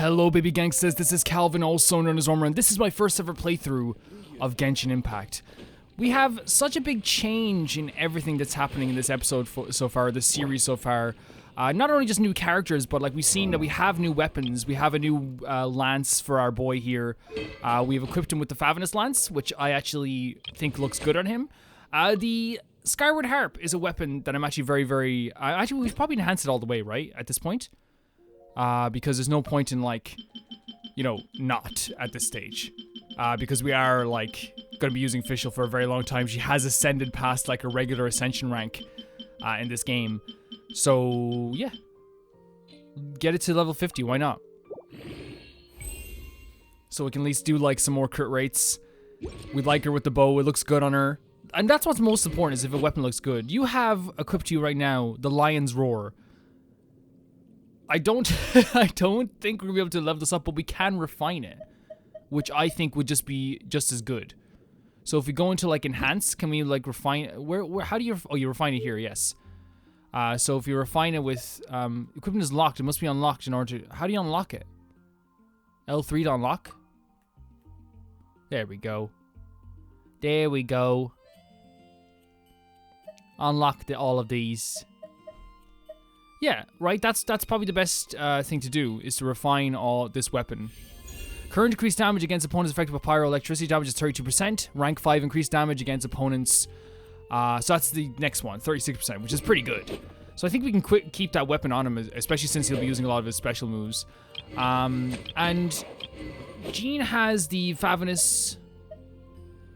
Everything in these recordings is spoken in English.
Hello baby gangsters, this is Calvin, also known as Ormer, and this is my first ever playthrough of Genshin Impact. We have such a big change in everything that's happening in this episode so far, this series so far. Not only just new characters, but like we've seen that we have new weapons. We have a new lance for our boy here. We've equipped him with the Favenus lance, which I actually think looks good on him. The Skyward Harp is a weapon that I'm actually very... actually, we've probably enhanced it all the way, right, at this point? Because there's no point in, like, you know, not at this stage. Because we are, like, going to be using Fischl for a very long time. She has ascended past, like, a regular ascension rank in this game. So, yeah. Get it to level 50, why not? So we can at least do, like, some more crit rates. We like her with the bow, it looks good on her. And that's what's most important, is if a weapon looks good. You have equipped to you right now the Lion's Roar. I don't think we're gonna be able to level this up, but we can refine it, which I think would just be just as good. So if we go into like enhance, can we like refine? Where? How do you? Oh, you refine it here. Yes. So if you refine it with equipment is locked, it must be unlocked in order to. How do you unlock it? L3 to unlock. There we go. There we go. Unlock all of these. Yeah, right, that's probably the best thing to do, is to refine all this weapon. Current increased damage against opponents affected by pyro electricity damage is 32%. Rank 5 increased damage against opponents. So that's the next one, 36%, which is pretty good. So I think we can keep that weapon on him, especially since he'll be using a lot of his special moves. And Jean has the Favenus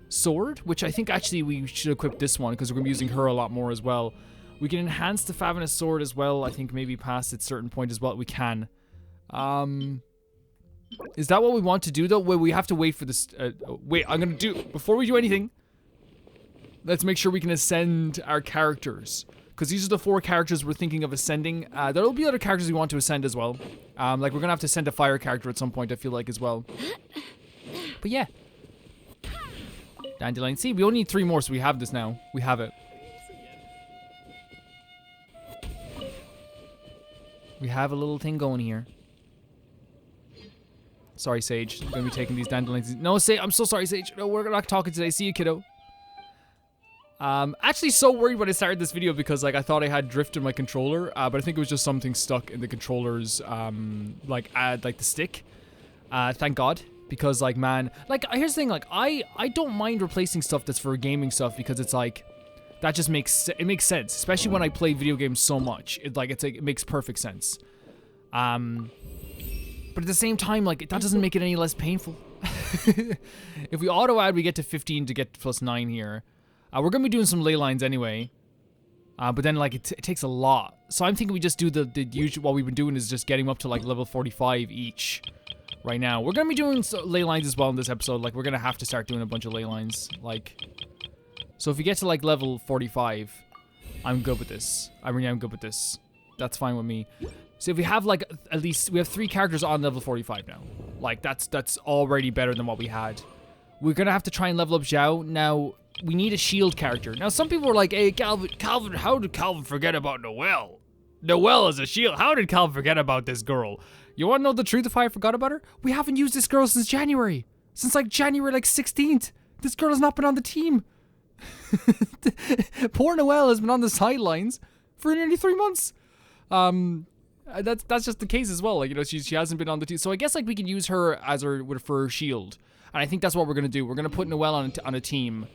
sword, which I think actually we should equip this one, because we're going to be using her a lot more as well. We can enhance the Favenus sword as well. I think maybe past a certain point as well. We can. Is that what we want to do though? Wait, we have to wait for this. Wait, I'm gonna do before we do anything. Let's make sure we can ascend our characters, because these are the 4 characters we're thinking of ascending. There will be other characters we want to ascend as well. Like we're gonna have to send a fire character at some point, I feel like, as well. But yeah. Dandelion. See, we only need 3 more, so we have this now. We have it. We have a little thing going here. Sorry, Sage. I'm gonna be taking these dandelions. No, I'm so sorry, Sage. No, we're not talking today. See you, kiddo. Actually so worried when I started this video because, like, I thought I had drift in my controller, but I think it was just something stuck in the controller's, like the stick. Thank God. Because, like, man, like, here's the thing, like, I don't mind replacing stuff that's for gaming stuff, because it's like, that just makes sense, especially when I play video games so much. It makes perfect sense. But at the same time, like, that doesn't make it any less painful. If we auto add, we get to 15 to get plus 9 here. We're gonna be doing some ley lines anyway. But then, like, it takes a lot. So I'm thinking we just do the usual. What we've been doing is just getting up to like level 45 each. Right now, we're gonna be doing ley lines as well in this episode. Like, we're gonna have to start doing a bunch of ley lines. Like. So if we get to like level 45, I'm good with this. I'm good with this. That's fine with me. So if we have like at least we have 3 characters on level 45 now. Like that's already better than what we had. We're gonna have to try and level up Xiao. Now we need a shield character. Now some people are like, "Hey Calvin, how did Calvin forget about Noelle? Noelle is a shield. How did Calvin forget about this girl? You want to know the truth? If I forgot about her, we haven't used this girl since January. Since like January 16th. This girl has not been on the team." Poor Noelle has been on the sidelines for nearly 3 months. That's just the case as well. Like, you know, she hasn't been on the team, so I guess like we can use her as for her shield, and I think that's what we're gonna do. We're gonna put Noelle on a team,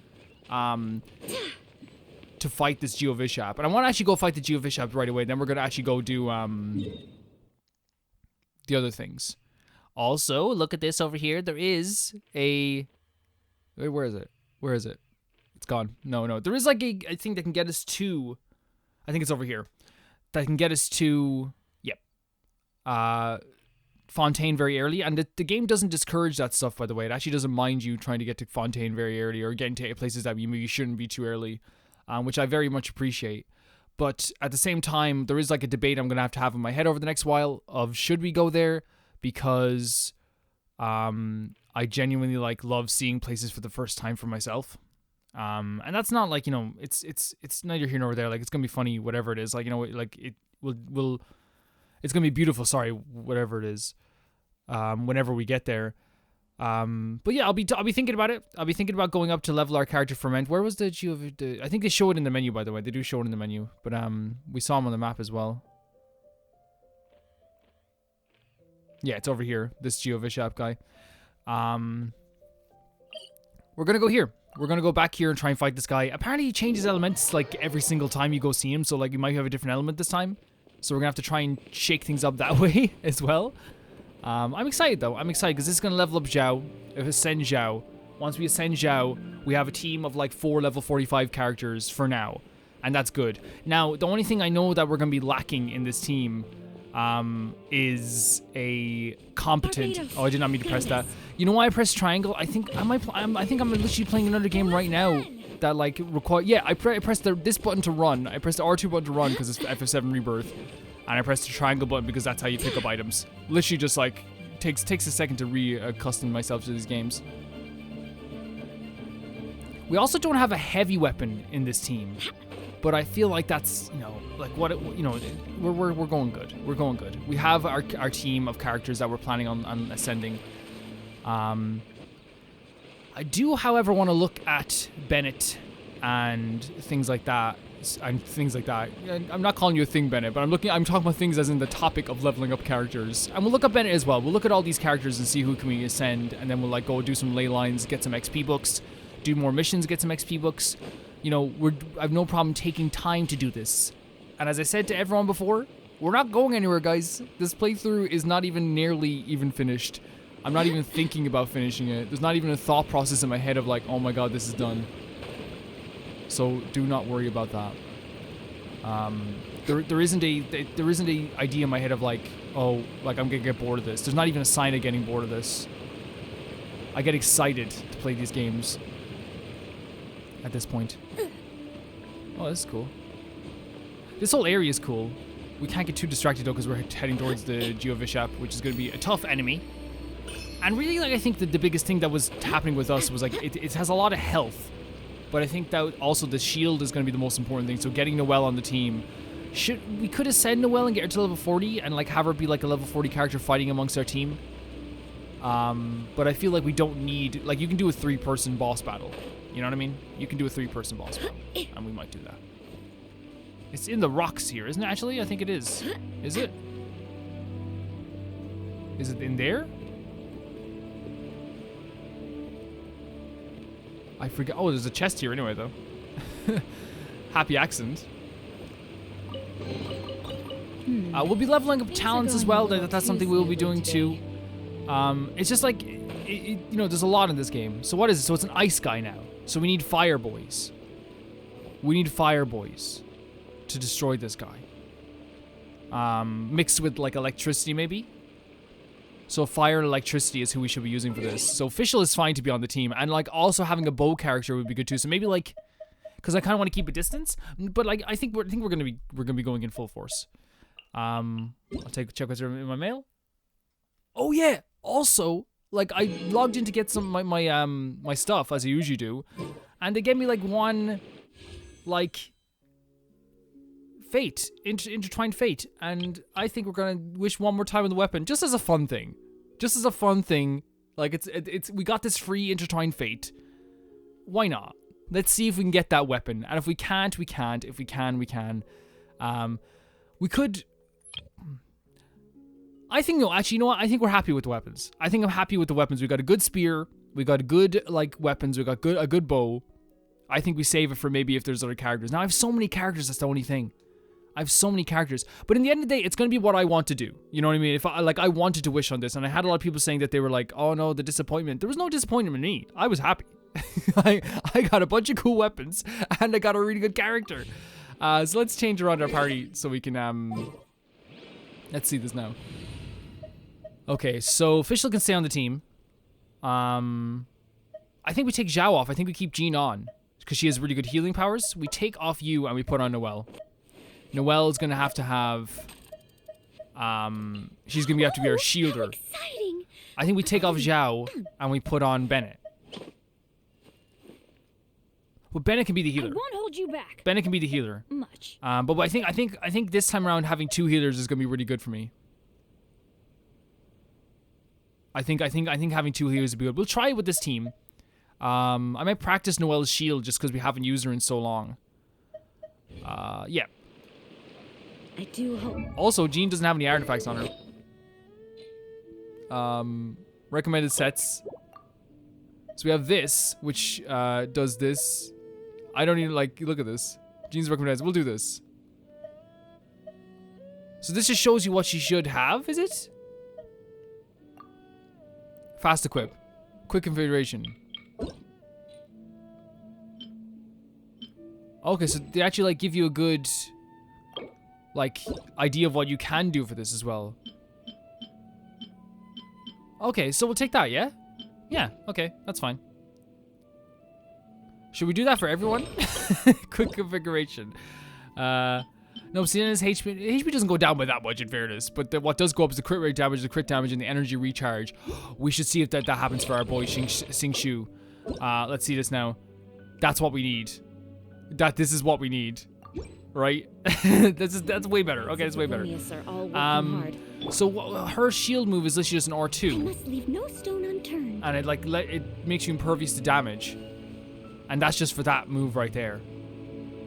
to fight this Geovishap, and I want to actually go fight the Geovishap right away. Then we're gonna actually go do the other things. Also, look at this over here. There is a where is it? Where is it? It's gone. No. There is like a thing that can get us to, I think it's over here, that can get us to, yep, Fontaine very early. And the game doesn't discourage that stuff, by the way. It actually doesn't mind you trying to get to Fontaine very early or getting to places that you shouldn't be too early, which I very much appreciate. But at the same time, there is like a debate I'm going to have in my head over the next while of should we go there, because I genuinely like love seeing places for the first time for myself. And that's not like, you know, it's neither here nor there. Like, it's gonna be funny, whatever it is. Like, you know, like it will it's gonna be beautiful. Sorry, whatever it is. whenever we get there. But yeah, I'll be thinking about it. I'll be thinking about going up to level our character Ferment. Where was the I think they show it in the menu, by the way. They do show it in the menu, but we saw him on the map as well. Yeah, it's over here. This Geovishap guy. We're gonna go here. We're gonna go back here and try and fight this guy. Apparently he changes elements like every single time you go see him, so like you might have a different element this time. So we're gonna have to try and shake things up that way as well. I'm excited though. I'm excited because this is gonna level up Xiao. Ascend Xiao. Once we ascend Xiao, we have a team of like 4 level 45 characters for now, and that's good. Now the only thing I know that we're gonna be lacking in this team is a competent. Oh, I did not mean to press that. You know why I pressed triangle? I think I'm literally playing another game right now that like require. Yeah, I pressed this button to run. I pressed the R2 button to run because it's FF7 Rebirth, and I pressed the triangle button because that's how you pick up items. Literally, just like takes a second to re-accustom myself to these games. We also don't have a heavy weapon in this team. But I feel like that's, you know, like what, you know, we're going good. We're going good. We have our team of characters that we're planning on ascending. I do, however, want to look at Bennett and things like that. I'm not calling you a thing, Bennett, but I'm talking about things as in the topic of leveling up characters. And we'll look at Bennett as well. We'll look at all these characters and see who can we ascend, and then we'll like go do some ley lines, get some XP books, do more missions, get some XP books. You know, I have no problem taking time to do this. And as I said to everyone before, we're not going anywhere, guys. This playthrough is not even nearly even finished. I'm not even thinking about finishing it. There's not even a thought process in my head of like, oh my god, this is done. So do not worry about that. There isn't a idea in my head of like, oh, like I'm gonna get bored of this. There's not even a sign of getting bored of this. I get excited to play these games. At this point. Oh, this is cool. This whole area is cool. We can't get too distracted though because we're heading towards the Geovishap, which is going to be a tough enemy. And really, like, I think that the biggest thing that was happening with us was like it has a lot of health, but I think that also the shield is going to be the most important thing. So getting Noelle on the team, we could ascend Noelle and get her to level 40 and like have her be like a level 40 character fighting amongst our team. But I feel like we don't need, like, you can do a 3-person boss battle. You know what I mean? You can do a 3-person boss battle, and we might do that. It's in the rocks here, isn't it, actually? I think it is. Is it? Is it in there? I forget. Oh, there's a chest here anyway, though. Happy accident. We'll be leveling up talents as well. That's something we'll be doing too. It's just like, you know, there's a lot in this game. So what is it? So it's an ice guy now. So we need fire boys. We need fire boys to destroy this guy. Mixed with like electricity maybe. So fire and electricity is who we should be using for this. So official is fine to be on the team, and like also having a bow character would be good too. So maybe like, because I kind of want to keep a distance, but like I think we're gonna be going in full force. I'll check what's in my mail. Oh yeah. Also, like, I logged in to get some my stuff, as I usually do, and they gave me, like, one, like, fate, intertwined fate, and I think we're gonna wish one more time on the weapon, just as a fun thing. Just as a fun thing. Like, we got this free intertwined fate. Why not? Let's see if we can get that weapon, and if we can't, we can't. If we can, we can. We could... I think, no, actually, you know what? I think we're happy with the weapons. I think I'm happy with the weapons. We got a good spear. We got good, like, weapons. We got a good bow. I think we save it for maybe if there's other characters. Now, I have so many characters, that's the only thing. I have so many characters. But in the end of the day, it's going to be what I want to do. You know what I mean? If I wanted to wish on this, and I had a lot of people saying that they were like, oh no, the disappointment. There was no disappointment in me. I was happy. I got a bunch of cool weapons, and I got a really good character. So let's change around our party so we can, let's see this now. Okay, so official can stay on the team. I think we take Xiao off. I think we keep Jean on because she has really good healing powers. We take off you and we put on Noelle. Noelle is gonna have to have. She's gonna have to be our shielder. Exciting. I think we take off Xiao and we put on Bennett. Well, Bennett can be the healer. I won't hold you back. Bennett can be the healer. Much. But I think this time around having 2 healers is gonna be really good for me. I think having 2 healers would be good. We'll try it with this team. I might practice Noelle's shield just because we haven't used her in so long. Yeah. I do hope. Also, Jean doesn't have any artifacts on her. Recommended sets. So we have this, which does this. I don't even like. Look at this. Jean's recommended. We'll do this. So this just shows you what she should have, is it? Fast equip. Quick configuration. Okay, so they actually like give you a good like idea of what you can do for this as well. Okay, so we'll take that, yeah? Yeah, okay, that's fine. Should we do that for everyone? Quick configuration. No, Siena's HP doesn't go down by that much in fairness, but what does go up is the crit rate damage, the crit damage, and the energy recharge. We should see if that happens for our boy Xingqiu. Let's see this now. That's what we need. This is what we need, right? that's way better. Okay, that's way better. So her shield move is literally just an R2. I must leave no stone unturned. And it makes you impervious to damage, and that's just for that move right there.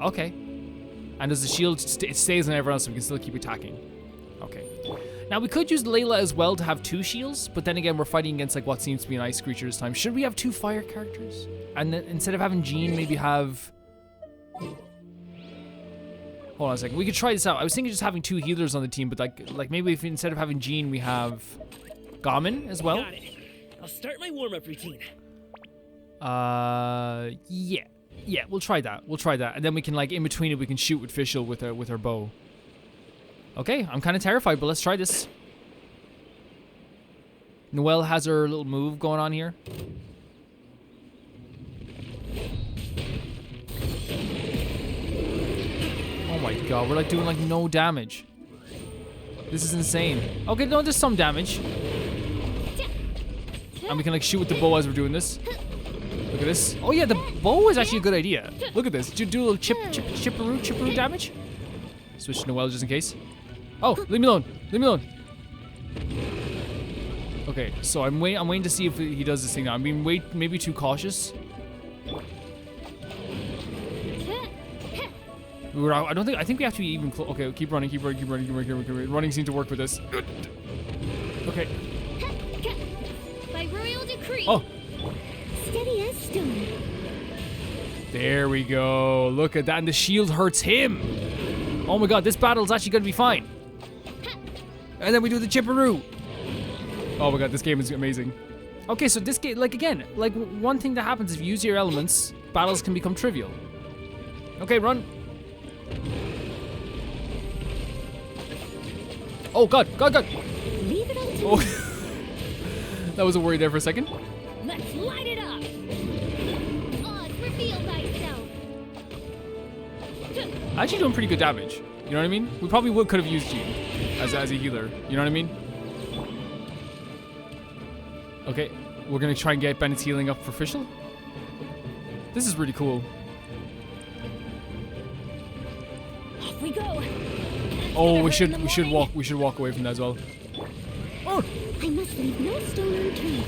Okay. And does the shield it stays on everyone else, so we can still keep attacking. Okay. Now we could use Layla as well to have 2 shields, but then again we're fighting against like what seems to be an ice creature this time. Should we have 2 fire characters? And then instead of having Jean, maybe have. Hold on a second. We could try this out. I was thinking just having 2 healers on the team, but like maybe if instead of having Jean, we have Gamin as well. Got it. I'll start my warm-up routine. Yeah. Yeah, we'll try that. We'll try that. And then we can, like, in between it, we can shoot with Fischl with her bow. Okay, I'm kind of terrified, but let's try this. Noelle has her little move going on here. Oh my god, we're, like, doing, like, no damage. This is insane. Okay, no, there's some damage. And we can, like, shoot with the bow as we're doing this. Look at this. Oh yeah, the bow is actually a good idea. Look at this. Do a little chipperoo damage. Switch to Noelle just in case. Oh, leave me alone. Leave me alone. Okay, so I'm waiting to see if he does this thing now. I'm being maybe too cautious. I think we have to be even close. Okay, keep running. Running seems to work with this. Okay. By royal decree. Oh. Steady as stone. There we go. Look at that. And the shield hurts him. Oh my god, this battle's actually going to be fine. And then we do the chipperoo. Oh my god, this game is amazing. Okay, so this game, like again, like one thing that happens if you use your elements, battles can become trivial. Okay, run. Oh god. Leave it up to Oh. me. That was a worry there for a second. Let's light it up. Oz, reveal thyself. Actually doing pretty good damage. You know what I mean? We probably could have used Jean as a healer. You know what I mean? Okay, we're gonna try and get Bennett's healing up for Fischl. This is really cool. Off we go. Oh, we should walk away from that as well. Oh. I must leave no stone unturned.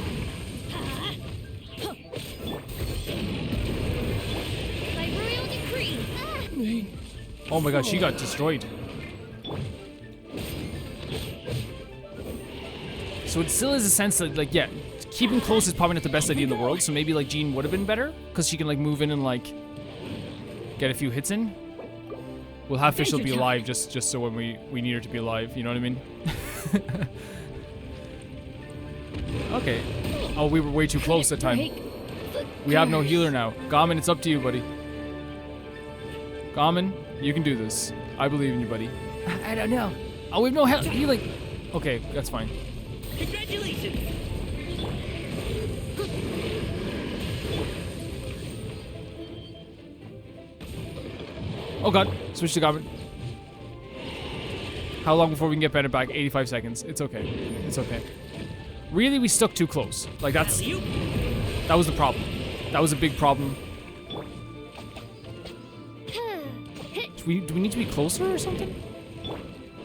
By royal decree. Oh my god, she got destroyed. So it still is a sense that, like, yeah, keeping close is probably not the best idea in the world, so maybe, like, Jean would have been better, because she can, like, move in and, like, get a few hits in. We'll have Fischl be alive just so when we need her to be alive, you know what I mean? Okay. Oh, we were way too close that time. We have no healer now. Gamin, it's up to you, buddy. Gamin, you can do this. I believe in you, buddy. I don't know. Oh, we have no healing. Okay, that's fine. Congratulations. Oh god, switch to Gamin. How long before we can get Bennett back? 85 seconds. It's okay. It's okay. Really, we stuck too close. Like, that was the problem. That was a big problem. Do we need to be closer or something?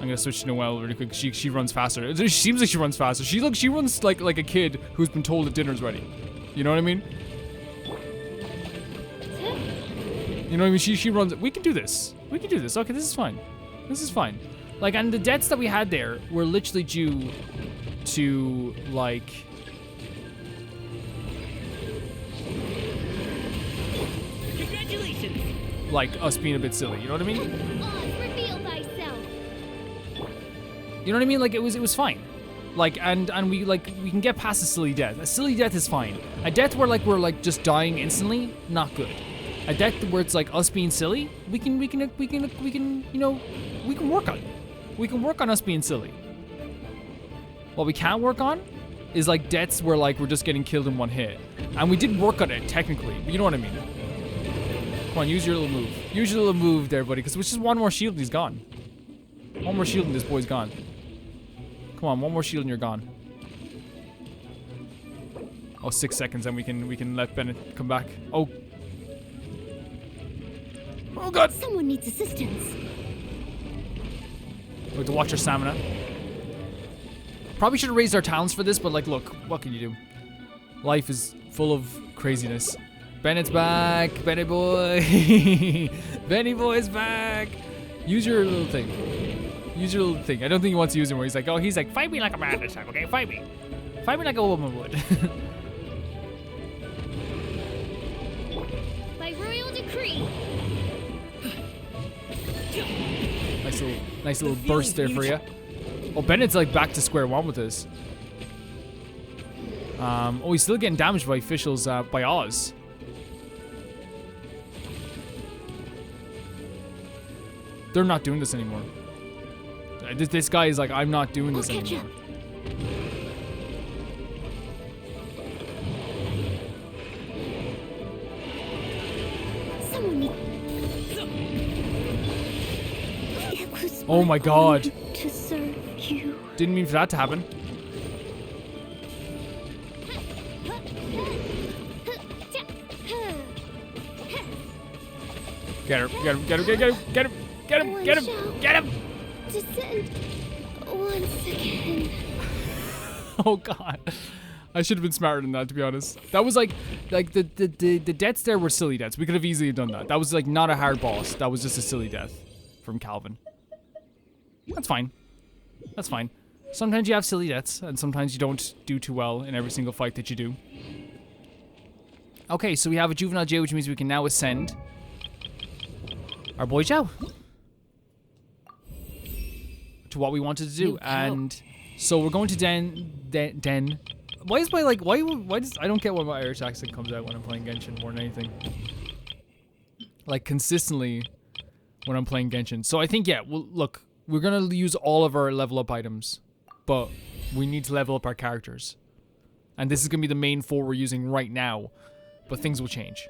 I'm gonna switch to Noelle really quick. She runs faster. It seems like she runs faster. She runs like a kid who's been told that dinner's ready. You know what I mean? You know what I mean? She runs. We can do this. We can do this. Okay, this is fine. This is fine. Like, and the deaths that we had there were literally due to like. Congratulations. Like us being a bit silly. You know what I mean? Oz, reveal thyself. You know what I mean? Like it was fine. Like and we can get past a silly death. A silly death is fine. A death where like we're like just dying instantly, not good. A death where it's like us being silly, we can you know, we can work on it. We can work on us being silly. What we can't work on is like deaths where like we're just getting killed in one hit. And we did work on it technically, but you know what I mean. Come on, use your little move. Use your little move there, buddy, because it's just one more shield and he's gone. One more shield and this boy's gone. Come on, one more shield and you're gone. Oh, 6 seconds, and we can let Bennett come back. Oh. Oh god! Someone needs assistance. We have to watch our stamina. Probably should have raised our talents for this, but like, look, what can you do? Life is full of craziness. Bennett's back, Bennett boy. Benny boy's back. Use your little thing. Use your little thing. I don't think he wants to use it where he's like, fight me like a man this time, okay? Fight me. Fight me like a woman would. By royal decree. Nice little burst there for you. Oh, Bennett's like back to square one with this. Oh, he's still getting damaged by officials, by Oz. They're not doing this anymore. This guy is like, I'm not doing this anymore. Oh my god. To serve you. Didn't mean for that to happen. Get her, get him, get him, get him, get him, get him, get him, get him! Descend once again. Oh god. I should have been smarter than that, to be honest. That was like the deaths there were silly deaths. We could have easily done that. That was like not a hard boss. That was just a silly death from Calvin. That's fine. That's fine. Sometimes you have silly deaths, and sometimes you don't do too well in every single fight that you do. Okay, so we have a juvenile J, which means we can now ascend our boy Xiao to what we wanted to do. And so we're going to Den. Why is my like why does I don't get why my Irish accent comes out when I'm playing Genshin more than anything. Like consistently when I'm playing Genshin. So I think yeah, well look, we're gonna use all of our level up items, but we need to level up our characters. And this is gonna be the main 4 we're using right now, but things will change.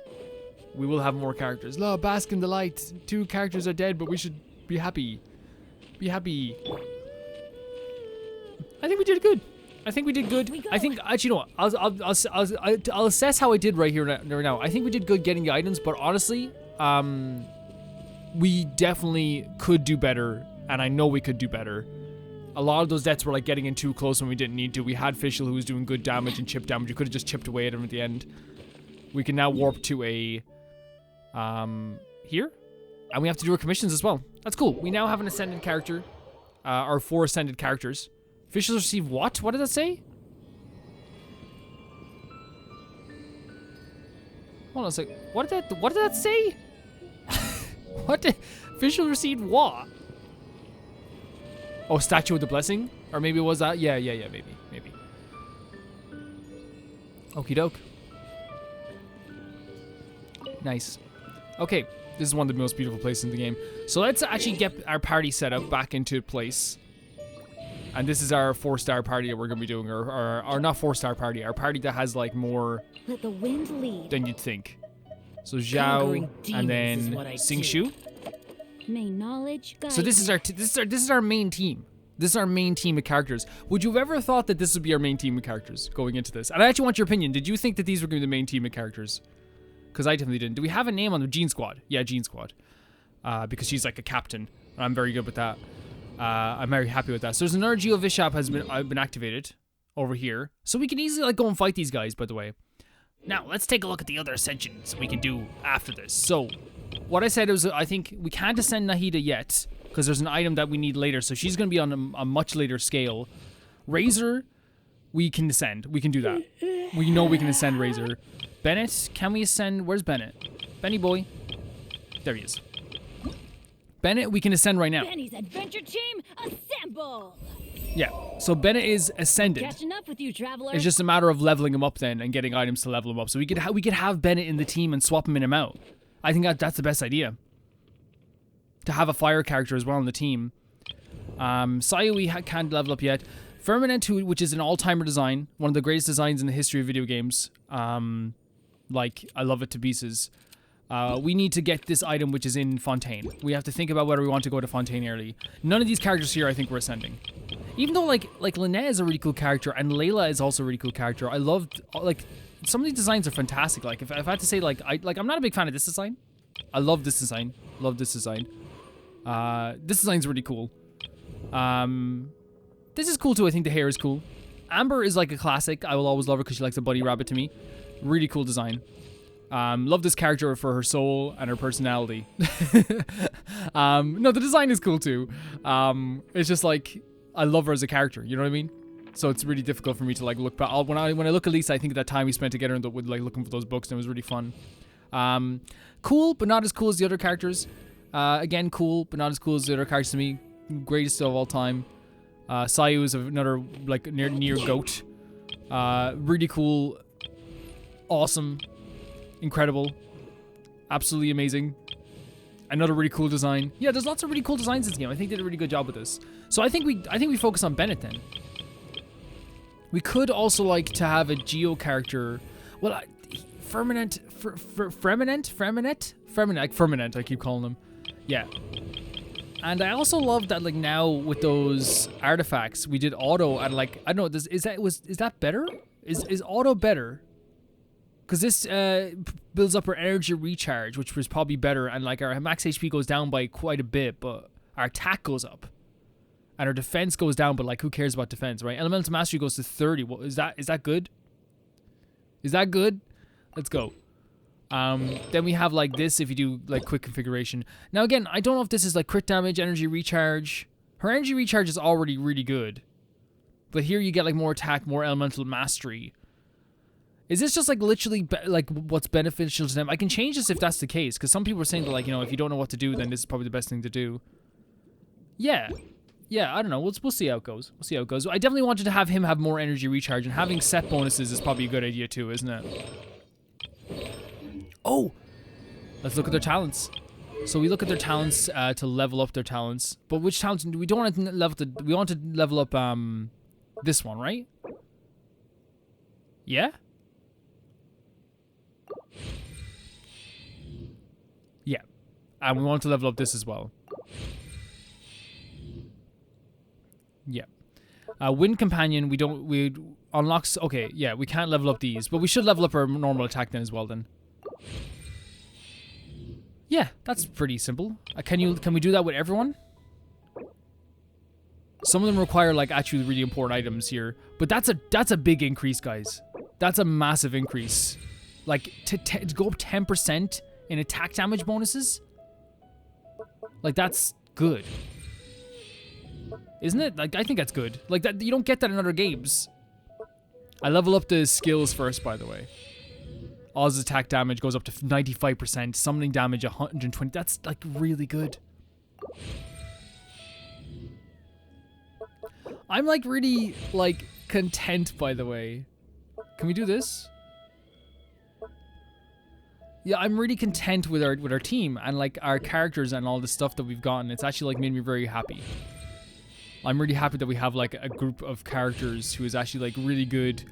We will have more characters. La, bask in the light. 2 characters are dead, but we should be happy. Be happy. I think we did good. I think we did good. I think actually, you know what? I'll assess how I did right here right now. I think we did good getting the items, but honestly, we definitely could do better, and I know we could do better. A lot of those deaths were like getting in too close when we didn't need to. We had Fischl who was doing good damage and chip damage. We could have just chipped away at him at the end. We can now warp to a here, and we have to do our commissions as well. That's cool. We now have an ascended character, our 4 ascended characters. Officials receive what? What did that say? Hold on a sec. What did that say? What did official received what? Oh, statue of the blessing? Or maybe it was that? Yeah, maybe. Okie doke. Nice. Okay, this is one of the most beautiful places in the game. So let's actually get our party set up back into place. And this is our 4-star party that we're going to be doing. Or not 4-star party. Our party that has like more Let the wind lead. than you'd think. So Xiao and then Xingshu. May knowledge guide So this is our main team. This is our main team of characters. Would you have ever thought that this would be our main team of characters going into this? And I actually want your opinion. Did you think that these were going to be the main team of characters? Because I definitely didn't. Do we have a name on the Jean Squad? Yeah, Jean Squad. Because she's like a captain. And I'm very good with that. I'm very happy with that. So there's another Geovishap has been activated over here. So we can easily like go and fight these guys, by the way. Now, let's take a look at the other ascensions we can do after this. So, what I said was I think we can't ascend Nahida yet, because there's an item that we need later, so she's going to be on a much later scale. Razor, we can ascend. We can do that. We know we can ascend Razor. Bennett, can we ascend? Where's Bennett? Benny boy. There he is. Bennett, we can ascend right now. Benny's adventure team, assemble! Yeah, so Bennett is ascended. Catching up with you, traveler. It's just a matter of leveling him up then and getting items to level him up. So we could have Bennett in the team and swap him in and out. I think that's the best idea. To have a fire character as well on the team. Xiao we can't level up yet. Firmament, which is an all-timer design, one of the greatest designs in the history of video games. Like, I love it to pieces. We need to get this item which is in Fontaine. We have to think about whether we want to go to Fontaine early. None of these characters here I think we're ascending. Even though like Lynette is a really cool character and Layla is also a really cool character. I loved like some of these designs are fantastic. Like if I had to say like I'm not a big fan of this design. I love this design. Love this design. This design's really cool. This is cool too. I think the hair is cool. Amber is like a classic. I will always love her because she likes a bunny rabbit to me. Really cool design. Love this character for her soul and her personality. No, the design is cool too. It's just like I love her as a character. You know what I mean? So it's really difficult for me to like look back. When I look at Lisa, I think of that time we spent together with like looking for those books, and it was really fun. Cool, but not as cool as the other characters. Again, cool, but not as cool as the other characters to me. Greatest of all time. Xiao is another like near goat. Really cool, awesome, incredible, absolutely amazing. Another really cool design. Yeah, there's lots of really cool designs in this game. I think they did a really good job with this. So I think we focus on Bennett then. We could also like to have a Geo character. Well, Firmament, I keep calling them. Yeah. And I also love that like now with those artifacts we did auto and like I don't know, is that better? Is auto better? Because this builds up our energy recharge, which was probably better, and like our max HP goes down by quite a bit, but our attack goes up. And our defense goes down, but like who cares about defense, right? Elemental Mastery goes to 30. What is that good? Is that good? Let's go. Then we have like this if you do like quick configuration. Now again, I don't know if this is like crit damage, energy recharge. Her energy recharge is already really good. But here you get like more attack, more elemental mastery. Is this just like literally like what's beneficial to them? I can change this if that's the case, because some people are saying that like, you know, if you don't know what to do, then this is probably the best thing to do. Yeah, I don't know. We'll see how it goes. We'll see how it goes. I definitely wanted to have him have more energy recharge, and having set bonuses is probably a good idea too, isn't it? Oh, let's look at their talents. So we look at their talents to level up their talents. But which talents? We don't want to level. We want to level up this one, right? Yeah. Yeah, and we want to level up this as well. Yeah. Wind Companion, we unlocks. Okay, yeah, we can't level up these, but we should level up our normal attack then as well. Then. Yeah, that's pretty simple. Can we do that with everyone? Some of them require like actually really important items here, but that's a big increase, guys. That's a massive increase. Like to go up 10% in attack damage bonuses. Like that's good. Isn't it? Like I think that's good. Like that you don't get that in other games. I level up the skills first, by the way. Oz attack damage goes up to 95%, summoning damage 120. That's like really good. I'm like really like content, by the way. Can we do this? Yeah, I'm really content with our team and like our characters and all the stuff that we've gotten. It's actually like made me very happy. I'm really happy that we have like a group of characters who is actually like really good.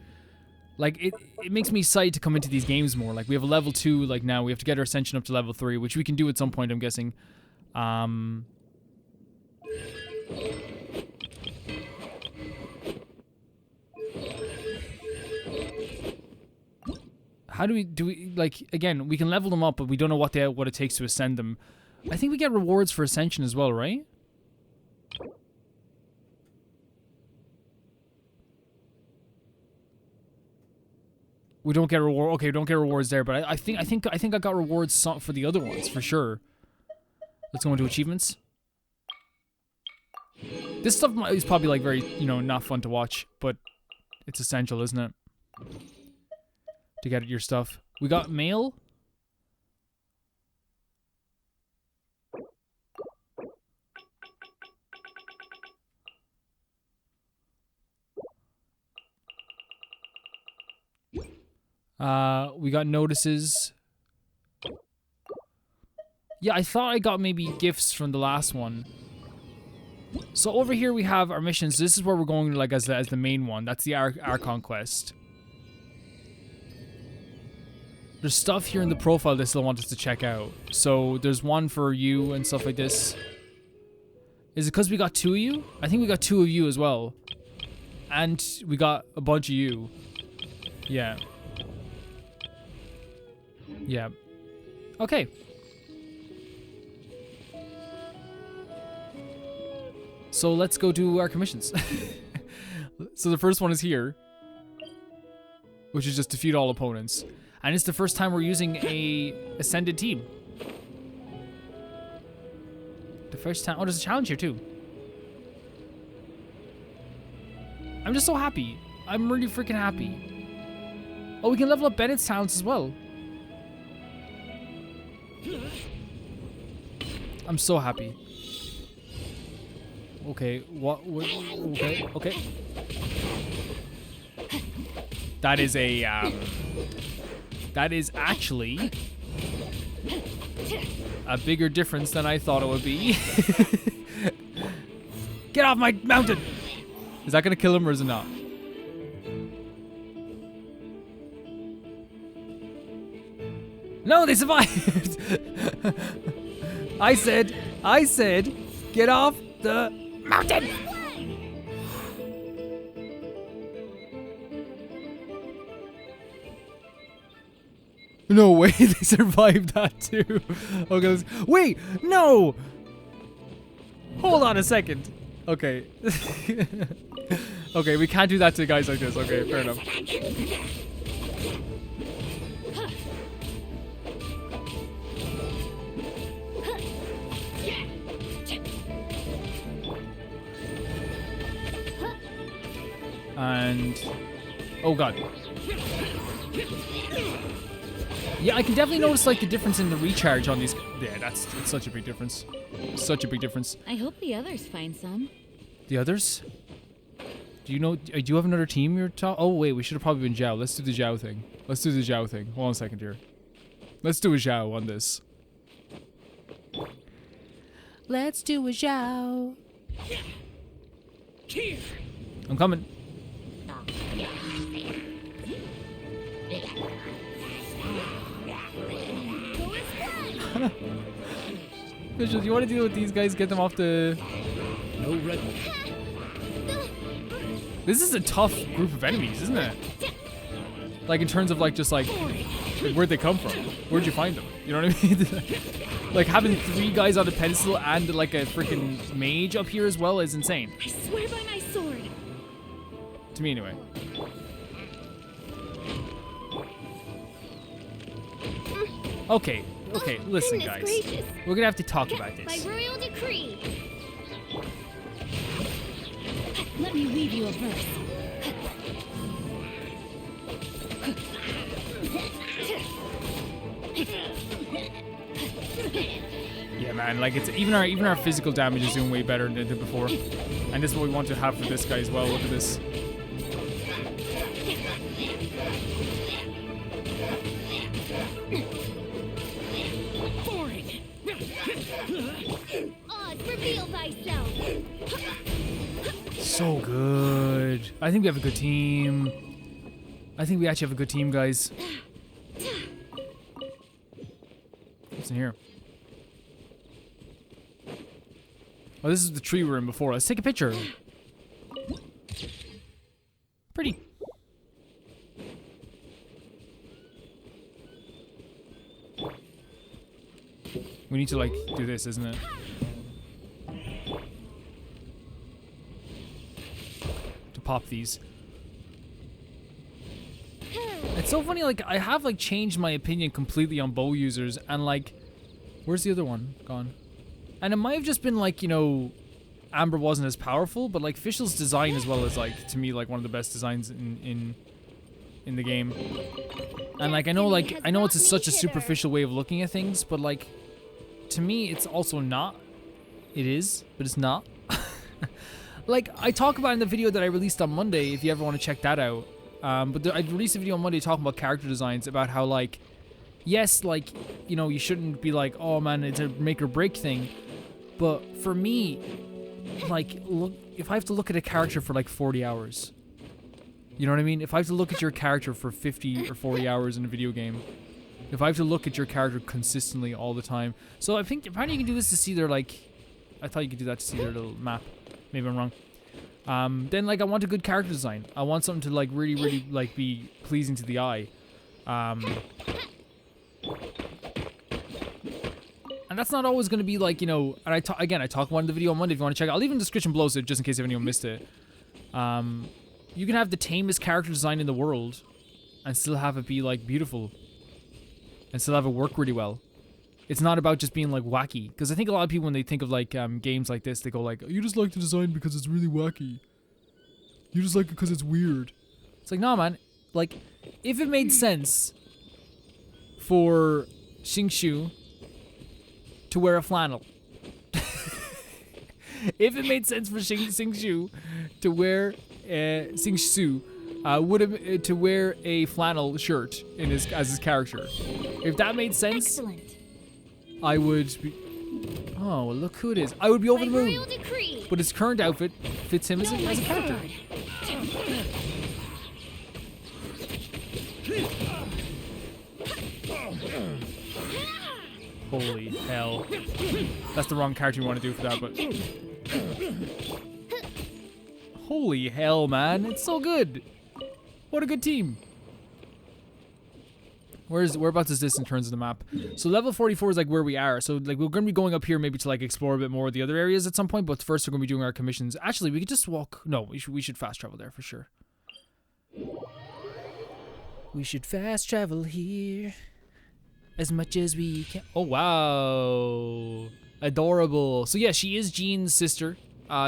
Like it makes me excited to come into these games more. Like we have a level 2 like now. We have to get our ascension up to level 3, which we can do at some point, I'm guessing. How do we like again, we can level them up, but we don't know what it takes to ascend them. I think we get rewards for ascension as well, right? We don't get reward. Okay, we don't get rewards there, but I think I got rewards for the other ones for sure. Let's go into achievements. This stuff is probably like very, you know, not fun to watch, but it's essential, isn't it? To get your stuff. We got mail. We got notices. Yeah, I thought I got maybe gifts from the last one. So over here we have our missions. This is where we're going like as the main one. That's the Archon quest. There's stuff here in the profile they still want us to check out. So there's one for you and stuff like this. Is it because we got 2 of you? I think we got 2 of you as well. And we got a bunch of you. Yeah. Yeah. Okay. So let's go do our commissions. So the first one is here, which is just defeat all opponents. And it's the first time we're using a ascended team. The first time. Oh, there's a challenge here too. I'm just so happy. I'm really freaking happy. Oh, we can level up Bennett's talents as well. I'm so happy. Okay, okay. That is a, that is actually a bigger difference than I thought it would be. Get off my mountain! Is that gonna kill him or is it not? No, they survived! I said, get off the mountain! No way, they survived that too. Okay, let's, wait, no! Hold on a second. Okay. Okay, we can't do that to guys like this. Okay, fair enough. And oh god. Yeah, I can definitely notice like the difference in the recharge on these. Yeah, it's such a big difference. Such a big difference. I hope the others find some. The others? Do you know? Do you have another team you're talking? Oh wait, we should have probably been Xiao. Let's do the Xiao thing. Let's do the Xiao thing. Hold on a second here. Let's do a Xiao on this. Let's do a Xiao. I'm coming. Visual, do you want to deal with these guys? Get them off the. No red. This is a tough group of enemies, isn't it? Like in terms of like just like where'd they come from? Where'd you find them? You know what I mean? Like having 3 guys on a pedestal and like a freaking mage up here as well is insane. I swear by my sword. To me anyway. Okay, listen Goodness guys. gracious. We're gonna have to talk about this. By royal decree. Let me read you a verse. Yeah man, like it's even our physical damage is doing way better than it did before. And this is what we want to have for this guy as well. Look at this. Reveal thyself. So good. I think we have a good team. I think we actually have a good team, guys. What's in here? Oh, this is the tree we were in before. Let's take a picture. Pretty. We need to like do this, isn't it? To pop these. so funny, like, I have, like, changed my opinion completely on bow users, and, like, where's the other one gone? And it might have just been, like, you know, Amber wasn't as powerful, but, like, Fischl's design as well is, like, to me, like, one of the best designs in the game. And, like, I know it's such a superficial way of looking at things, but, like, to me, it's also not. It is, but it's not. Like, I talk about in the video that I released on Monday, if you ever want to check that out. But I released a video on Monday talking about character designs, about how, like, yes, like, you know, you shouldn't be like, oh man, it's a make or break thing. But for me, like, look, if I have to look at a character for like 40 hours, you know what I mean? If I have to look at your character for 50 or 40 hours in a video game, if I have to look at your character consistently all the time. So I think apparently you can do this to see their, like, I thought you could do that to see their little map. Maybe I'm wrong. Then, like, I want a good character design. I want something to, like, really, like, be pleasing to the eye. And that's not always going to be, like, you know, and I talk about in the video on Monday if you want to check it. I'll leave in the description below, so just in case if anyone missed it. You can have the tamest character design in the world and still have it be, like, beautiful. And still have it work really well. It's not about just being, like, wacky. Because I think a lot of people, when they think of, like, games like this, they go, like, you just like the design because it's really wacky. You just like it because it's weird. It's like, nah, man. Like, if it made sense for Xingshu to wear a flannel. If it made sense for Xingshu to wear Xingshu to wear a flannel shirt in as his character. If that made sense, Excellent. I would be. Oh, well, look who it is! I would be over the By moon. royal decree. But his current outfit fits him as a character. Holy hell! That's the wrong character you want to do for that, but. Holy hell, man! It's so good. What a good team. Whereabouts is this in terms of the map? So level 44 is like where we are. So like we're gonna be going up here maybe to like explore a bit more of the other areas at some point. But first we're gonna be doing our commissions. Actually, we could just walk. No, we should fast travel there for sure. We should fast travel here as much as we can. Oh wow, adorable. So yeah, she is Jean's sister.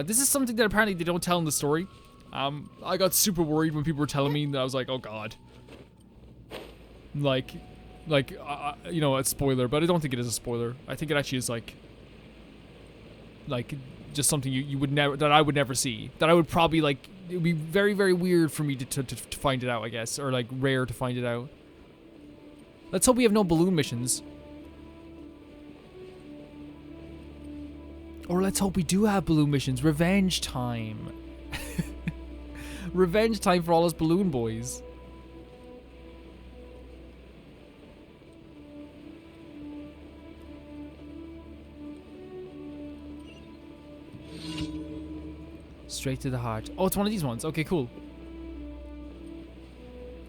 This is something that apparently they don't tell in the story. I got super worried when people were telling me that. I was like, oh god. Like, you know, a spoiler, but I don't think it is a spoiler. I think it actually is like just something you would never, that I would never see. That I would probably like, it would be very, very weird for me to find it out, I guess, or like rare to find it out. Let's hope we have no balloon missions. Or let's hope we do have balloon missions. Revenge time. Revenge time for all us balloon boys. Straight to the heart. Oh, it's one of these ones. Okay, cool.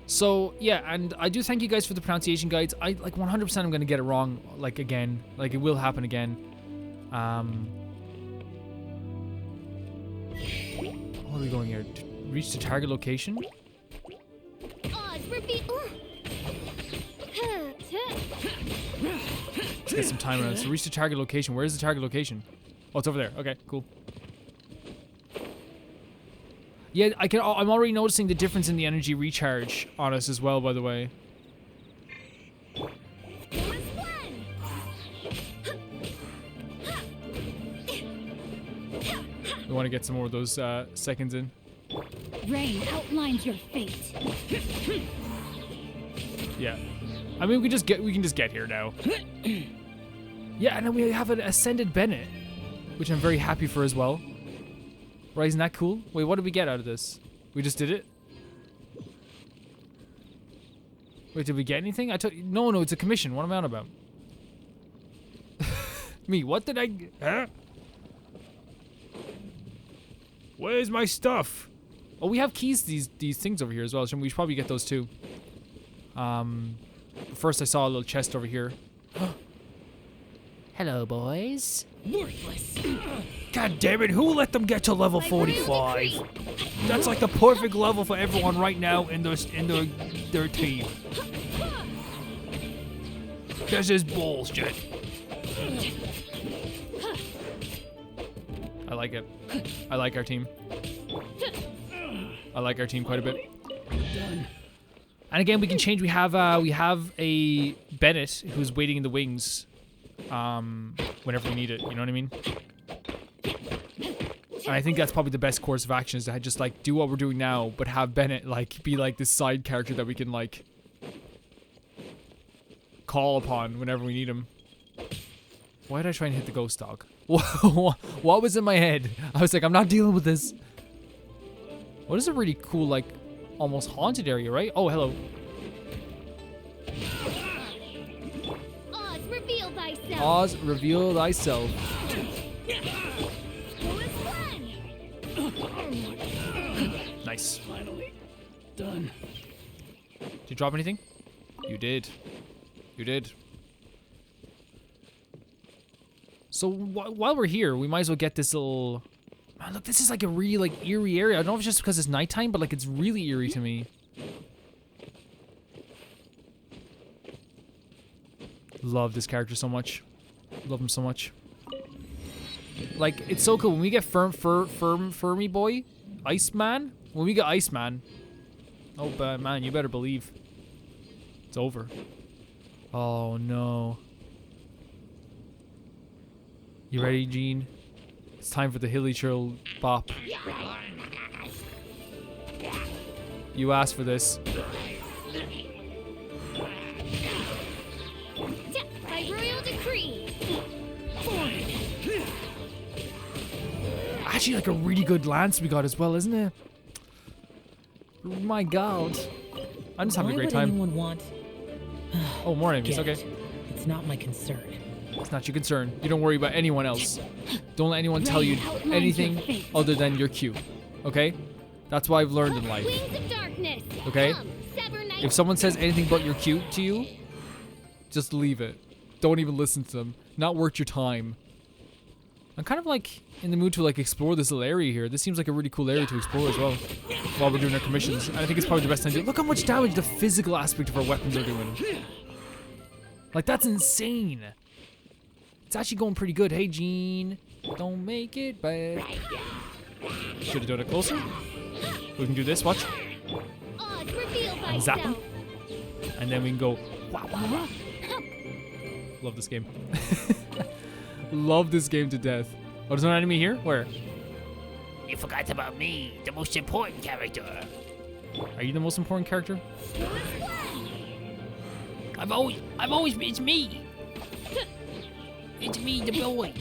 So, yeah, and I do thank you guys for the pronunciation guides. I, like, 100% I'm going to get it wrong, like, again. Like, it will happen again. What are we going here? Reach the target location? Oz, reveal. Let's get some time around. So, reach the target location. Where's the target location? Oh, it's over there. Okay, cool. Yeah, I'm already noticing the difference in the energy recharge on us as well, by the way. We want to get some more of those seconds in. Rain outlines your fate. Yeah. I mean, we can just get here now. Yeah, and then we have an Ascended Bennett, which I'm very happy for as well. Right, isn't that cool? Wait, what did we get out of this? We just did it? Wait, did we get anything? No, it's a commission. What am I on about? Me, what did I... Huh? Where's my stuff? Oh, we have keys to these things over here as well. So we should probably get those too. First I saw a little chest over here. Hello, boys. Worthless. God damn it, who let them get to level 45? That's like the perfect level for everyone right now in their team. This is bullshit. I like it. I like our team. I like our team quite a bit. Done. And again, we can change. We have a Bennett who's waiting in the wings, whenever we need it. You know what I mean? And I think that's probably the best course of action, is to just like do what we're doing now, but have Bennett like be like this side character that we can like call upon whenever we need him. Why did I try and hit the ghost dog? What was in my head? I was like, I'm not dealing with this. What is a really cool, like, almost haunted area, right? Oh, hello. Oz, reveal thyself. Oz, reveal thyself. Who is one? Nice. Finally. Done. Did you drop anything? You did. You did. So while we're here, we might as well get this little... Man, look, this is like a really like eerie area. I don't know if it's just because it's nighttime, but like it's really eerie to me. Love this character so much. Love him so much. Like, it's so cool when we get Fermi boy, Iceman. When we get Iceman, oh man, you better believe it's over. Oh no. You ready, Gene? It's time for the hilly chill bop. You asked for this. By royal decree. Actually, like a really good lance we got as well, isn't it? My God. I'm just having a great Why would time. anyone want? Oh, more enemies. Get Okay. it. It's not my concern. It's not your concern. You don't worry about anyone else. Don't let anyone tell you anything other than you're cute. Okay? That's what I've learned in life. Wings of darkness. Okay? Come, sever night. If someone says anything but you're cute to you, just leave it. Don't even listen to them. Not worth your time. I'm kind of like in the mood to like explore this little area here. This seems like a really cool area to explore as well while we're doing our commissions. And I think it's probably the best time to do it. Look how much damage the physical aspect of our weapons are doing. Like, that's insane. It's actually going pretty good. Hey, Gene. Don't make it bad. Should have done it closer. We can do this. Watch. Oz, reveal And zap him. thyself. And then we can go. Wah, wah, wah. Love this game. Love this game to death. Oh, there's no enemy here? Where? You forgot about me, the most important character. Are you the most important character? I've always, it's me. It's me, the boy.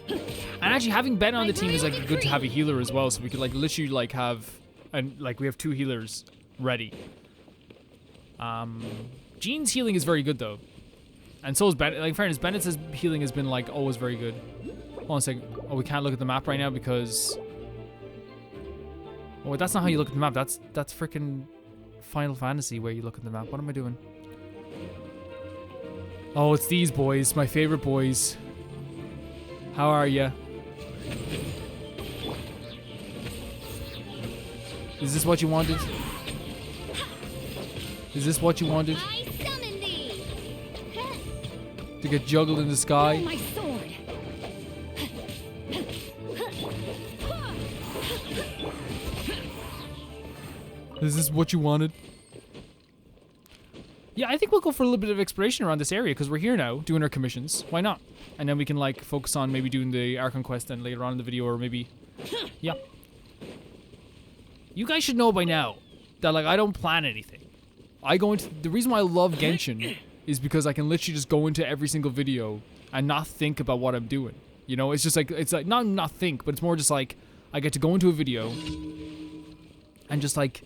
And actually, having Ben on the team is like good to have a healer as well, so we could like literally like have, and like we have 2 healers ready. Gene's healing is very good though, and so is Bennett. Like in fairness, Bennett's healing has been like always very good. Hold on a second. Oh, we can't look at the map right now because. Oh, wait, that's not how you look at the map. That's freaking Final Fantasy where you look at the map. What am I doing? Oh, it's these boys, my favorite boys. How are ya? Is this what you wanted? Is this what you wanted? I summon thee. To get juggled in the sky? My sword. Is this what you wanted? Yeah, I think we'll go for a little bit of exploration around this area because we're here now doing our commissions. Why not? And then we can like focus on maybe doing the Archon quest then later on in the video, or maybe, yeah. You guys should know by now that like I don't plan anything. I go into the reason why I love Genshin is because I can literally just go into every single video and not think about what I'm doing. You know, it's just like not think, but it's more just like I get to go into a video and just like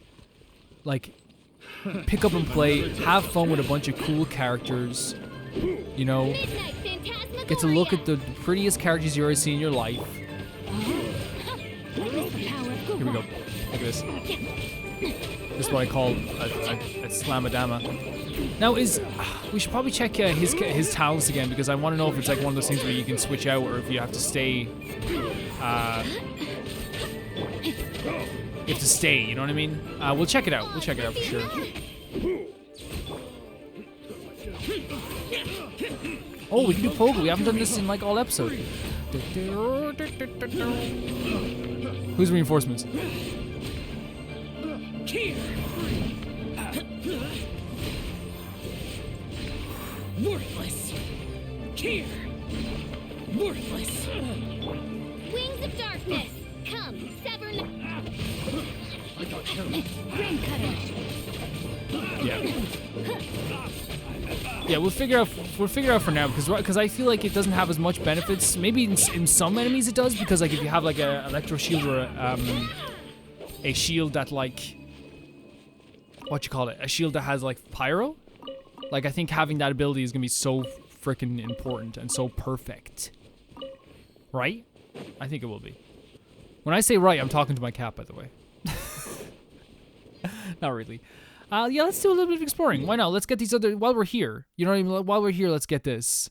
pick up and play, have fun with a bunch of cool characters, you know, Midnight Phantasmagoria. get to look at the prettiest characters you ever see in your life. Witness the power of Here we go. Look at this. This is what I call a slamadama. Now we should probably check his talents again because I want to know if it's like one of those things where you can switch out or if you have to stay. You have to stay. You know what I mean? We'll check it out. We'll check it out for sure. Oh, we can do pogo. We haven't done this in like all episode. Who's reinforcements? Worthless. Here. Worthless. Wings of darkness. Come, sever. Rim cutter. Yeah. Yeah, we'll figure out for now because I feel like it doesn't have as much benefits. Maybe in some enemies it does because like if you have like a electro shield or a shield that like what you call it, a shield that has like pyro. Like I think having that ability is gonna be so freaking important and so perfect. Right? I think it will be. When I say right, I'm talking to my cat, by the way. Not really. Yeah, let's do a little bit of exploring. Why not? Let's get these other... While we're here. You know what I mean? While we're here, let's get this.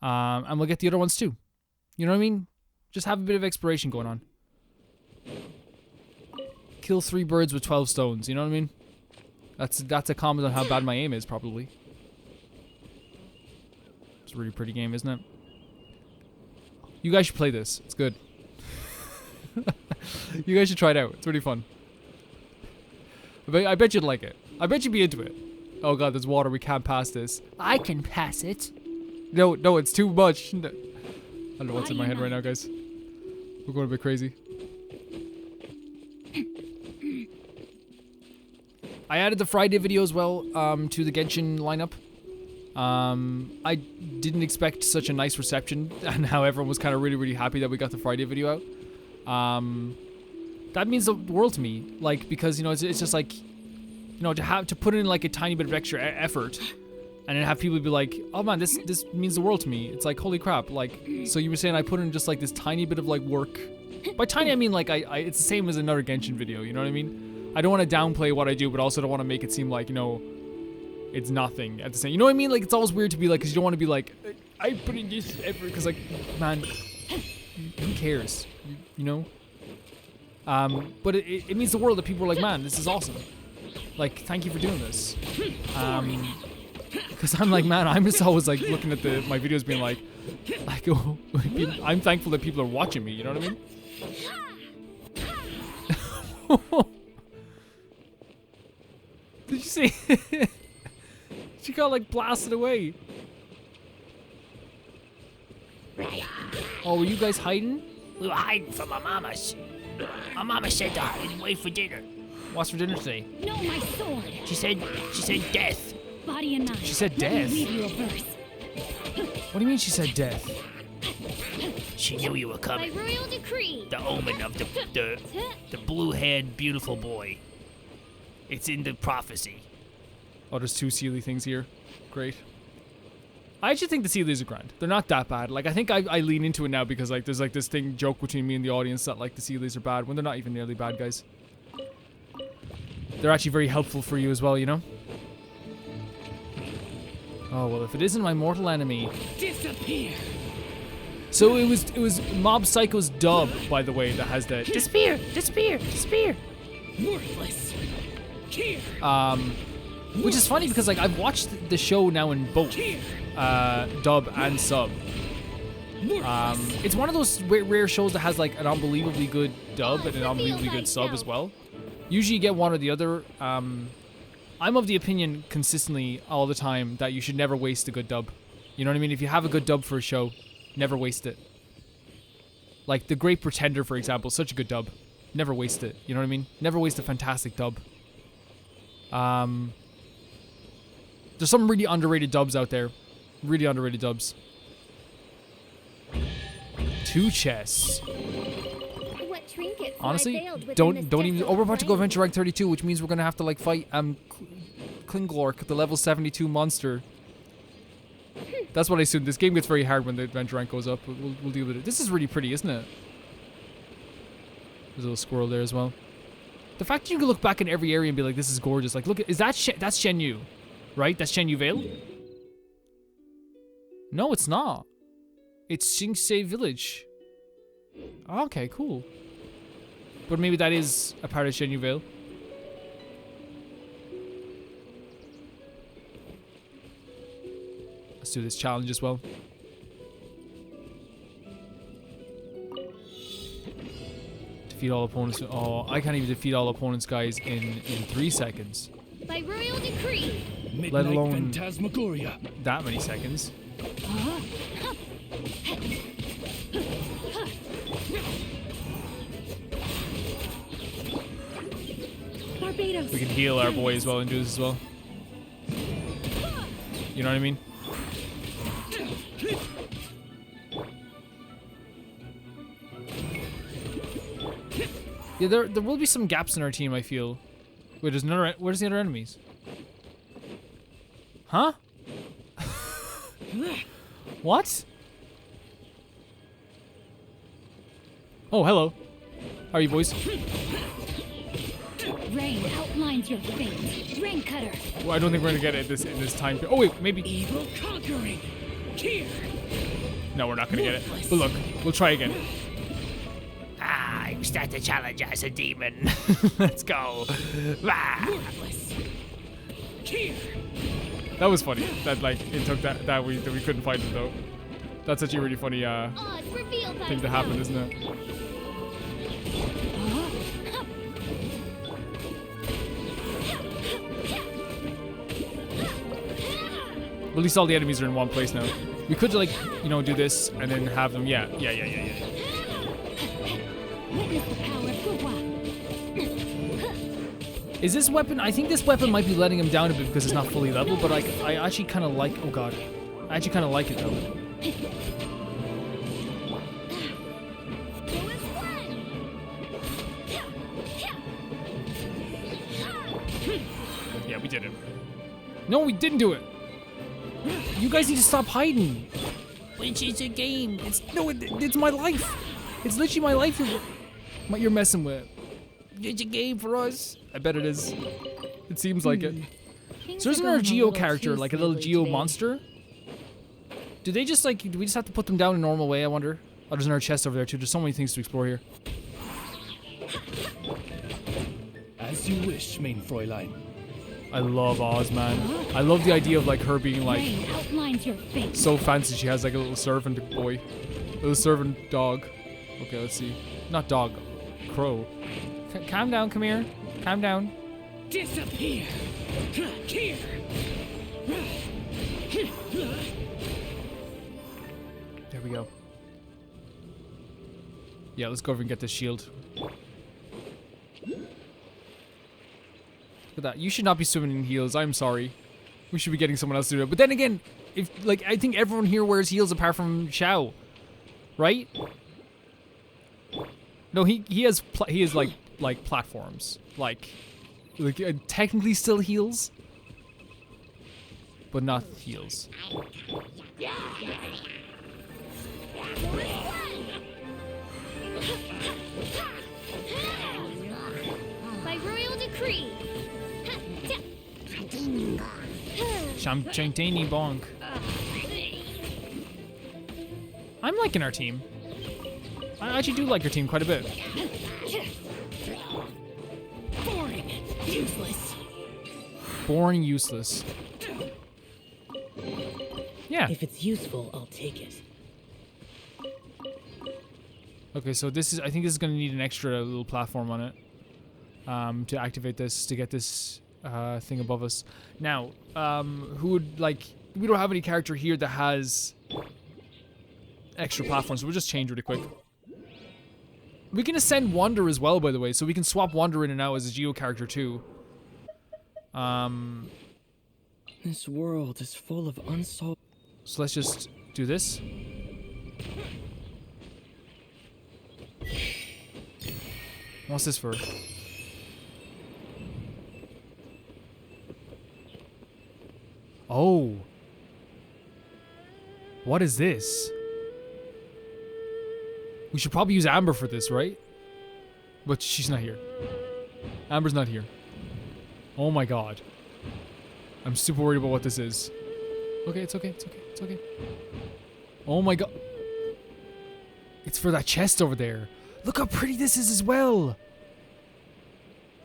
And we'll get the other ones too. You know what I mean? Just have a bit of exploration going on. Kill 3 birds with 12 stones. You know what I mean? That's a comment on how bad my aim is, probably. It's a really pretty game, isn't it? You guys should play this. It's good. You guys should try it out. It's really fun. I bet you'd like it. I bet you'd be into it. Oh god, there's water. We can't pass this. I can pass it. No, it's too much. No. I don't know what's in my head right now, guys. We're going a bit crazy. I added the Friday video as well to the Genshin lineup. I didn't expect such a nice reception and how everyone was kind of really, really happy that we got the Friday video out. That means the world to me, like, because, you know, it's just like, you know, to put in like a tiny bit of extra effort and then have people be like, oh man, this means the world to me. It's like, holy crap. Like, so you were saying I put in just like this tiny bit of like work. By tiny, I mean like it's the same as another Genshin video, you know what I mean? I don't want to downplay what I do, but also don't want to make it seem like, you know, it's nothing at the same. You know what I mean? Like, it's always weird to be like, because you don't want to be like, I put in this effort, because like, man, who cares? You know? But it means the world that people are like, man, this is awesome. Like, thank you for doing this. Because I'm like, man, I'm just always like looking at my videos being like oh, I'm thankful that people are watching me, you know what I mean? Did you see? She got like blasted away. Oh, were you guys hiding? We were hiding from our mamas. My mama said to wait for dinner. What's for dinner today? No, my sword. She said death. Body and mind. She said Let me death. read you a verse. What do you mean she said death? She knew you were By coming. royal decree. The omen of the blue-haired beautiful boy. It's in the prophecy. Oh, there's 2 Sealy things here. Great. I actually think the Sealies are grand. They're not that bad. Like, I think I lean into it now because, like, there's, like, this joke between me and the audience that, like, the Sealies are bad when they're not even nearly bad, guys. They're actually very helpful for you as well, you know? Oh, well, if it isn't my mortal enemy... Disappear. So it was Mob Psycho's dub, by the way, that has the... Disappear. Worthless. Here. Which is funny because, like, I've watched the show now in both dub and sub. It's one of those rare shows that has, like, an unbelievably good dub and an unbelievably good sub as well. Usually you get one or the other. I'm of the opinion consistently all the time that you should never waste a good dub. You know what I mean? If you have a good dub for a show, never waste it. Like The Great Pretender, for example, such a good dub. Never waste it. You know what I mean? Never waste a fantastic dub. There's some really underrated dubs out there. Really underrated dubs. 2 chests. What trinkets Honestly, lie veiled within don't this even. desolate Oh, we're about to go frame? adventure rank 32, which means we're gonna have to like fight Klinglork, the level 72 monster. That's what I assume. This game gets very hard when the adventure rank goes up. We'll deal with it. This is really pretty, isn't it? There's a little squirrel there as well. The fact that you can look back in every area and be like, this is gorgeous. Like, look, is that that's Shen Yu, right? That's Shen Yu Vale? No, it's not. It's Xingse Village. Okay, cool. But maybe that is a part of Shen Yu Vale. Let's do this challenge as well. Defeat all opponents. Oh, I can't even defeat all opponents, guys, in 3 seconds. By royal decree. Let alone Phantasmagoria. that many seconds. Barbados. We can heal our boy as well and do this as well. You know what I mean? Yeah, there will be some gaps in our team, I feel. Wait, there's another. Where's the other enemies? Huh? What? Oh, hello. How are you, boys? Rain outlines your fate. Rain cutter. Well, I don't think we're gonna get it in this time. Oh wait, maybe. Evil conquering. Here. No, we're not gonna get it. But look, we'll try again. Ah, you start the challenge as a demon. Let's go. Ah. Worthless. Here. That was funny. That like it took that we couldn't find it though. That's actually a really funny Odds reveal thing to happen, isn't it? At least all the enemies are in one place now. We could like, you know, do this and then have them. Yeah. Witness the power of Fuhua. Is this weapon? I think this weapon might be letting him down a bit because it's not fully leveled. But I actually kind of like. Oh god, I actually kind of like it though. Yeah, we did it. No, we didn't do it. You guys need to stop hiding. Which is a game. It's my life. It's literally my life you're messing with. It's a game for us. I bet it is. It seems like it. Things So there's are another going a Geo little character, too like a little smoothly Geo today. monster. Do we just have to put them down in a normal way, I wonder? Oh, there's another chest over there too. There's so many things to explore here. As you wish, main Fräulein. I love Oz, man. I love the idea of like her being like Rain outlines your fate. so fancy. She has like a little servant boy, little servant dog. Okay, let's see. Not dog, crow. Calm down, come here. Calm down. Disappear. Here. There we go. Yeah, let's go over and get this shield. Look at that. You should not be swimming in heels. I'm sorry. We should be getting someone else to do it. But then again, if like I think everyone here wears heels apart from Xiao, right? No, he has like platforms, like technically still heels, but not heels. By royal decree. Champagne bonk. I'm liking our team. I actually do like our team quite a bit. Boring. Useless. Boring, useless. Yeah. If it's useful, I'll take it. Okay, so this is. I think this is gonna need an extra little platform on it, to activate this, to get this thing above us. Now, who would like? We don't have any character here that has extra platforms, so we'll just change really quick. We can ascend Wander as well, by the way, so we can swap Wander in and out as a Geo character too. This world is full of unsolved. So let's just do this. What's this for? Oh. What is this? We should probably use Amber for this, right? But she's not here. Amber's not here. Oh my god. I'm super worried about what this is. Okay, it's okay, it's okay, it's okay. Oh my god. It's for that chest over there. Look how pretty this is as well.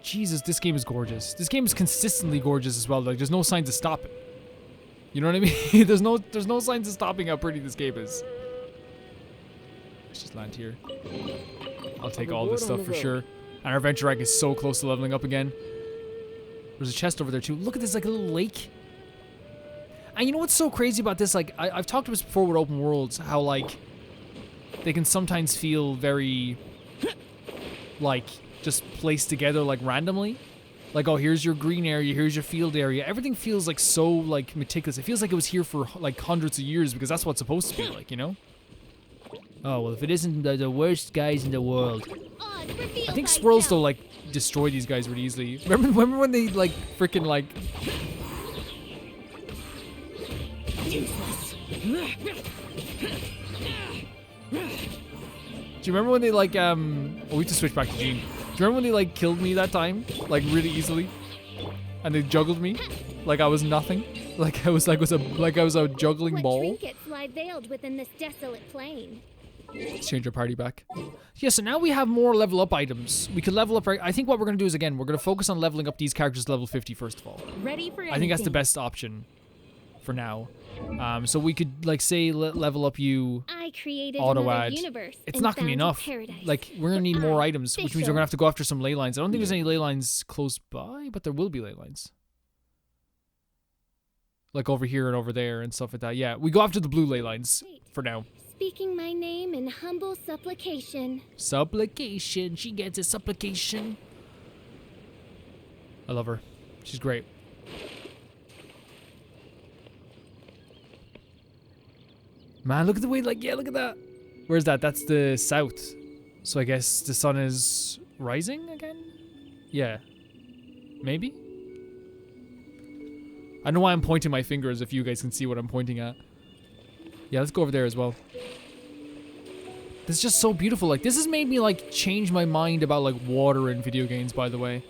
Jesus, this game is gorgeous. This game is consistently gorgeous as well. Like, there's no signs of stopping. You know what I mean? there's no signs of stopping how pretty this game is. Let's just land here. I'll take all this stuff for sure. And our adventure rank is so close to leveling up again. There's a chest over there too. Look at this, like a little lake. And you know what's so crazy about this? Like, I've talked about this before with open worlds, how like they can sometimes feel very like just placed together like randomly. Like, oh, here's your green area, here's your field area. Everything feels like so like meticulous. It feels like it was here for like hundreds of years because that's what it's supposed to be like, you know? Oh, well, if it isn't the worst guys in the world. I think squirrels though like destroy these guys really easily. Remember when they like freaking like Useless. Do you remember when they like oh, we have to switch back to Jean. Do you remember when they like killed me that time? Like really easily? And they juggled me? Like I was nothing? Like I was like I was a juggling ball? What trinkets lie veiled within this desolate plain? Let's change our party back. Yeah, so now we have more level up items. We could level up. I think what we're going to do is, again, we're going to focus on leveling up these characters to level 50 first of all. Ready for I think that's the best option for now. So we could, like, say, level up you I created auto another add. universe It's and not going to be found a enough. paradise. Like, we're going to need more items, which means we're going to have to go after some ley lines. I don't think there's any ley lines close by, but there will be ley lines. Like over here and over there and stuff like that. Yeah, we go after the blue ley lines for now. Speaking my name in humble supplication. Supplication. She gets a supplication. I love her. She's great. Man, look at the way, like, yeah, look at that. Where's that? That's the south. So I guess the sun is rising again? Yeah. Maybe? I don't know why I'm pointing my fingers if you guys can see what I'm pointing at. Yeah, let's go over there as well. This is just so beautiful. Like, this has made me, like, change my mind about, like, water in video games, by the way.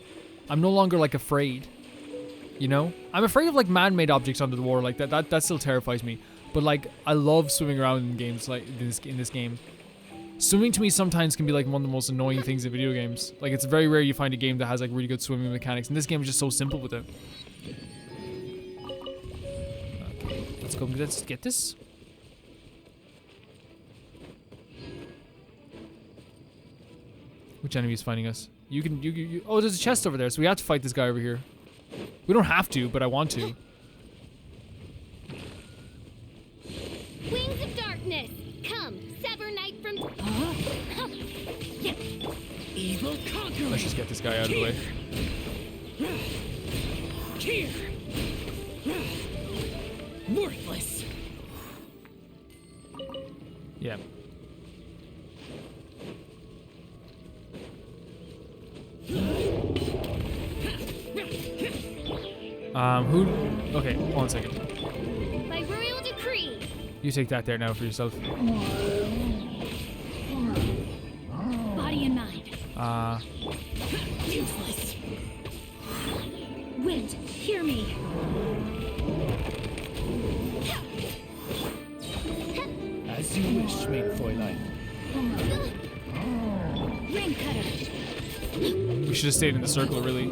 I'm no longer, like, afraid. You know? I'm afraid of, like, man-made objects under the water. Like, that still terrifies me. But, like, I love swimming around in games like in this game. Swimming to me sometimes can be, like, one of the most annoying things in video games. Like, it's very rare you find a game that has, like, really good swimming mechanics. And this game is just so simple with it. Okay, let's get this. Which enemy is finding us? You oh, there's a chest over there, so we have to fight this guy over here. We don't have to, but I want to. Wings of darkness, come, sever night from. Evil conqueror. Let's just get this guy out of the way. Here. Worthless. Yeah. Who? Okay, hold on a second. By royal decree. You take that there now for yourself. Body and mind. Useless. Wind, hear me. As you wish, main Fräulein. Rain cutter. We should have stayed in the circle, really.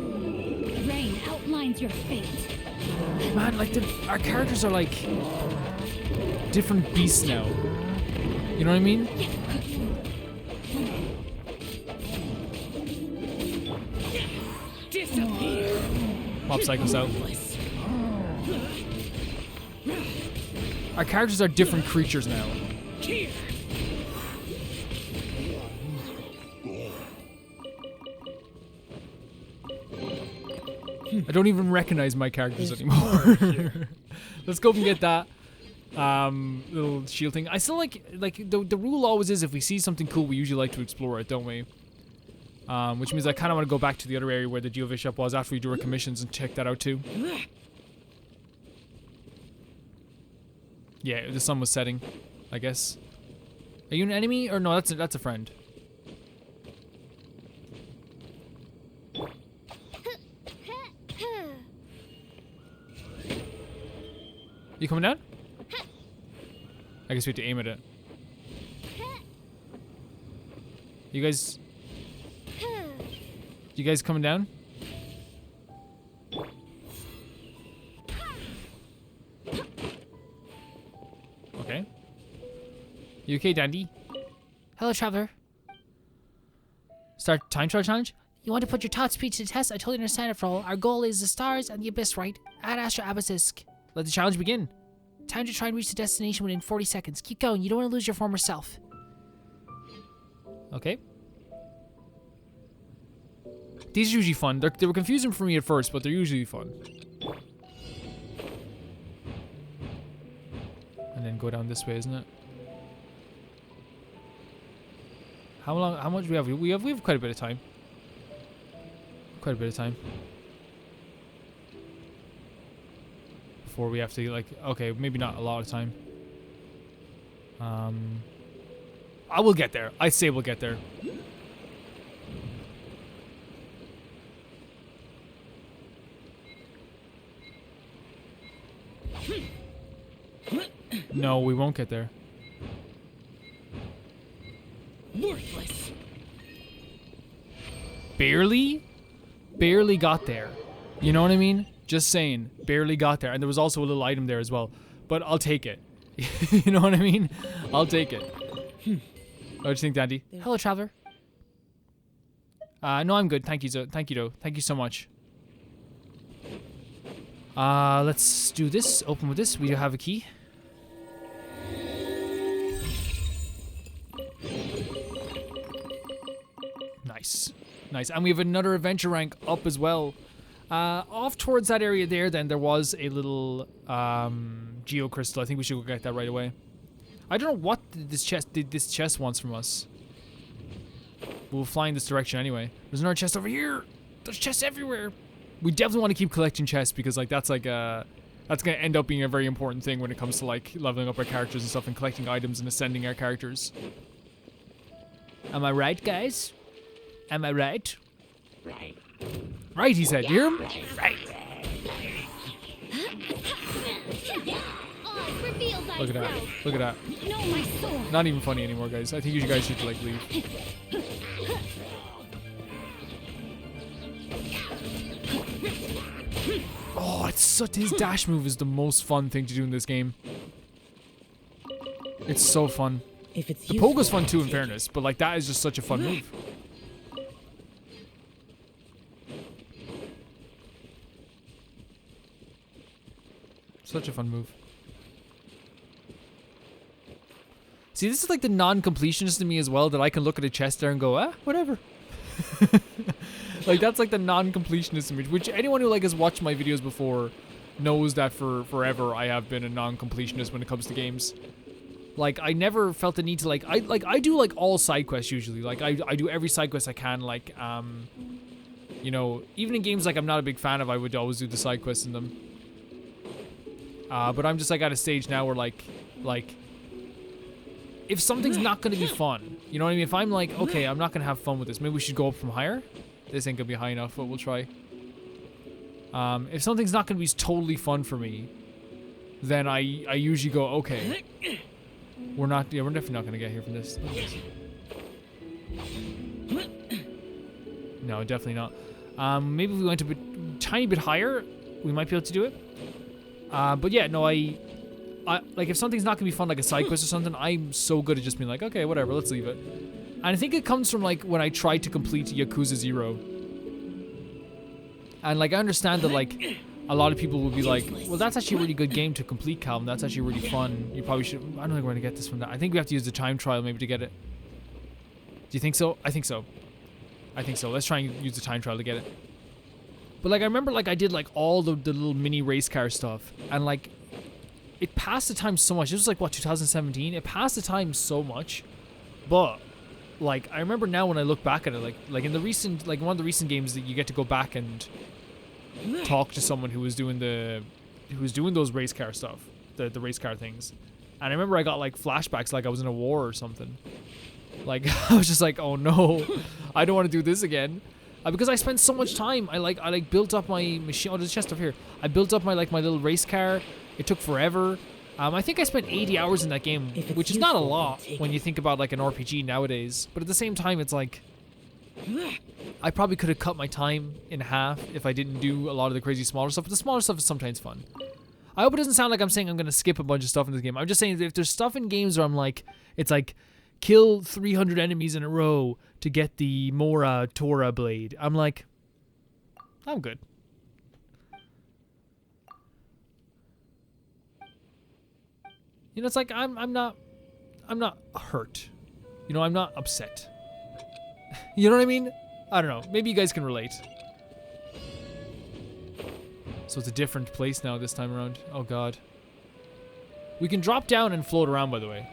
Rain outlines your fate. Man, like our characters are like different beasts now. You know what I mean? Disappear. Pop Psychos out. Worthless. Our characters are different creatures now. Here. I don't even recognize my characters anymore. Let's go and get that little shield thing. I still like the rule always is if we see something cool, we usually like to explore it, don't we? Which means I kind of want to go back to the other area where the Geovishap was after we do our commissions and check that out too. Yeah, the sun was setting, I guess. Are you an enemy or no? That's a friend. You coming down? I guess we have to aim at it. You guys coming down? Okay. You okay, Dandy? Hello, traveler. Start time trial challenge? You want to put your top speed to the test? I totally understand it, Fro. Our goal is the stars and the abyss, right? Ad Astra Abyssisk. Let the challenge begin. Time to try and reach the destination within 40 seconds. Keep going. You don't want to lose your former self. Okay. These are usually fun. They were confusing for me at first, but they're usually fun. And then go down this way, isn't it? How much do we have? We have quite a bit of time. Quite a bit of time. Before we have to, like, okay, maybe not a lot of time. I will get there. I say we'll get there. No, we won't get there. Worthless. Barely got there. You know what I mean? Just saying. Barely got there. And there was also a little item there as well. But I'll take it. You know what I mean? I'll take it. What do you think, Dandy? Hello, traveler. No, I'm good. Thank you, Thank you, though. Thank you so much. Let's do this. Open with this. We do have a key. Nice. Nice. And we have another adventure rank up as well. Off towards that area there was a little geo crystal. I think we should go get that right away. I don't know what this chest wants from us. We'll fly in this direction anyway. There's another chest over here. There's chests everywhere. We definitely want to keep collecting chests because like that's gonna end up being a very important thing when it comes to like leveling up our characters and stuff and collecting items and ascending our characters. Am I right, guys? Am I right? Right. Right, he said. You hear him? Right. Reveal Look at that. thyself. Look at that. No, my sword. Not even funny anymore, guys. I think you guys should like leave. Oh, it's such his dash move is the most fun thing to do in this game. It's so fun. If it's The pogo's fun too, in fairness, but like that is just such a fun move. Such a fun move. See, this is like the non-completionist in me as well, that I can look at a chest there and go, ah, whatever. Like that's like the non-completionist in me, which anyone who like has watched my videos before knows that for forever I have been a non-completionist when it comes to games. Like I never felt the need to I do like all side quests usually. Like I do every side quest I can, like you know, even in games like I'm not a big fan of, I would always do the side quests in them. But I'm just like at a stage now where like if something's not gonna be fun, you know what I mean? If I'm like, okay, I'm not gonna have fun with this, maybe we should go up from higher. This ain't gonna be high enough, but we'll try. If something's not gonna be totally fun for me, then I usually go, okay, we're definitely not gonna get here from this. No, definitely not. Maybe if we went a tiny bit higher, we might be able to do it. But yeah, no, I like if something's not gonna be fun, like a side quest or something, I'm so good at just being like, okay, whatever, let's leave it. And I think it comes from like when I tried to complete Yakuza 0. And like I understand that like a lot of people will be like, well, that's actually a really good game to complete, Calvin. That's actually really fun. You probably should. I don't think we're gonna get this from that. I think we have to use the time trial maybe to get it. Do you think so? I think so. I think so. Let's try and use the time trial to get it. But like I remember like I did like all the little mini race car stuff, and like it passed the time so much. This was like what, 2017? It passed the time so much. But like I remember now when I look back at it, like in the recent, like one of the recent games that you get to go back and talk to someone who was doing those race car stuff, the race car things. And I remember I got like flashbacks like I was in a war or something. Like I was just like, oh no, I don't want to do this again. Because I spent so much time, I built up my machine. Oh, there's a chest up here. I built up my little race car. It took forever. I think I spent 80 hours in that game, which is not a lot when you think about like an RPG nowadays. But at the same time, it's like I probably could have cut my time in half if I didn't do a lot of the crazy smaller stuff. But the smaller stuff is sometimes fun. I hope it doesn't sound like I'm saying I'm going to skip a bunch of stuff in this game. I'm just saying that if there's stuff in games where I'm like, it's like kill 300 enemies in a row to get the Mora Tora blade. I'm like, I'm good. You know, it's like I'm not hurt. You know, I'm not upset. You know what I mean? I don't know. Maybe you guys can relate. So it's a different place now this time around. Oh god. We can drop down and float around, by the way.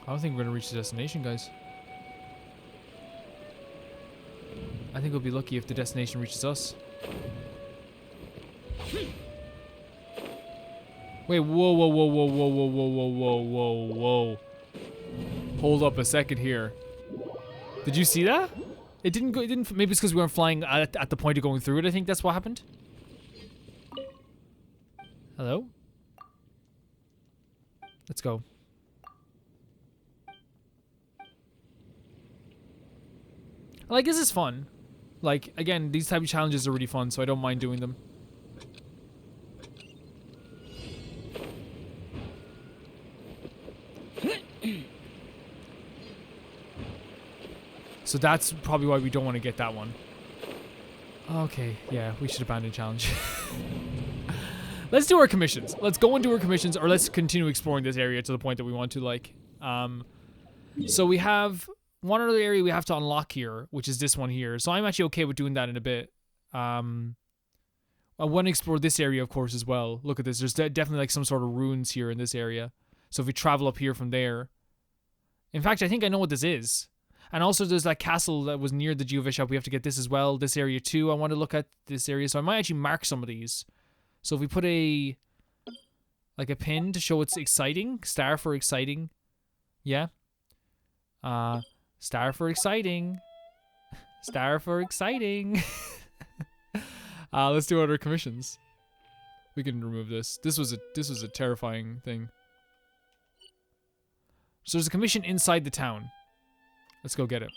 I don't think we're gonna reach the destination, guys. I think we'll be lucky if the destination reaches us. Wait, whoa, whoa, whoa, whoa, whoa, whoa, whoa, whoa, whoa, whoa, whoa. Hold up a second here. Did you see that? It didn't go, maybe it's because we weren't flying at the point of going through it. I think that's what happened. Hello? Let's go. Like, this is fun. Like, again, these type of challenges are really fun, so I don't mind doing them. So that's probably why we don't want to get that one. Okay, yeah, we should abandon challenge. Let's do our commissions. Let's go and do our commissions, or let's continue exploring this area to the point that we want to, like. So we have one other area we have to unlock here, which is this one here. So I'm actually okay with doing that in a bit. I want to explore this area, of course, as well. Look at this. There's definitely like some sort of ruins here in this area. So if we travel up here from there. In fact, I think I know what this is. And also there's that castle that was near the Geovishap. We have to get this as well. This area too. I want to look at this area. So I might actually mark some of these. So if we put a pin to show it's exciting. Star for exciting. Yeah. Star for exciting. Star for exciting. Let's do other commissions. We can remove this. This was a terrifying thing. So there's a commission inside the town. Let's go get it.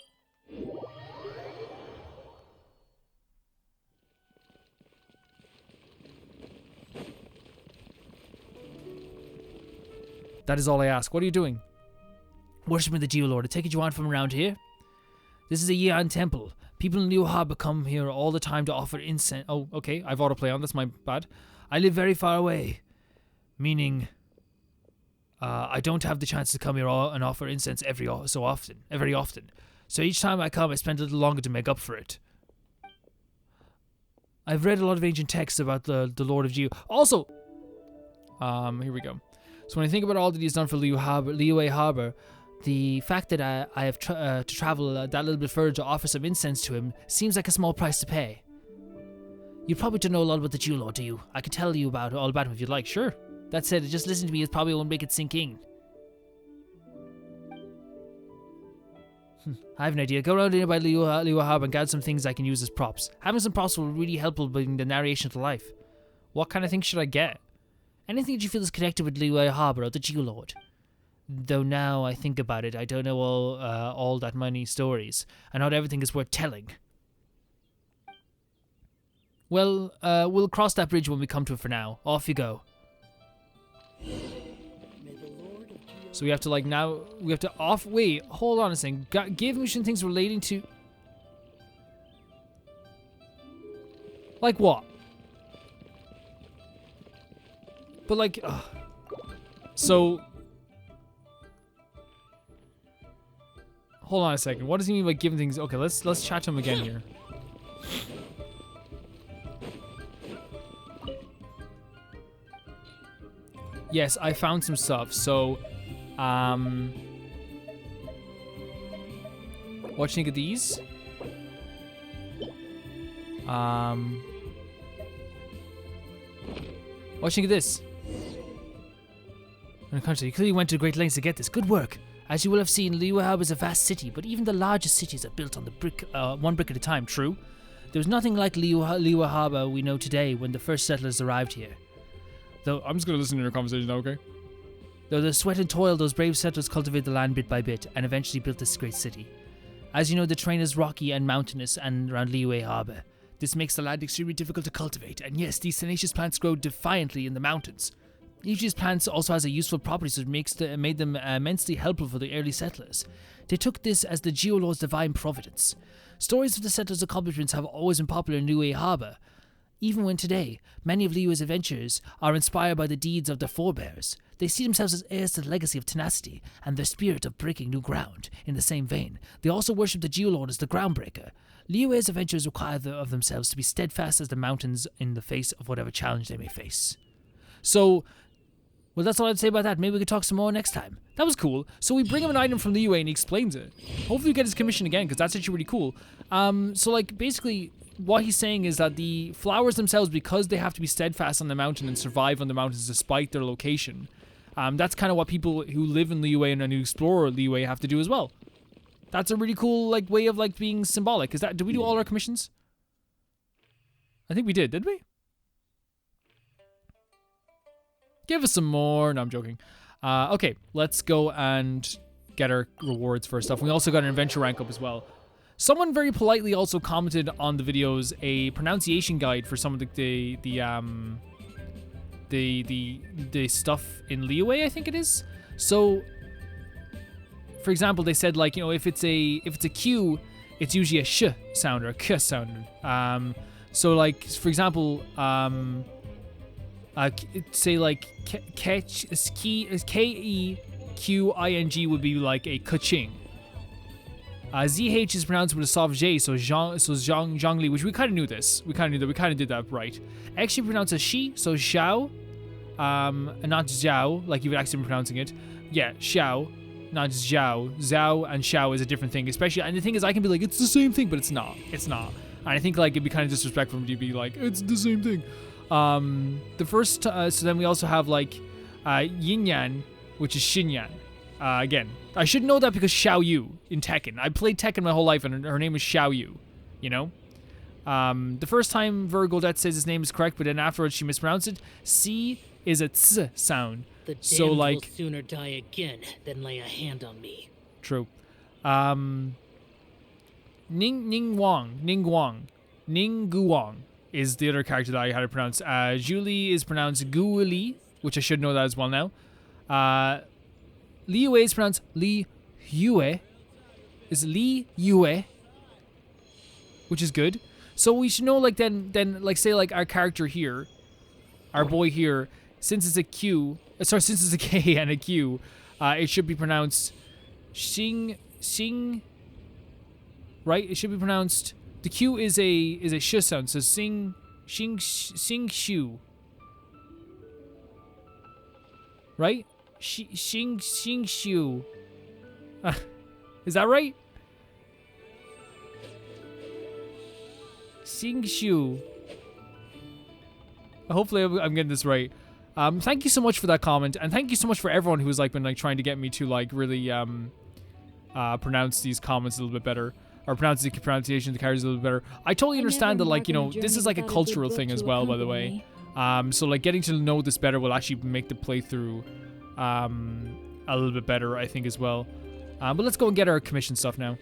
That is all I ask. What are you doing? Worshipping the Geolord. I take it you aren't from around here? This is a Yian temple. People in Liyue Harbor come here all the time to offer incense. Oh, okay. I've autoplay on. That's my bad. I live very far away. Meaning, I don't have the chance to come here and offer incense very often. So each time I come, I spend a little longer to make up for it. I've read a lot of ancient texts about the Lord of Geo. Also, here we go. So when I think about all that he's done for Liyue Harbor, the fact that I have to travel that little bit further to offer some incense to him seems like a small price to pay. You probably don't know a lot about the Geolord, do you? I could tell you all about him if you'd like. Sure. That said, just listen to me, it probably won't make it sink in. I have an idea. Go around nearby Liyue Harbor and gather some things I can use as props. Having some props will really help with bringing the narration to life. What kind of things should I get? Anything that you feel is connected with Liyue Harbor or the Geolord. Though now I think about it, I don't know all that many stories, and not everything is worth telling. Well, we'll cross that bridge when we come to it for now. Off you go. So we have to wait, hold on a second. Give mission things relating to... Like what? But like, so... Hold on a second. What does he mean by giving things? Okay, let's chat to him again here. Yes, I found some stuff. So, what do you think of these? What do you think of this? On the contrary, you clearly went to great lengths to get this. Good work. As you will have seen, Liyue is a vast city, but even the largest cities are built on the one brick at a time, true? There was nothing like Liyue Harbor we know today when the first settlers arrived here. I'm just gonna listen to your conversation now, okay? Though the sweat and toil, those brave settlers cultivated the land bit by bit, and eventually built this great city. As you know, the terrain is rocky and mountainous and around Liyue Harbor. This makes the land extremely difficult to cultivate, and yes, these tenacious plants grow defiantly in the mountains. Each of these plants also has a useful property that made them immensely helpful for the early settlers. They took this as the Geolord's divine providence. Stories of the settlers' accomplishments have always been popular in Liyue Harbor, even when today, many of Liyue's adventures are inspired by the deeds of their forebears. They see themselves as heirs to the legacy of tenacity and their spirit of breaking new ground. In the same vein, they also worship the Geolord as the groundbreaker. Liyue's adventures require of themselves to be steadfast as the mountains in the face of whatever challenge they may face. So, Well, that's all I'd say about that. Maybe we could talk some more next time. that was cool. So we bring him an item from Liyue and he explains it. Hopefully we get his commission again, because that's actually really cool. So like, basically, what he's saying is that the flowers themselves, because they have to be steadfast on the mountain and survive on the mountains despite their location, that's kind of what people who live in Liyue and who explore Liyue have to do as well. That's a really cool like way of like being symbolic. Did we do all our commissions? I think we did we? Give us some more. No, I'm joking. Okay, let's go and get our rewards for stuff. We also got an adventure rank up as well. Someone very politely also commented on the videos a pronunciation guide for some of the stuff in Liyue, I think it is. So, for example, they said like, you know, if it's a Q, it's usually a sh sound or a k sound. So like, for example, say like K-E-Q-I-N-G would be like a ka-ching. ZH is pronounced with a soft J, so Zhangli, which we kind of knew this. We kind of did that right. Actually pronounced as she, so Xiao, and not Xiao, like you would actually be pronouncing it. Yeah, Xiao, not Xiao. Zhao and Xiao is a different thing, especially, and the thing is I can be like, it's the same thing, but it's not. It's not. And I think like it'd be kind of disrespectful for me to be like, it's the same thing. The first, so then we also have like Yin Yan, which is Xin Yan. Again, I should know that because Xiao Yu in Tekken. I played Tekken my whole life and her name is Xiao Yu, you know? The first time Virgoldette says his name is correct, but then afterwards she mispronounced it. C is a ts sound. The damned So like, will sooner die again than lay a hand on me. True. Ningguang is the other character that I had to pronounce. Julie is pronounced Guili, which I should know that as well now. Liyue is pronounced Liyue. Is Liyue, which is good. So we should know like then like say like our character here, our boy here, since it's a Q, since it's a K and a Q, it should be pronounced Xing, right? It should be pronounced. The Q is a sh sound, so sing shu, right? Xing shu. Is that right? Xing shu. Hopefully I'm getting this right. Thank you so much for that comment, and thank you so much for everyone who's like been like trying to get me to like really pronounce these comments a little bit better. Or pronounce the pronunciation of the characters a little bit better. I totally understand that, like, you know, this is like a cultural thing as well, by the way. So like getting to know this better will actually make the playthrough a little bit better, I think, as well. But let's go and get our commission stuff now.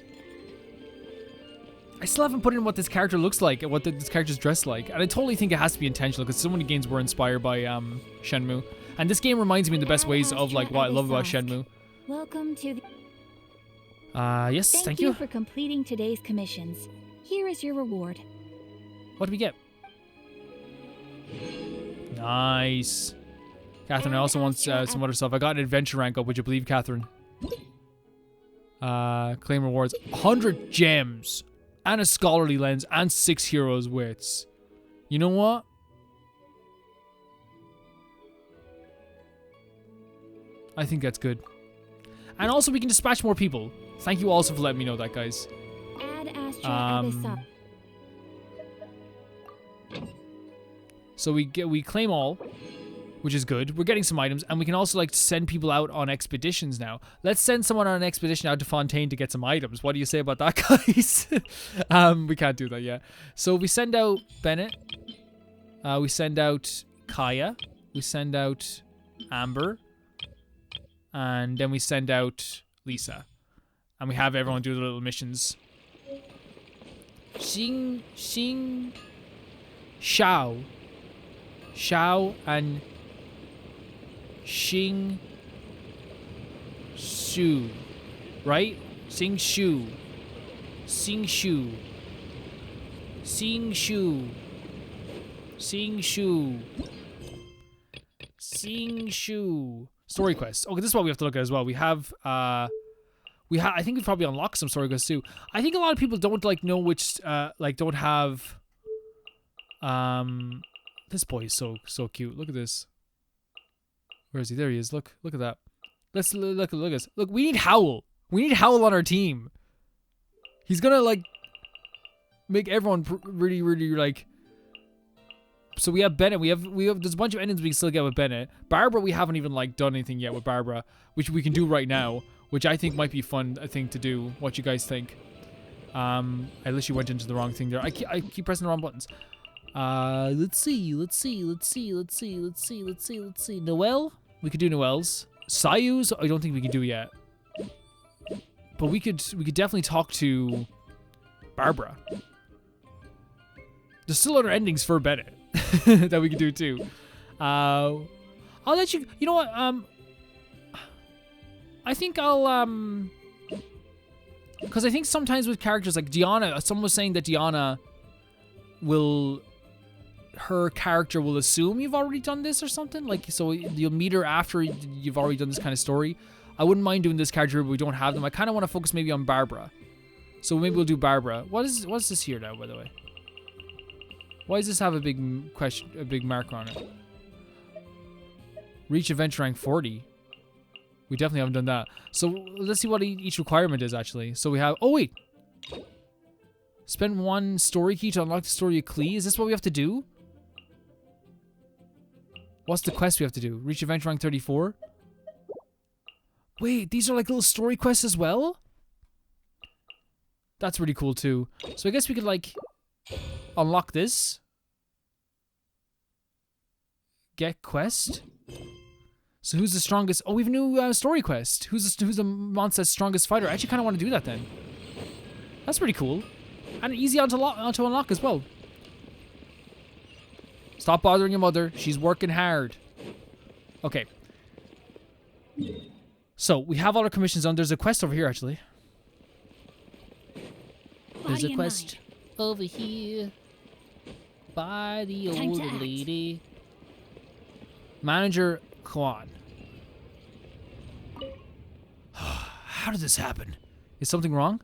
I still haven't put in what this character looks like and what this character's dressed like, and I totally think it has to be intentional because so many games were inspired by Shenmue, and this game reminds me in the best ways of like what I love about Shenmue. Welcome to the... Yes, thank you. for completing today's commissions. Here is your reward. What do we get? Nice. Catherine, I also want some other stuff. I got an adventure rank up, would you believe, Catherine? Claim rewards. 100 gems. And a scholarly lens. And 6 heroes wits. You know what? I think that's good. And also we can dispatch more people. Thank you also for letting me know that, guys. Add Astra Abyssal. So we claim all. which is good. We're getting some items, and we can also like send people out on expeditions now. Let's send someone on an expedition out to Fontaine to get some items. What do you say about that, guys? We can't do that yet. So we send out Bennett. We send out Kaya. We send out Amber. And then we send out Lisa. And we have everyone do the little missions. Xiao, and Xing Shu, right? Xing Shu. Story quests. Okay, this is what we have to look at as well. We have I think we've probably unlocked some story quests too. I think a lot of people don't like know which don't have this boy is so cute. Look at this. Where is he? There he is. Look at that. Let's look at this. Look, we need Howl. We need Howl on our team. He's gonna like make everyone really like. So we have Bennett. We have there's a bunch of endings we can still get with Bennett. Barbara, we haven't even like done anything yet with Barbara, which we can do right now, which I think might be fun a thing to do. What you guys think? I literally went into the wrong thing there. I keep pressing the wrong buttons. Let's see. Noelle? We could do Noelle's. Sayu's, I don't think we can do yet. But we could definitely talk to Barbara. There's still other endings for Bennett that we could do too. I'll let you. You know what? I think I'll because I think sometimes with characters like Diona, someone was saying that Diona her character will assume you've already done this or something. Like, so you'll meet her after you've already done this kind of story. I wouldn't mind doing this character, but we don't have them. I kind of want to focus maybe on Barbara. So maybe we'll do Barbara. What's this here now, by the way? Why does this have a big question, a big marker on it? Reach adventure rank 40. We definitely haven't done that. So let's see what each requirement is actually. So we have, oh wait. Spend 1 story key to unlock the story of Klee. Is this what we have to do? What's the quest we have to do? Reach adventure rank 34? Wait, these are like little story quests as well? That's really cool too. So I guess we could like unlock this. Get quest. So who's the strongest? Oh, we have a new story quest. Who's the monster's strongest fighter? I actually kind of want to do that then. That's pretty cool. And easy to unlock as well. Stop bothering your mother. She's working hard. Okay. So, we have all our commissions on. There's a quest over here, actually. There's a quest over here by the old lady. Manager Kwan. How did this happen? Is something wrong?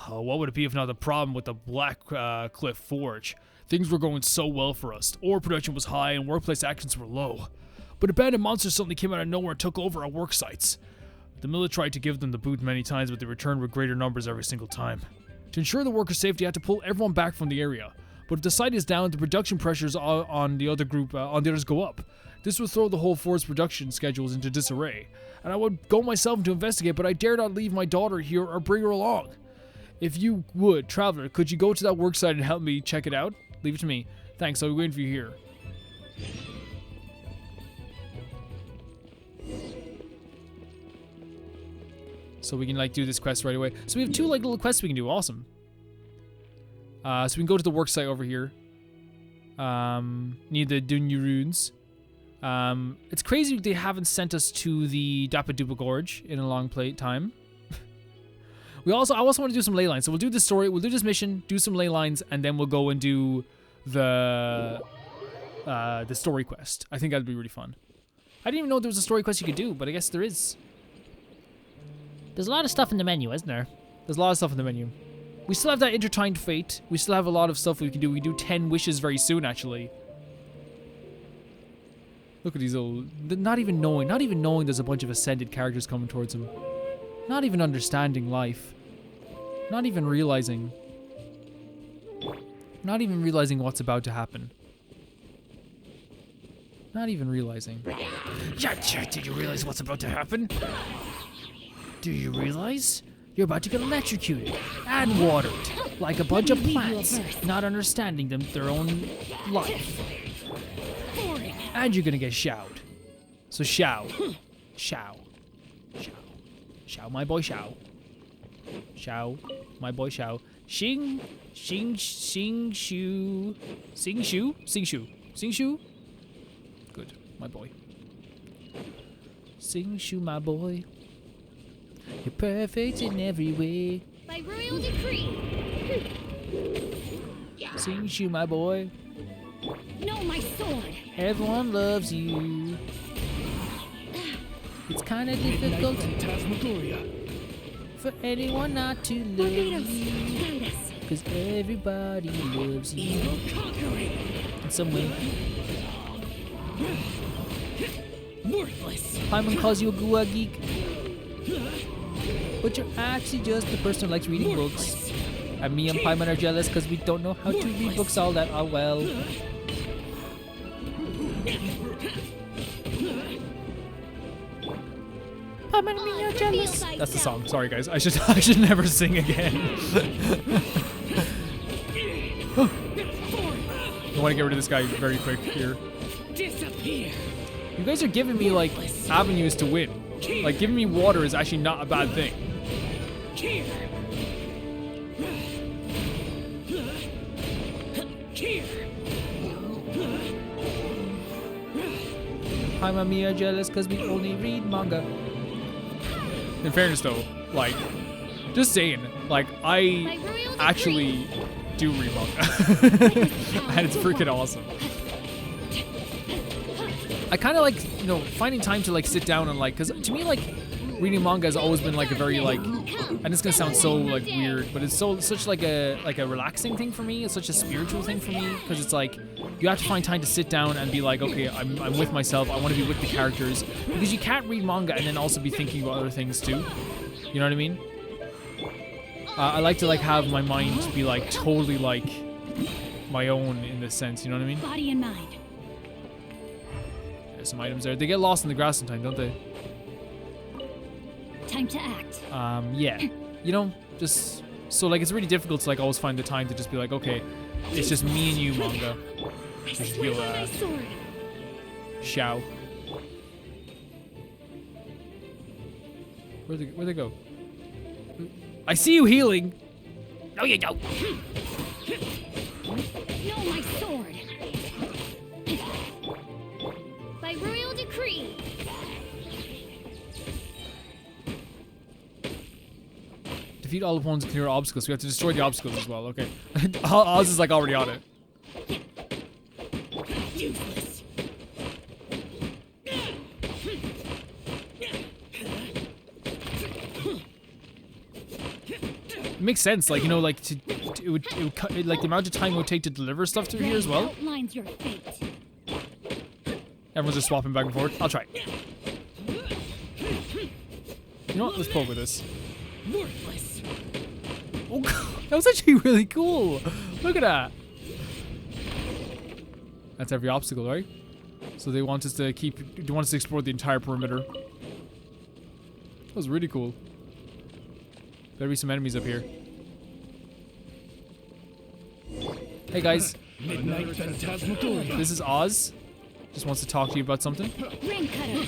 Oh, what would it be if not the problem with the Black Cliff Forge? Things were going so well for us. Ore production was high and workplace actions were low. But abandoned monsters suddenly came out of nowhere and took over our work sites. The military tried to give them the boot many times, but they returned with greater numbers every single time. To ensure the workers' safety, I had to pull everyone back from the area. But if the site is down, the production pressures on the others go up. This would throw the whole forest production schedules into disarray. And I would go myself to investigate, but I dare not leave my daughter here or bring her along. If you would, traveler, could you go to that worksite and help me check it out? Leave it to me. Thanks, I'll be waiting for you here. So we can like do this quest right away. So we have 2 like little quests we can do. Awesome. So we can go to the worksite over here. Need the Dunya runes. It's crazy they haven't sent us to the Dapadupa Gorge in a long time. I also want to do some ley lines. So we'll do this story, we'll do this mission, do some ley lines, and then we'll go and do the story quest. I think that'd be really fun. I didn't even know there was a story quest you could do, but I guess there is. There's a lot of stuff in the menu, isn't there? There's a lot of stuff in the menu. We still have that intertwined fate. We still have a lot of stuff we can do. We can do 10 wishes very soon, actually. Look at these old... Not even knowing there's a bunch of ascended characters coming towards him. Not even understanding life. Not even realizing what's about to happen. Not even realizing. Did you realize what's about to happen? Do you realize? You're about to get electrocuted and watered like a bunch of plants, not understanding their own life. And you're gonna get Xiaoed. So Xiao, my boy Xiao, my boy Xiao. Xing Shu. Good, my boy. Xing Shu, my boy. You're perfect in every way. By royal decree. Xing Shu, my boy. No, my sword. Everyone loves you. It's kind of difficult for anyone not to love you. Because everybody loves you. In some way. Worthless. Paimon calls you a Gua geek. But you're actually just the person who likes reading books. And me and Paimon are jealous because we don't know how to read books all that well. Paimon and me are jealous. That's the song. Sorry, guys. I should never sing again. I want to get rid of this guy very quick here. Disappear. You guys are giving me like avenues to win. Like giving me water is actually not a bad thing. Here. Paimon and me are jealous because we only read manga. In fairness though, like, just saying, like, I actually do read manga. And it's freaking awesome. I kind of like, you know, finding time to like sit down and like, because to me like reading manga has always been like a very like, and it's gonna sound so like weird, but it's such like a relaxing thing for me. It's such a spiritual thing for me because it's like you have to find time to sit down and be like, okay, I'm with myself. I want to be with the characters because you can't read manga and then also be thinking about other things too. You know what I mean? I like to like have my mind be like totally like my own in this sense. You know what I mean? Body and mind. There's some items there. They get lost in the grass sometimes, don't they? Time to act. Yeah. You know, just so like it's really difficult to like always find the time to just be like, okay, it's just me and you, manga. Just heal My sword. Xiao. Where'd they go? I see you healing. No, you don't. No, my sword. By royal decree. Defeat all opponents and clear obstacles. We have to destroy the obstacles as well. Okay. Oz is like already on it. Useless. It makes sense, like, you know, like it would cut like the amount of time it would take to deliver stuff through here as well. Outlines your fate. Everyone's just swapping back and forth. I'll try. You know what? Let's poke with this. Worthless. Oh, God, that was actually really cool. Look at that. That's every obstacle, right? So they want us to explore the entire perimeter. That was really cool. Better be some enemies up here. Hey guys, Midnight Phantasmagoria. this is Oz. Just wants to talk to you about something. Rain cutter.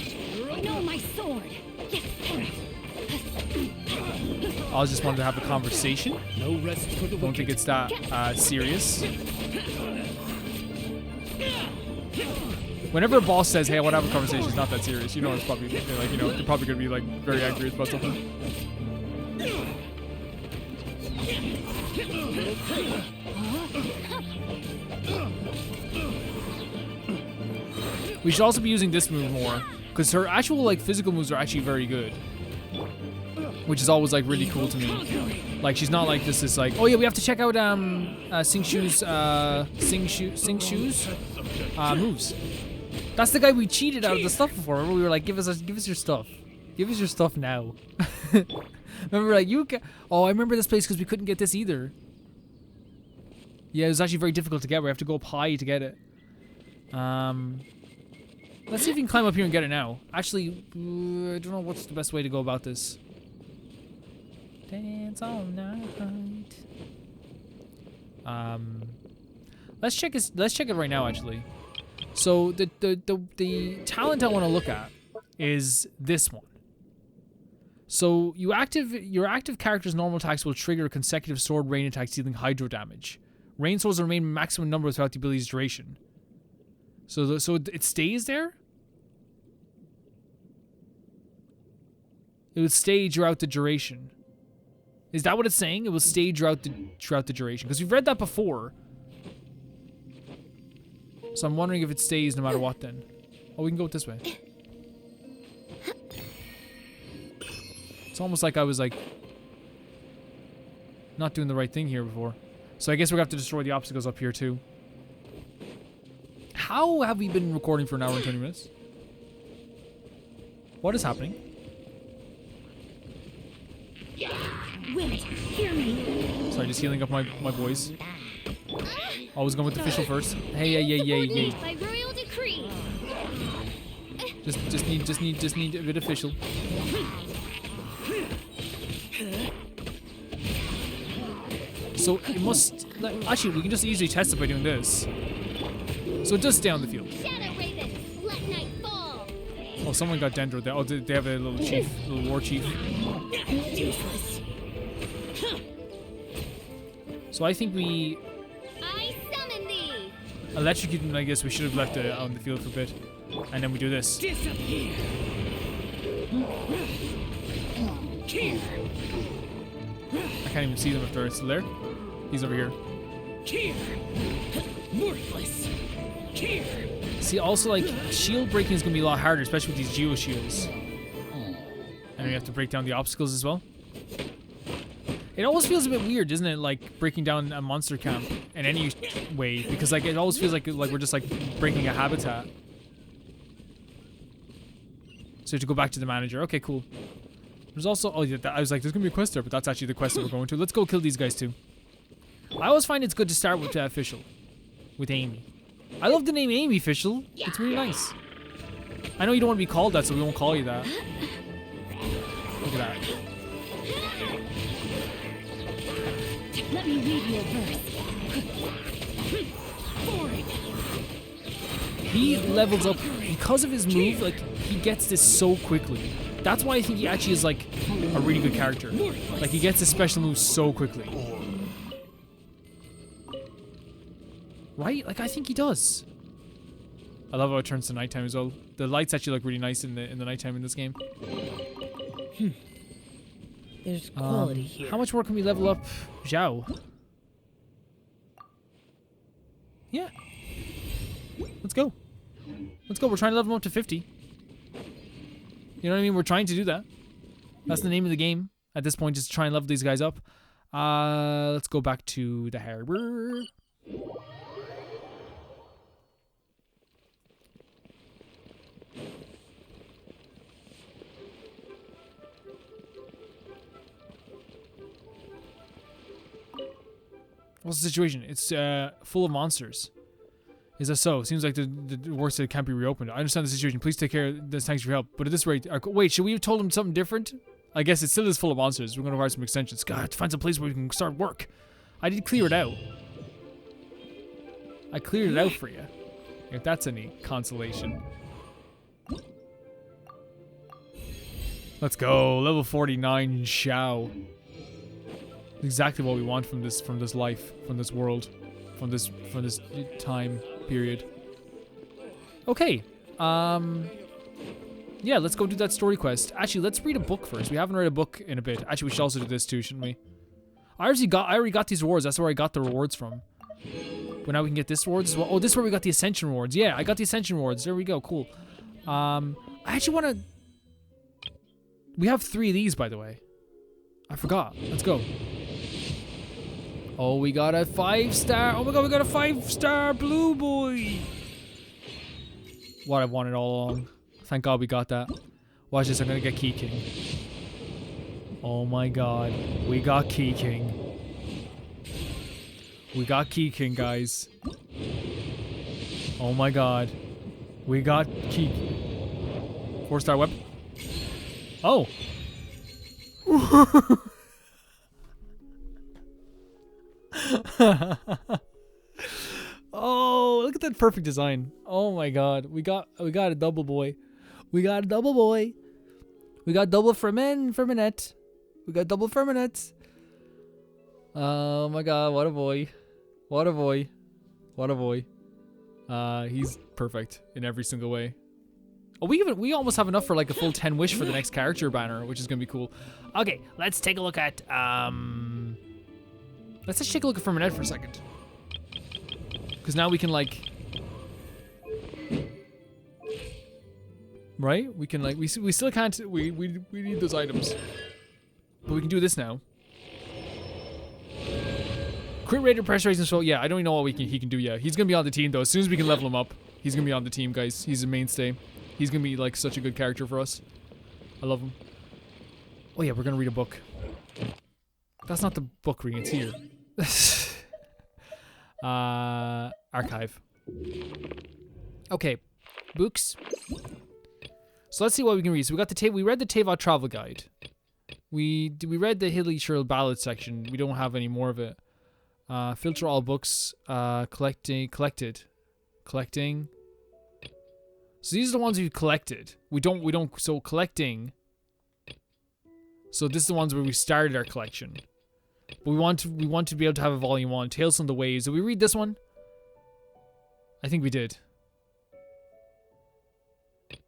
No, my sword. Yes. Oz just wanted to have a conversation. No rest for the Don't think it's that serious. Whenever a boss says, "Hey, I want to have a conversation," it's not that serious. You know, it's probably like, you know, they're probably gonna be like very angry about something. We should also be using this move more, because her actual like physical moves are actually very good, which is always like really cool to me. Like she's not like this is like, oh yeah, we have to check out Sing Shu's moves. That's the guy we cheated out of the stuff before. Remember, we were like, give us your stuff. Give us your stuff now. Remember, like oh, I remember this place because we couldn't get this either. Yeah, it was actually very difficult to get. We have to go up high to get it. Let's see if we can climb up here and get it now. Actually, I don't know what's the best way to go about this. Dance all night. Let's check it right now. Actually, so the talent I want to look at is this one. So your active character's normal attacks will trigger consecutive sword rain attacks dealing hydro damage. Rain swords remain maximum number throughout the ability's duration. So it stays there? It would stay throughout the duration. Is that what it's saying? It will stay throughout the duration. Because we've read that before. So I'm wondering if it stays no matter what then. Oh, we can go this way. It's almost like I was like not doing the right thing here before. So I guess we're gonna have to destroy the obstacles up here too. How have we been recording for an hour and 20 minutes? What is happening? Wait, hear me. Sorry, just healing up my boys. Always going with the official first. Hey, yay. By royal decree. Just need a bit official. So it must actually we can just easily test it by doing this. So it does stay on the field. Shadow Raven, let night fall. Oh, someone got dendroed there. Oh, they have a little chief, little war chief. Useless. So I think we I summon thee. electrocute them. I guess we should have left it on the field for a bit, and then we do this. Disappear. Here. I can't even see them if they're still there. He's over here. Here. Worthless. Here. See, also like shield breaking is gonna be a lot harder, especially with these geo shields. And we have to break down the obstacles as well. It always feels a bit weird, doesn't it? Like breaking down a monster camp in any way, because like it always feels like we're just like breaking a habitat. So you have to go back to the manager. Okay, cool. There's also I was like, there's gonna be a quest there, but that's actually the quest that we're going to. Let's go kill these guys too. I always find it's good to start with official, with Amy. I love the name Amy Official. It's really nice. I know you don't want to be called that, so we won't call you that. Look at that. Let me read your verse. He levels up because of his move. Like he gets this so quickly. That's why I think he actually is like a really good character. Like he gets his special moves so quickly. Right? Like I think he does. I love how it turns to nighttime as well. The lights actually look really nice in the nighttime in this game. There's quality here. How much more can we level up Xiao? Yeah. Let's go. Let's go. We're trying to level him up to 50. You know what I mean? We're trying to do that. That's the name of the game at this point, just to try and level these guys up. Let's go back to the harbor. What's the situation? It's full of monsters. Is that so? Seems like the worst can't be reopened. I understand the situation. Please take care. Thanks for your help. But at this rate, wait, should we have told him something different? I guess it still is full of monsters. We're going to require some extensions. God, I have to find some place where we can start work. I did clear it out. I cleared it out for you. If that's any consolation. Let's go. Level 49 Xiao. Exactly what we want from this life, from this world, from this time period. Okay. Yeah, let's go do that story quest. Actually, let's read a book first. We haven't read a book in a bit. Actually, we should also do this too, shouldn't we? I already got these rewards. That's where I got the rewards from. But now we can get this rewards as well. Oh, this is where we got the Ascension rewards. Yeah, I got the Ascension rewards. There we go. Cool. I actually want to... We have 3 of these, by the way. I forgot. Let's go. Oh, we got a 5-star. Oh my god, we got a 5-star blue boy. What I've wanted all along. Thank god we got that. Watch this, I'm gonna get Key King. Oh my god. We got Key King. We got Key King, guys. Oh my god. We got key. 4-star weapon. Oh. Oh, look at that perfect design. Oh my god. We got a double boy. We got a double boy. We got double Ferminette. We got double Ferminette. Oh my god, what a boy. What a boy. What a boy. He's perfect in every single way. Oh, we almost have enough for like a full 10 wish for the next character banner, which is gonna be cool. Okay, let's take a look at let's just take a look at Ferminette for a second. Because now we can like, right? We can like we still can't we need those items, but we can do this now. Crit rate or pressure rating control. Yeah, I don't even know what he can do yet. He's gonna be on the team though. As soon as we can level him up, he's gonna be on the team, guys. He's a mainstay. He's gonna be like such a good character for us. I love him. Oh yeah, we're gonna read a book. That's not the book reading. It's here. Archive. Okay, books. So let's see what we can read. So we got the we read the Teyvat travel guide. We read the Hilly Churl ballad section. We don't have any more of it. Filter all books. Collecting. So these are the ones we've collected. We don't. So collecting. So this is the ones where we started our collection. But we want to be able to have a volume 1. Tales from the Waves. Did we read this one? I think we did.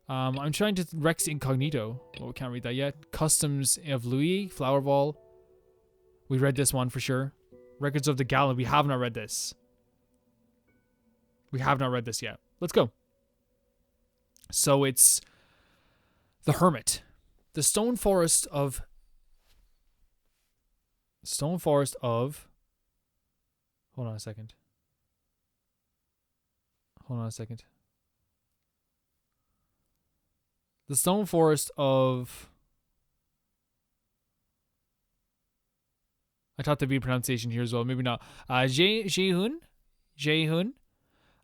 I'm trying to Rex Incognito. Oh, we can't read that yet. Customs of Liyue, Flower Ball. We read this one for sure. Records of the Gallon. We have not read this. We have not read this yet. Let's go. So it's The Hermit. The Stone Forest of... Hold on a second. The Stone Forest of... I thought there'd be a pronunciation here as well. Maybe not. Jehun.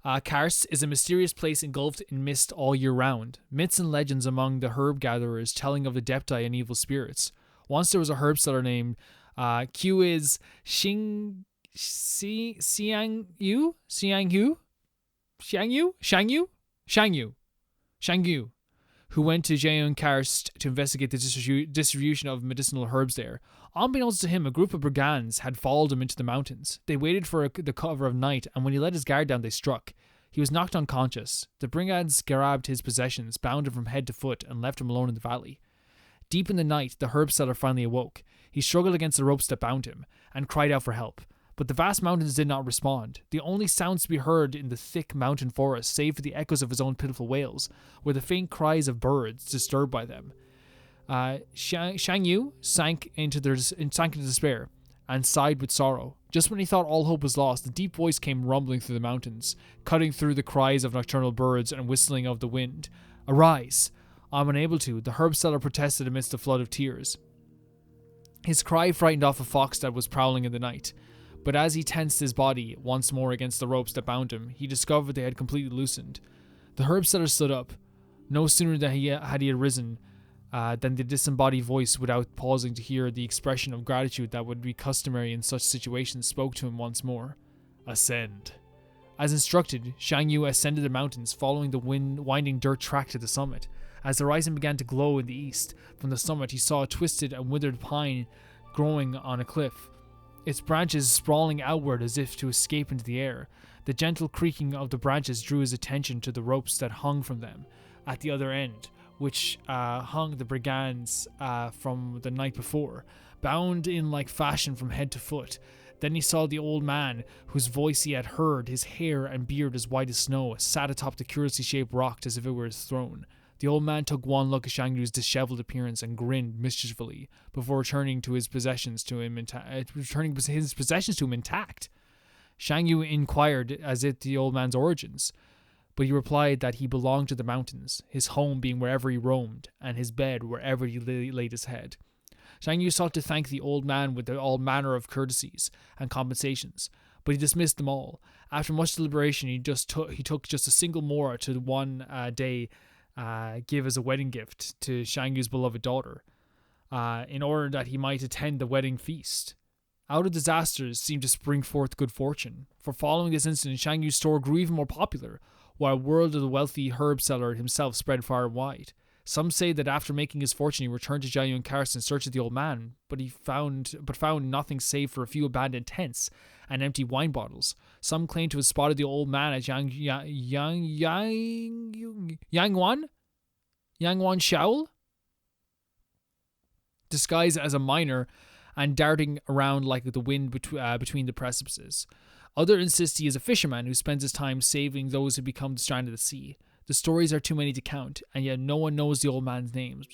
Karst is a mysterious place engulfed in mist all year round. Myths and legends among the herb gatherers telling of the Deptai and evil spirits. Once there was a herb seller named Q is Xiangyu, who went to Jehun Karst to investigate the distribution of medicinal herbs there. Unbeknownst to him, a group of brigands had followed him into the mountains. They waited for the cover of night, and when he let his guard down, they struck. He was knocked unconscious. The brigands grabbed his possessions, bound him from head to foot, and left him alone in the valley. Deep in the night, the herb seller finally awoke. He struggled against the ropes that bound him, and cried out for help. But the vast mountains did not respond. The only sounds to be heard in the thick mountain forest, save for the echoes of his own pitiful wails, were the faint cries of birds disturbed by them. Xiangyu sank into despair and sighed with sorrow. Just when he thought all hope was lost, a deep voice came rumbling through the mountains, cutting through the cries of nocturnal birds and whistling of the wind. "Arise!" I'm unable to, the herb seller protested amidst a flood of tears. His cry frightened off a fox that was prowling in the night. But as he tensed his body once more against the ropes that bound him, he discovered they had completely loosened. The herb seller stood up. No sooner than he had risen than the disembodied voice, without pausing to hear the expression of gratitude that would be customary in such situations, spoke to him once more. Ascend. As instructed, Xiangyu ascended the mountains, following the winding dirt track to the summit. As the horizon began to glow in the east, from the summit he saw a twisted and withered pine growing on a cliff, its branches sprawling outward as if to escape into the air. The gentle creaking of the branches drew his attention to the ropes that hung from them at the other end, which hung the brigands from the night before, bound in like fashion from head to foot. Then he saw the old man, whose voice he had heard, his hair and beard as white as snow, sat atop the curiously shaped rock as if it were his throne. The old man took one look at Xiangyu's disheveled appearance and grinned mischievously before returning his possessions to him intact. Xiangyu inquired as if the old man's origins, but he replied that he belonged to the mountains, his home being wherever he roamed, and his bed wherever he laid his head. Xiangyu sought to thank the old man with all manner of courtesies and compensations, but he dismissed them all. After much deliberation, he took just a single mora to one day give as a wedding gift to Xiangyu's beloved daughter, in order that he might attend the wedding feast. Out of disasters seemed to spring forth good fortune, for following this incident, Xiangyu's store grew even more popular, while word of the wealthy herb seller himself spread far and wide. Some say that after making his fortune, he returned to Jiayu and Karst in search of the old man, but found nothing save for a few abandoned tents and empty wine bottles. Some claim to have spotted the old man at Yangwan Xiao, disguised as a miner and darting around like the wind between the precipices. Others insist he is a fisherman who spends his time saving those who become stranded at the sea. The stories are too many to count, and yet no one knows the old man's names.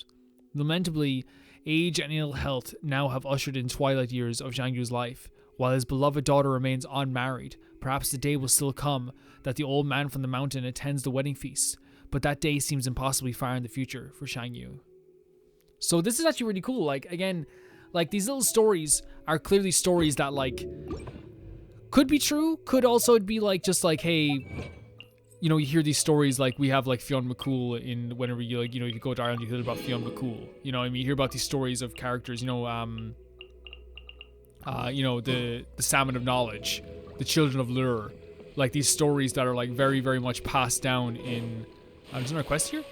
Lamentably, age and ill health now have ushered in twilight years of Xiangyu's life, while his beloved daughter remains unmarried. Perhaps the day will still come that the old man from the mountain attends the wedding feast, but that day seems impossibly far in the future for Xiangyu. So this is actually really cool. Like, again, like these little stories are clearly stories that like could be true, could also be like just like, hey, you know, you hear these stories like we have like Fionn McCool in whenever you like, you know, you go to Ireland, you hear about Fionn McCool. You know what I mean? You hear about these stories of characters, you know, the Salmon of Knowledge, the Children of Lure, like these stories that are like very, very much passed down in there's another quest here?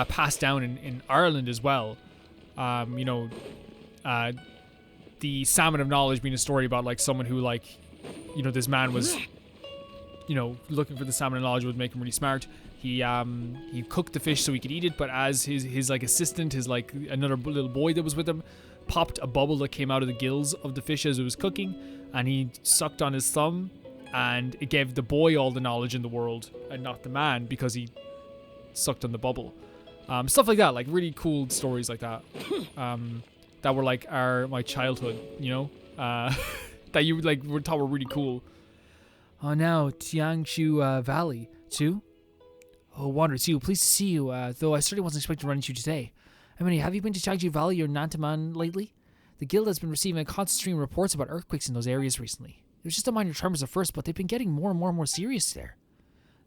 Passed down in Ireland as well. The Salmon of Knowledge being a story about like someone who like, you know, this man was, you know, looking for the salmon of knowledge would make him really smart. He cooked the fish so he could eat it, but as his like assistant, his like another little boy that was with him, popped a bubble that came out of the gills of the fish as it was cooking, and he sucked on his thumb, and it gave the boy all the knowledge in the world and not the man because he sucked on the bubble. Stuff like that, like really cool stories like that, that were like my childhood, you know, that you like thought were really cool. Oh, now Tiangshu Valley too. Oh, Wanderer too. Pleased to see you. Though I certainly wasn't expecting to run into you today. I mean, have you been to Tiangshu Valley or Nantaman lately? The guild has been receiving a constant stream of reports about earthquakes in those areas recently. It was just a minor tremors at first, but they've been getting more and more serious there.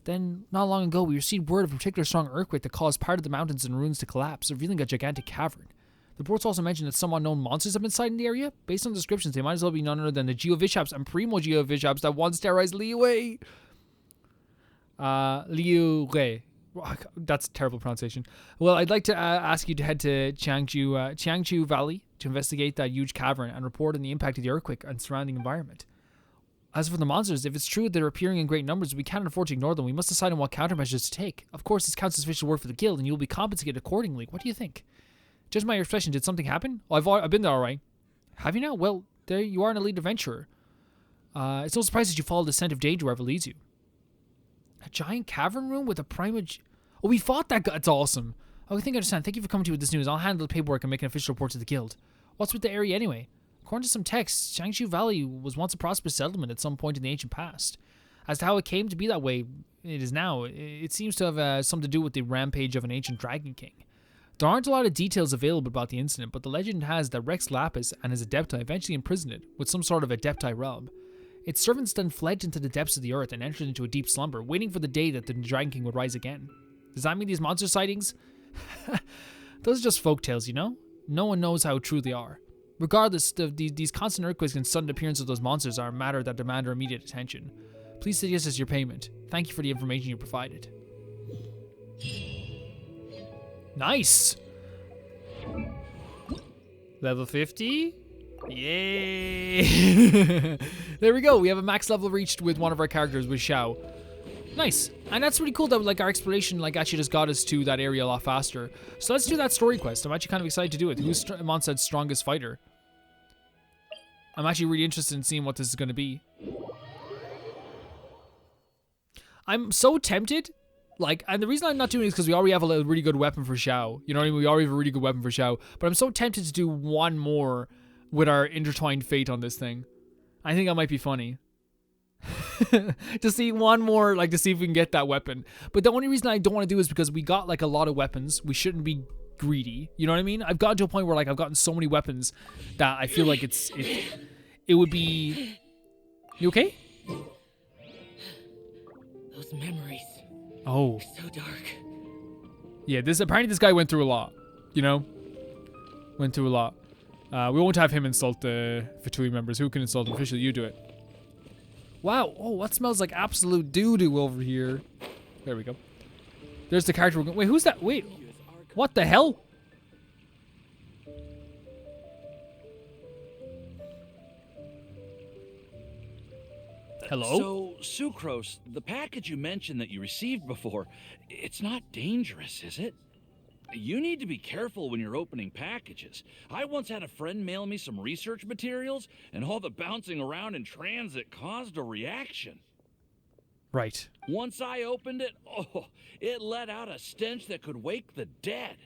Then, not long ago, we received word of a particular strong earthquake that caused part of the mountains and ruins to collapse, revealing a gigantic cavern. The reports also mentioned that some unknown monsters have been sighted in the area. Based on the descriptions, they might as well be none other than the Geovishaps and Primo Geovishaps that once terrorized Liyue. Liyue. That's terrible pronunciation. Well, I'd like to ask you to head to Tiangshu Valley to investigate that huge cavern and report on the impact of the earthquake on surrounding environment. As for the monsters, if it's true that they're appearing in great numbers, we can't afford to ignore them. We must decide on what countermeasures to take. Of course, this counts as official work for the guild, and you'll be compensated accordingly. What do you think? Judging by your expression, did something happen? Oh, I've been there, all right. Have you now? Well, there you are, an elite adventurer. It's no surprise that you follow the scent of danger wherever it leads you. A giant cavern room with a primage. Oh, we fought that guy. It's awesome. Oh, I think I understand. Thank you for coming to me with this news. I'll handle the paperwork and make an official report to the guild. What's with the area anyway? According to some texts, Xiangshu Valley was once a prosperous settlement at some point in the ancient past. As to how it came to be that way it is now, it seems to have something to do with the rampage of an ancient dragon king. There aren't a lot of details available about the incident, but the legend has that Rex Lapis and his Adepti eventually imprisoned it with some sort of Adepti realm. Its servants then fled into the depths of the earth and entered into a deep slumber, waiting for the day that the Dragon King would rise again. Does that mean these monster sightings? Those are just folktales, you know? No one knows how true they are. Regardless, these constant earthquakes and sudden appearance of those monsters are a matter that demand our immediate attention. Please say yes as your payment. Thank you for the information you provided. Nice! Level 50? Yay! There we go. We have a max level reached with one of our characters, with Xiao. Nice. And that's really cool that like our exploration like actually just got us to that area a lot faster. So let's do that story quest. I'm actually kind of excited to do it. Who's Monsted's strongest fighter? I'm actually really interested in seeing what this is going to be. I'm so tempted. Like, and the reason I'm not doing it is because we already have a really good weapon for Xiao. You know what I mean? We already have a really good weapon for Xiao. But I'm so tempted to do one more with our intertwined fate on this thing. I think that might be funny. To see one more, like to see if we can get that weapon. But the only reason I don't want to do is because we got like a lot of weapons. We shouldn't be greedy. You know what I mean? I've gotten to a point where like I've gotten so many weapons that I feel like it would be... You okay? Those memories. Oh. So dark. Yeah, apparently this guy went through a lot. You know? Went through a lot. We won't have him insult the Fatui members. Who can insult him? Officially, you do it. Wow. Oh, what smells like absolute doo-doo over here? There we go. There's the character we're going... Wait, who's that? Wait. What the hell? Hello? So, Sucrose, the package you mentioned that you received before, it's not dangerous, is it? You need to be careful when you're opening packages. I once had a friend mail me some research materials, and all the bouncing around in transit caused a reaction. Right. Once I opened it, oh, it let out a stench that could wake the dead.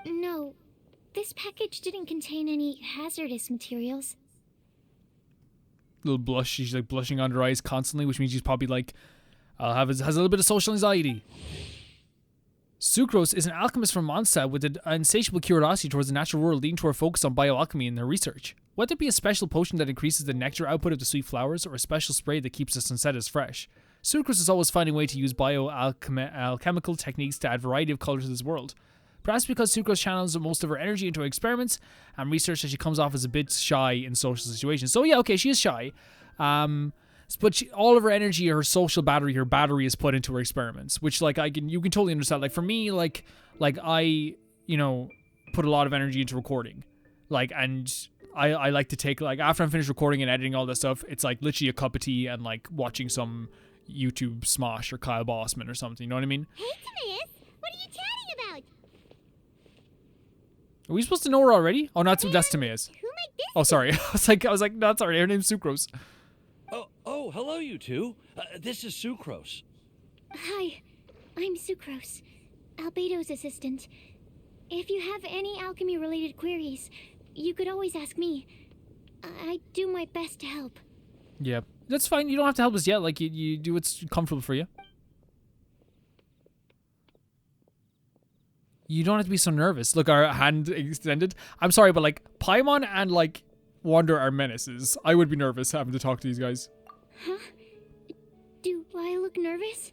No, this package didn't contain any hazardous materials. Little blush. She's like blushing under her eyes constantly, which means she's probably like, has a little bit of social anxiety. Sucrose is an alchemist from Mondstadt with an insatiable curiosity towards the natural world, leading to her focus on bioalchemy in her research. Whether it be a special potion that increases the nectar output of the sweet flowers, or a special spray that keeps the sunsettas fresh, Sucrose is always finding a way to use bioalchemical techniques to add variety of color to this world. Perhaps because Sucrose channels most of her energy into her experiments and research that she comes off as a bit shy in social situations. So yeah, okay, she is shy. But all of her energy, her social battery, her battery is put into her experiments, which like you can totally understand. Like for me, like I, you know, put a lot of energy into recording, like, and I like to take, like, after I'm finished recording and editing all this stuff, it's like literally a cup of tea and like watching some YouTube Smosh or Kyle Bossman or something. You know what I mean? Hey, Timaeus, what are you chatting about? Are we supposed to know her already? Oh, that's Timaeus. Who might this? Oh, sorry. I was like, no, sorry. Her name's Sucrose. Oh, hello, you two. This is Sucrose. Hi, I'm Sucrose, Albedo's assistant. If you have any alchemy-related queries, you could always ask me. I do my best to help. Yeah, that's fine. You don't have to help us yet. Like, you do what's comfortable for you. You don't have to be so nervous. Look, our hand extended. I'm sorry, but like, Paimon and like Wander are menaces. I would be nervous having to talk to these guys. Huh? Do I look nervous?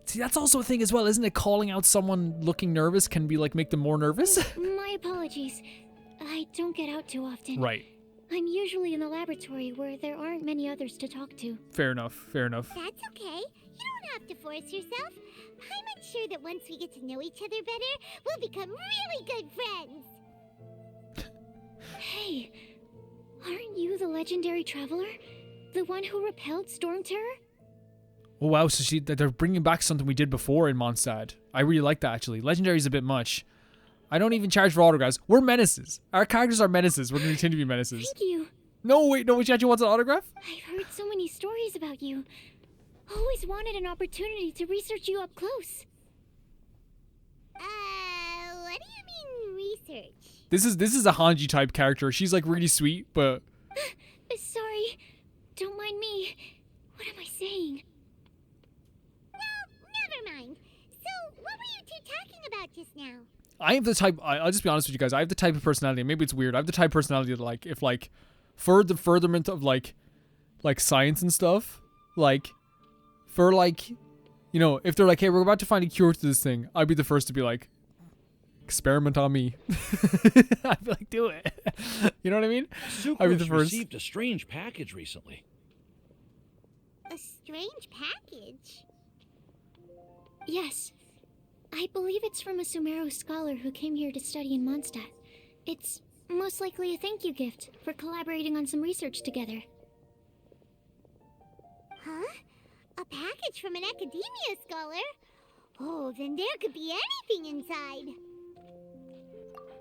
See, that's also a thing as well, isn't it? Calling out someone looking nervous can be like make them more nervous. My apologies. I don't get out too often. Right. I'm usually in the laboratory where there aren't many others to talk to. Fair enough. Fair enough. That's okay. You don't have to force yourself. I'm sure that once we get to know each other better, we'll become really good friends. Hey, aren't you the legendary traveler? The one who repelled Storm Terror? Oh wow, so they're bringing back something we did before in Mondstadt. I really like that actually. Legendary's a bit much. I don't even charge for autographs. We're menaces. Our characters are menaces. We're going to continue to be menaces. Thank you. No, wait, no, she actually wants an autograph? I've heard so many stories about you. Always wanted an opportunity to research you up close. What do you mean research? This is a Hanji type character. She's like really sweet, but Sorry. Don't mind me. What am I saying? Well, never mind. So, what were you two talking about just now? I have the type. I'll just be honest with you guys. I have the type of personality. Maybe it's weird. I have the type of personality that like, if like, for the furtherment of like science and stuff, like, for like, you know, if they're like, hey, we're about to find a cure to this thing, I'd be the first to be like, experiment on me. I'd be like, do it. You know what I mean? I'd be the Sucrose first. received a strange package recently. A strange package? Yes. I believe it's from a Sumero scholar who came here to study in Mondstadt. It's most likely a thank you gift for collaborating on some research together. Huh? A package from an academia scholar? Oh, then there could be anything inside.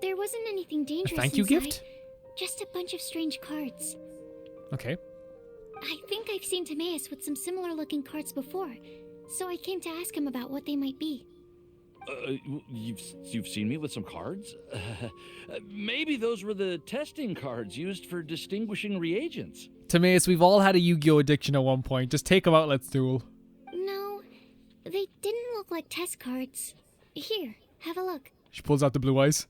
There wasn't anything dangerous Thank you inside. gift? Just a bunch of strange cards. Okay. I think I've seen Timaeus with some similar looking cards before, so I came to ask him about what they might be. You've seen me with some cards? Maybe those were the testing cards used for distinguishing reagents. Timaeus, we've all had a Yu-Gi-Oh addiction at one point. Just take them out, let's duel. No, they didn't look like test cards. Here, have a look. She pulls out the blue eyes.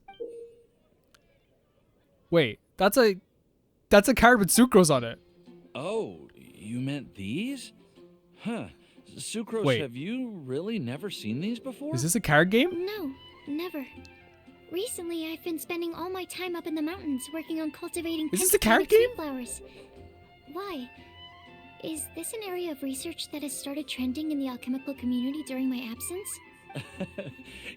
Wait, that's a card with Sucrose on it. Oh, you meant these? Huh. Sucrose, Wait. have you really never seen these before? Is this a card game? No, never. Recently, I've been spending all my time up in the mountains working on cultivating Is this a pentanomic carrot game? sunflowers. Why? Is this an area of research that has started trending in the alchemical community during my absence?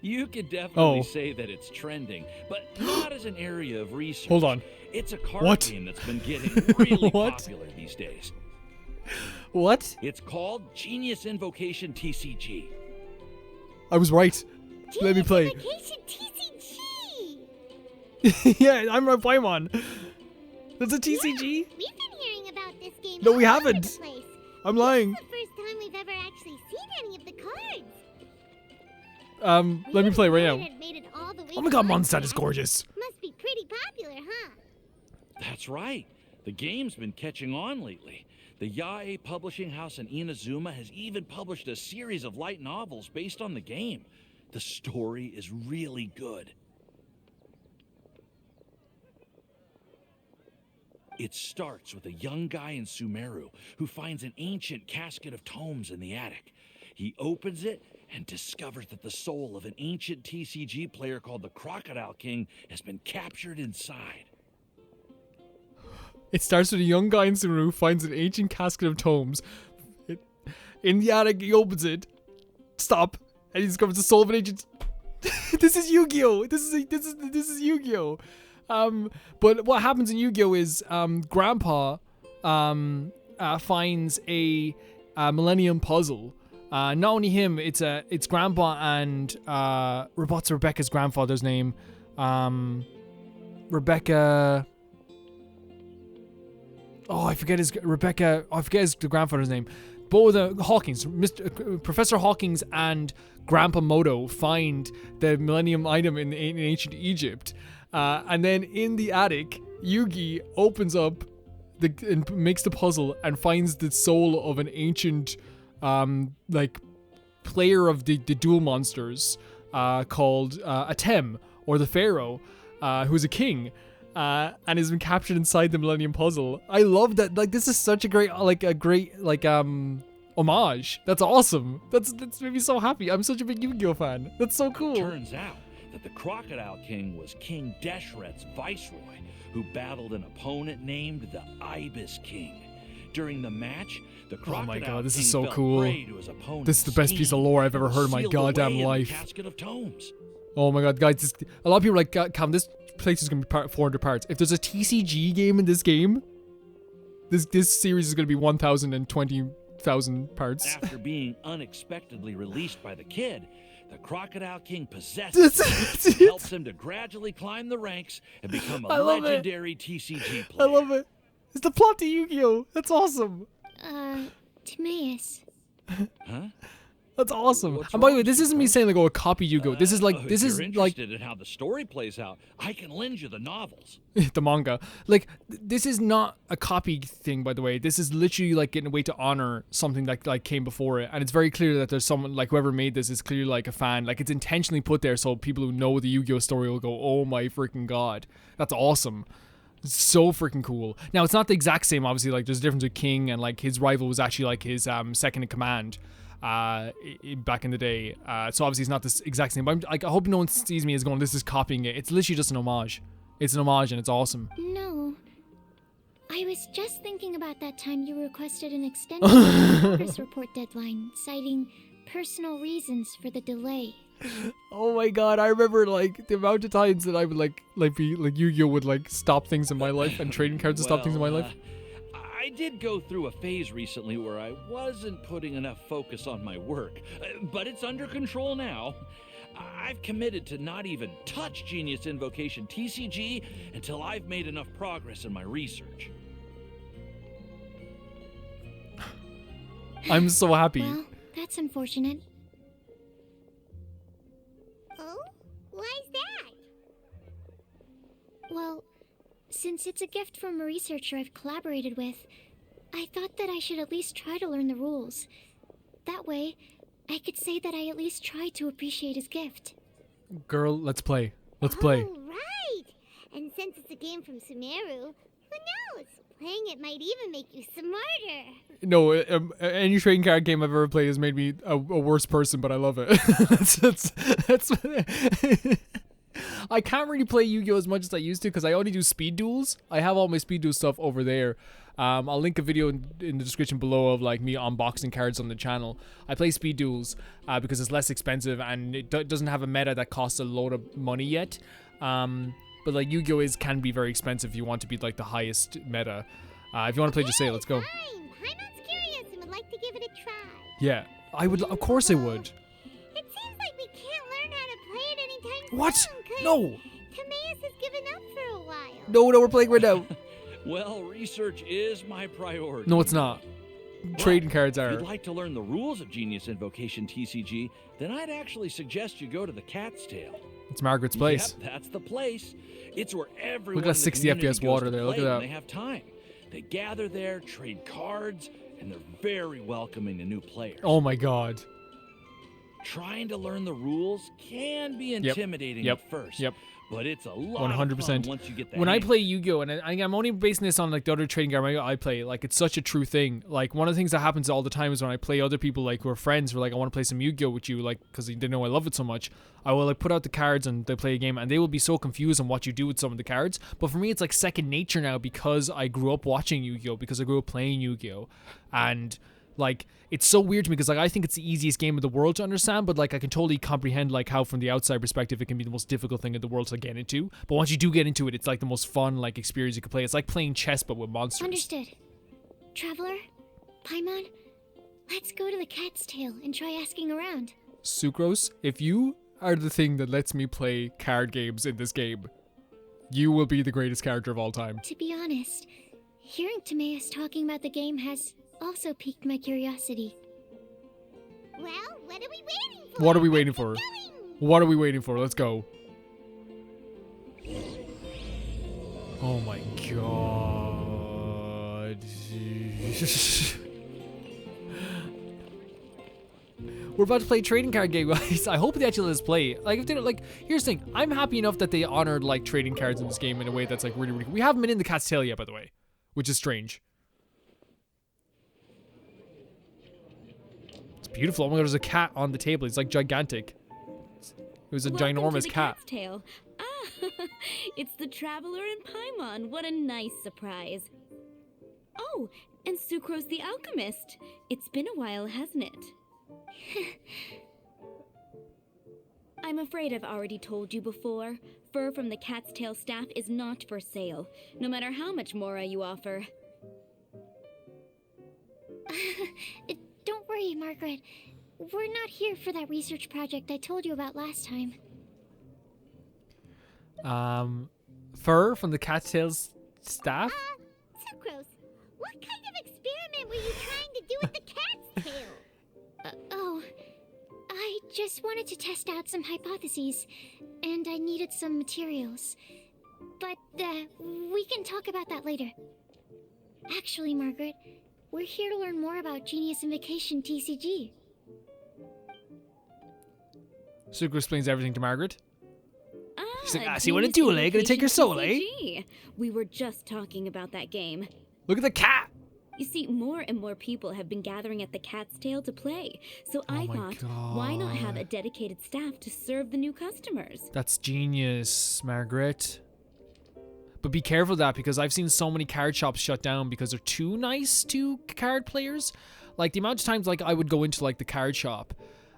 You could definitely Oh. say that it's trending, but not as an area of research. Hold on. It's a card What? game that's been getting really What? popular these days. What? It's called Genius Invocation TCG. I was right. Let me play. Vacation TCG! Yeah, I'm right, Paimon. That's a TCG? We've been hearing about this game No, all we over haven't. the place. I'm lying. This is the first time we've ever actually seen any of the cards. Let me play right now. Had made it all the way Oh my to god, Mondstadt is Mondstadt. gorgeous. Must be pretty popular, huh? That's right. The game's been catching on lately. The Yae publishing house in Inazuma has even published a series of light novels based on the game. The story is really good. It starts with a young guy in Sumeru who finds an ancient casket of tomes in the attic. He opens it and discovers that the soul of an ancient TCG player called the Crocodile King has been captured inside. It starts with a young guy in Sumeru who finds an ancient casket of tomes. In the attic, he opens it. Stop. And he discovers the soul of an ancient... This is Yu-Gi-Oh! This is Yu-Gi-Oh! But what happens in Yu-Gi-Oh! Is Grandpa finds a Millennium puzzle. Not only him, it's Grandpa and what's Rebecca's grandfather's name? Rebecca. Oh, I forget his the grandfather's name. Both of the Hawkins, Professor Hawkins and Grandpa Moto find the Millennium item in ancient Egypt, and then in the attic, Yugi opens up and makes the puzzle and finds the soul of an ancient, player of the duel monsters, called Atem, or the Pharaoh, who's a king. And has been captured inside the Millennium Puzzle. I love that. Like, this is such a great homage. That's awesome. That's made me so happy. I'm such a big Yu-Gi-Oh fan. That's so cool. Turns out that the Crocodile King was King Deshret's viceroy, who battled an opponent named the Ibis King. During the match, the Crocodile my God, this is King so fell cool. prey to his opponent's This is the best piece of scheme lore I've ever and heard in my sealed goddamn away in the life. casket of tomes. Oh my god, guys! A lot of people are like, Cam, this place is gonna be 400 parts. If there's a TCG game in this game, this series is gonna be 1,020,000 parts. After being unexpectedly released by the kid, the Crocodile King possesses That's him, it. helps him to gradually climb the ranks and become I a love it. legendary TCG I player. love it. It's the plot to Yu-Gi-Oh! That's awesome. Timaeus. Huh? That's awesome. What's And by the wrong, way, this isn't me Sucrose? saying like, oh, copy Yu-Gi-Oh! This is like, If this you're is like interested in how the story plays out, I can lend you the novels. the manga. Like, this is not a copy thing, by the way. This is literally like getting a way to honor something that like came before it, and it's very clear that there's someone like whoever made this is clearly like a fan. Like, it's intentionally put there so people who know the Yu-Gi-Oh story will go, "Oh my freaking god, that's awesome." It's so freaking cool. Now, it's not the exact same, obviously. Like, there's a difference with King, and like his rival was actually like his second in command. Back in the day, so obviously it's not this exact same. But I hope no one sees me as going, "This is copying it." It's literally just an homage. It's an homage, and it's awesome. No. I was just thinking about that time you requested an extension to the progress report deadline, citing personal reasons for the delay. Oh my god, I remember like the amount of times that I would like be like Yu-Gi-Oh would like stop things in my life, and trading cards would stop things in my life. I did go through a phase recently where I wasn't putting enough focus on my work, but it's under control now. I've committed to not even touch Genius Invocation TCG until I've made enough progress in my research. I'm so happy. Well, that's unfortunate. Oh? Why's that? Well, since it's a gift from a researcher I've collaborated with, I thought that I should at least try to learn the rules. That way, I could say that I at least tried to appreciate his gift. Girl, let's play. Let's play. Oh, right. And since it's a game from Sumeru, Who knows? Playing it might even make you smarter. No, any trading card game I've ever played has made me a worse person, but I love it. that's I can't really play Yu-Gi-Oh as much as I used to because I only do speed duels. I have all my speed duel stuff over there. I'll link a video in the description below of like me unboxing cards on the channel. I play speed duels because it's less expensive and it doesn't have a meta that costs a load of money yet. But like Yu-Gi-Oh can be very expensive if you want to be like the highest meta. If you want to play, just say, let's go. Fine. Paimon's curious and would like to give it a try. Yeah, I would. Of course I would. It seems like we can't learn how to play it anytime What? soon. 'Cause No. Timaeus has given up for a while. No, we're playing right now. Well, research is my priority. No, it's not. Trading cards If are. you'd like to learn the rules of Genius Invocation TCG, then I'd actually suggest you go to the Cat's Tail. It's Margaret's place. Yep, that's the place. It's where everyone that in the 60 community FPS goes water to there, look play at when that. They have time. They gather there, trade cards, and they're very welcoming to new players. Oh my god. Trying to learn the rules can be intimidating Yep. at first. Yep. But it's a lot 100%. of fun once you get the When I hang. play Yu-Gi-Oh, and I'm only basing this on like the other trading card I play, like it's such a true thing. Like one of the things that happens all the time is when I play other people like who are friends who are like, I want to play some Yu-Gi-Oh with you, like because they know I love it so much. I will like put out the cards and they play a game and they will be so confused on what you do with some of the cards. But for me, it's like second nature now because I grew up watching Yu-Gi-Oh, because I grew up playing Yu-Gi-Oh, and like it's so weird to me because like I think it's the easiest game in the world to understand, but like I can totally comprehend like how from the outside perspective it can be the most difficult thing in the world to get into. But once you do get into it, it's like the most fun like experience you can play. It's like playing chess but with monsters. Understood. Traveler, Paimon, let's go to the Cat's Tail and try asking around. Sucrose, if you are the thing that lets me play card games in this game, you will be the greatest character of all time. To be honest, hearing Timaeus talking about the game has also piqued my curiosity. Well, what are we waiting for? What are we waiting for? Going. What are we waiting for? Let's go. Oh my god. We're about to play a trading card game, guys. I hope they actually let us play. Like, if they don't, like, here's the thing. I'm happy enough that they honored, like, trading cards in this game in a way that's, like, really, really... We haven't been in the Cat's Tail yet, by the way, which is strange. It's beautiful. Oh my god, there's a cat on the table. He's, like, gigantic. It was a Welcome ginormous to the cat. Cat's Tail. Ah, it's the Traveler and Paimon. What a nice surprise. Oh, and Sucrose the Alchemist. It's been a while, hasn't it? I'm afraid I've already told you before. Fur from the Cat's Tail staff is not for sale, no matter how much Mora you offer. Don't worry, Margaret. We're not here for that research project I told you about last time. Fur from the Cat's Tail's staff? Sucrose, what kind of experiment were you trying to do with the cat's tail? I just wanted to test out some hypotheses, and I needed some materials. But, we can talk about that later. Actually, Margaret, we're here to learn more about Genius Invocation TCG. Sucrose explains everything to Margaret. She's like, Genius so you want to duel, eh? Gonna take your soul, eh? TCG. We were just talking about that game. Look at the cat! You see, more and more people have been gathering at the Cat's Tail to play, so I my thought, why not have a dedicated staff to serve the new customers? That's genius, Margaret. But be careful of that, because I've seen so many card shops shut down because they're too nice to card players. Like, the amount of times, like, I would go into, like, the card shop,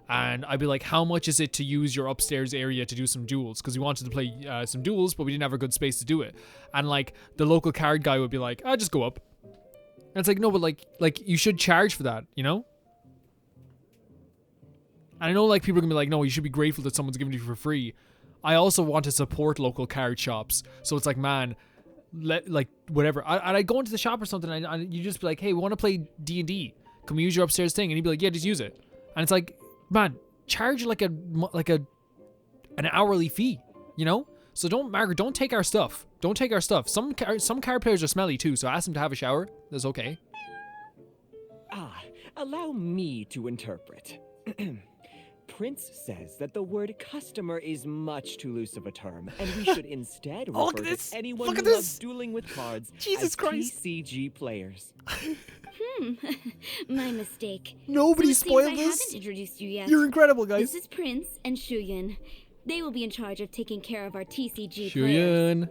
and I'd be like, how much is it to use your upstairs area to do some duels? Because we wanted to play some duels, but we didn't have a good space to do it. And, like, the local card guy would be like, just go up. And it's like, no, but like you should charge for that, you know? And I know like people are gonna be like, no, you should be grateful that someone's giving it to you for free. I also want to support local card shops. So it's like, man, like whatever. And I go into the shop or something and you just be like, hey, we want to play D&D. Can we use your upstairs thing? And he'd be like, yeah, just use it. And it's like, man, charge like an hourly fee, you know? So Margaret, don't take our stuff. Don't take our stuff. Some card players are smelly too, so ask them to have a shower. That's okay. Allow me to interpret. Prince says that the word customer is much too loose of a term, and we should instead Oh, look refer at this. to anyone Look who at this. loves dueling with cards Jesus as Christ. TCG players. My mistake. Nobody so it spoiled seems I this. haven't introduced you yet. You're incredible, guys. This is Prince and Shuyan. They will be in charge of taking care of our TCG players. Shuyan.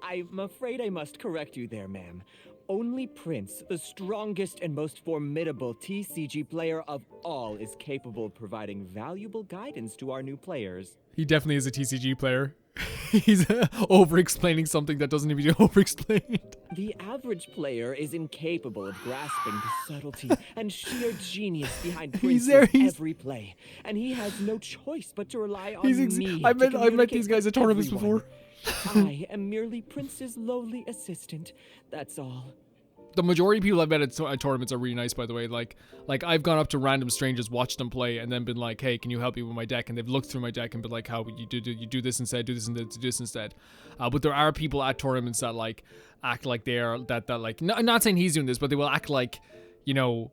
I'm afraid I must correct you there, ma'am. Only Prince, the strongest and most formidable TCG player of all, is capable of providing valuable guidance to our new players. He definitely is a TCG player. He's over-explaining something that doesn't need to be over-explained. The average player is incapable of grasping the subtlety and sheer genius behind Prince's every play, and he has no choice but to rely on me. I've met these guys at tournaments before. I am merely Prince's lowly assistant. That's all. The majority of people I've met at tournaments are really nice, by the way. Like I've gone up to random strangers, watched them play, and then been like, "Hey, can you help me with my deck?" And they've looked through my deck and been like, "How would you do this instead? Do this instead." But there are people at tournaments that like act like they are that like. No, I'm not saying he's doing this, but they will act like, you know,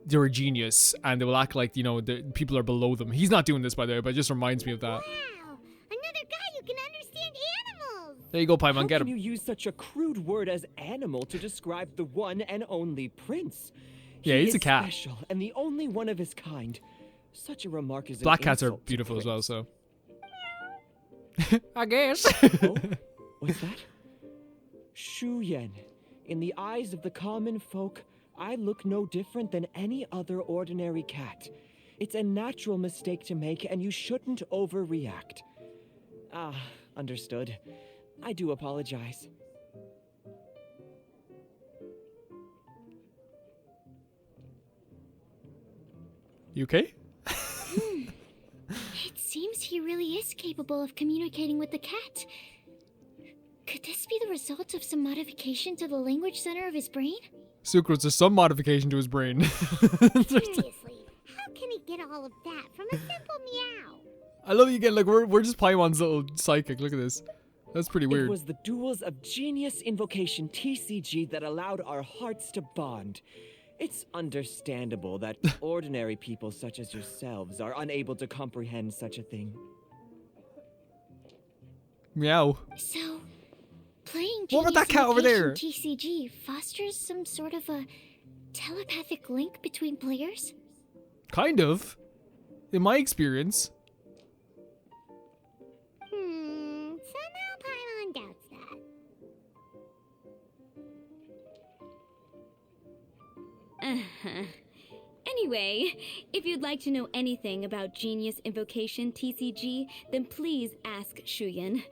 they're a genius, and they will act like, you know, the people are below them. He's not doing this, by the way, but it just reminds me of that. Wow, another guy who can understand animals. There you go, Paimon, How get can him. you use such a crude word as animal to describe the one and only Prince? Yeah, He he's a is cat. special and the only one of his kind. Such a remark is an Black cats are insult to beautiful as well, Prince. so. I guess. Oh, what's that? Shu Yen. In the eyes of the common folk, I look no different than any other ordinary cat. It's a natural mistake to make, and you shouldn't overreact. Ah, understood. I do apologize. You okay? It seems he really is capable of communicating with the cat. Could this be the result of some modification to the language center of his brain? Sucrose, there's some modification to his brain. Seriously, how can he get all of that from a simple meow? I love you again. Like we're just Paimon's little psychic. Look at this. That's pretty weird. It was the duels of genius invocation TCG that allowed our hearts to bond. It's understandable that ordinary people such as yourselves are unable to comprehend such a thing. Meow. So, playing What about that cat over there? TCG fosters some sort of a telepathic link between players? Kind of. In my experience. Somehow Paimon doubts that. Anyway, if you'd like to know anything about Genius Invocation TCG, then please ask Shuyan,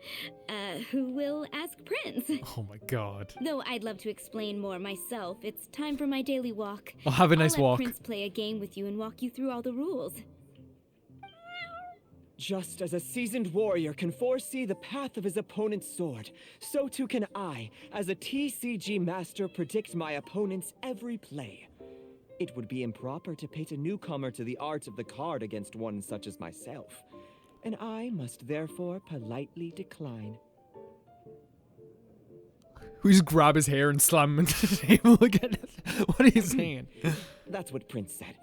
who will ask Prince. Oh my god. Though I'd love to explain more myself, it's time for my daily walk. I'll have a nice I'll let walk. Prince play a game with you and walk you through all the rules. Just as a seasoned warrior can foresee the path of his opponent's sword, so too can I, as a TCG master, predict my opponent's every play. It would be improper to pit a newcomer to the art of the card against one such as myself, and I must therefore politely decline. We just grab his hair and slam him into the table again. What are you saying? That's what Prince said.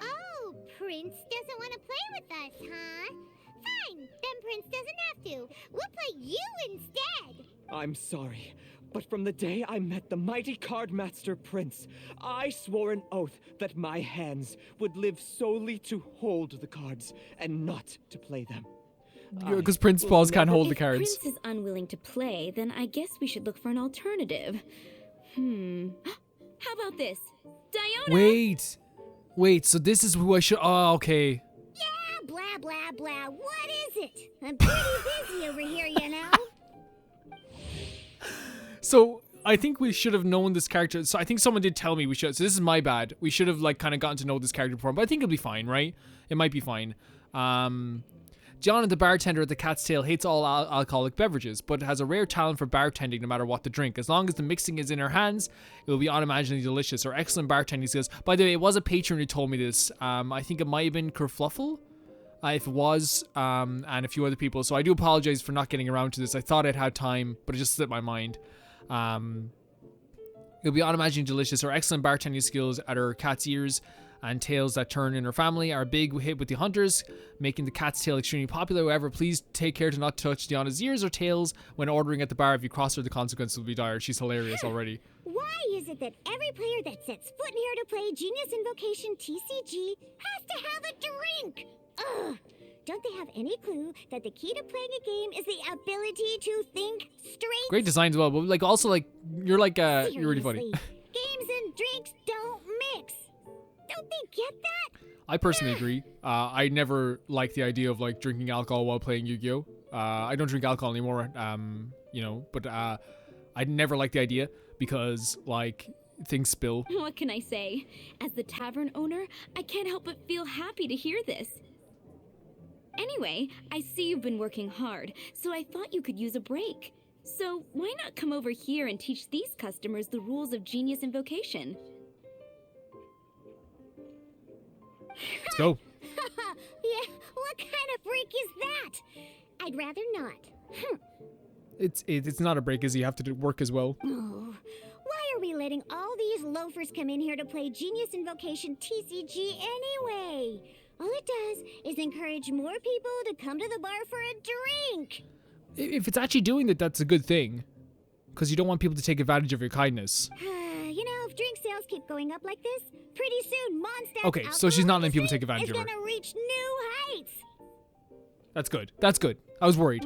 Oh, Prince doesn't want to play with us, huh? Fine, then Prince doesn't have to. We'll play you instead. I'm sorry, but from the day I met the mighty card master Prince, I swore an oath that my hands would live solely to hold the cards and not to play them. Because Prince Paws can't hold the If cards. Prince is unwilling to play, then I guess we should look for an alternative. How about this? Diona! Wait, so this is who I should... Oh, okay. Yeah, blah, blah, blah. What is it? I'm pretty busy over here, you know? So, I think we should have known this character. So, I think someone did tell me we should. So, this is my bad. We should have, like, kind of gotten to know this character before. But I think it'll be fine, right? It might be fine. Diona, the bartender at the Cat's Tail, hates all alcoholic beverages, but has a rare talent for bartending no matter what the drink. As long as the mixing is in her hands, it will be unimaginably delicious. Her excellent bartending skills. By the way, it was a patron who told me this. I think it might have been Kerfluffle. If it was, and a few other people. So I do apologize for not getting around to this. I thought I'd had time, but it just slipped my mind. It'll be unimaginably delicious. Her excellent bartending skills at her cat's ears and tails that turn in her family are a big hit with the hunters, making the cat's tail extremely popular. However, please take care to not touch Diona's ears or tails when ordering at the bar. If you cross her, the consequences will be dire. She's hilarious already. Why is it that every player that sets foot in here to play Genius Invocation TCG has to have a drink? Ugh! Don't they have any clue that the key to playing a game is the ability to think straight? Great design as well, but like also like you're really funny. Seriously, games and drinks don't mix. Don't they get that? I personally agree. I never liked the idea of like drinking alcohol while playing Yu-Gi-Oh. I don't drink alcohol anymore. But I never liked the idea because like things spill. What can I say? As the tavern owner, I can't help but feel happy to hear this. Anyway, I see you've been working hard, so I thought you could use a break. So why not come over here and teach these customers the rules of Genius Invocation? Let's go. Yeah, what kind of break is that? I'd rather not. It's not a break, as you have to do work as well. Oh, why are we letting all these loafers come in here to play Genius Invocation TCG anyway? All it does is encourage more people to come to the bar for a drink. If it's actually doing that, that's a good thing, because you don't want people to take advantage of your kindness. If drink sales keep going up like this, pretty soon Mondstadt's Okay, so she's not letting people industry take advantage is of her. gonna reach new heights. That's good. That's good. I was worried.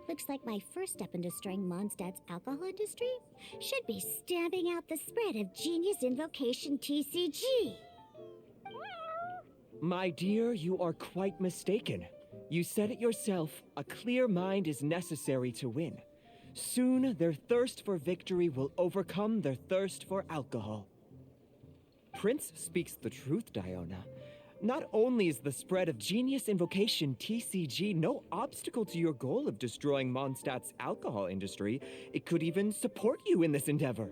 Looks like my first step in destroying Mondstadt's alcohol industry should be stamping out the spread of Genius Invocation TCG. My dear, you are quite mistaken. You said it yourself, a clear mind is necessary to win. Soon, their thirst for victory will overcome their thirst for alcohol. Prince speaks the truth, Diona. Not only is the spread of Genius Invocation TCG no obstacle to your goal of destroying Mondstadt's alcohol industry, it could even support you in this endeavor.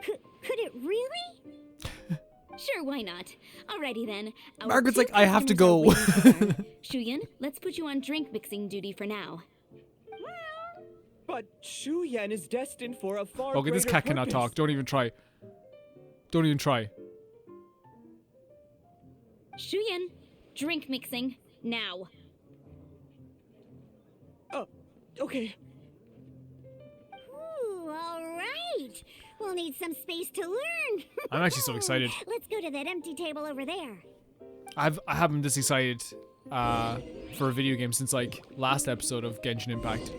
Could it really? Sure, why not? Alrighty then. Our Margaret's two like, I have to customers go. are waiting for- Shuyan, let's put you on drink mixing duty for now. But Shu Yan is destined for a far Okay, this greater cat cannot purpose. talk. Don't even try. Don't even try. Shuyan, drink mixing now. Oh, okay. Ooh, all right. We'll need some space to learn. I'm actually so excited. Let's go to that empty table over there. I haven't been this excited for a video game since like last episode of Genshin Impact.